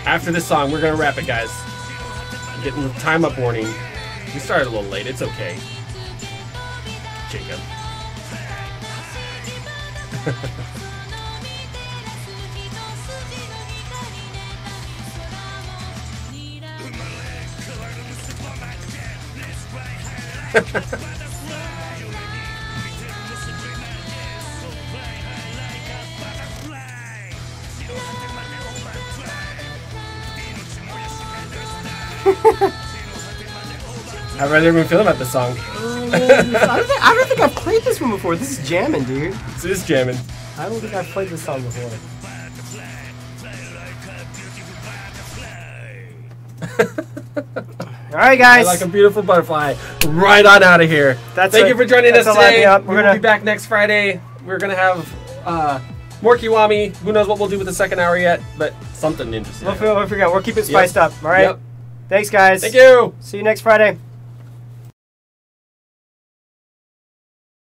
[SPEAKER 8] After this song, we're gonna wrap it, guys. I'm getting the time up warning. We started a little late. It's okay. Jacob. How does everyone feel about this song?
[SPEAKER 7] I don't think I've played this one before. This is jamming, dude.
[SPEAKER 8] This is jamming.
[SPEAKER 7] I don't think I've played this song before. Alright, guys.
[SPEAKER 8] Like a beautiful butterfly. Right on out of here. Thank you for joining us today. We're going to be back next Friday. We're going to have more Kiwami. Who knows what we'll do with the second hour yet, but something interesting.
[SPEAKER 7] We'll figure out. We'll keep it spiced up. All right.
[SPEAKER 8] Yep.
[SPEAKER 7] Thanks, guys.
[SPEAKER 8] Thank you.
[SPEAKER 7] See you next Friday.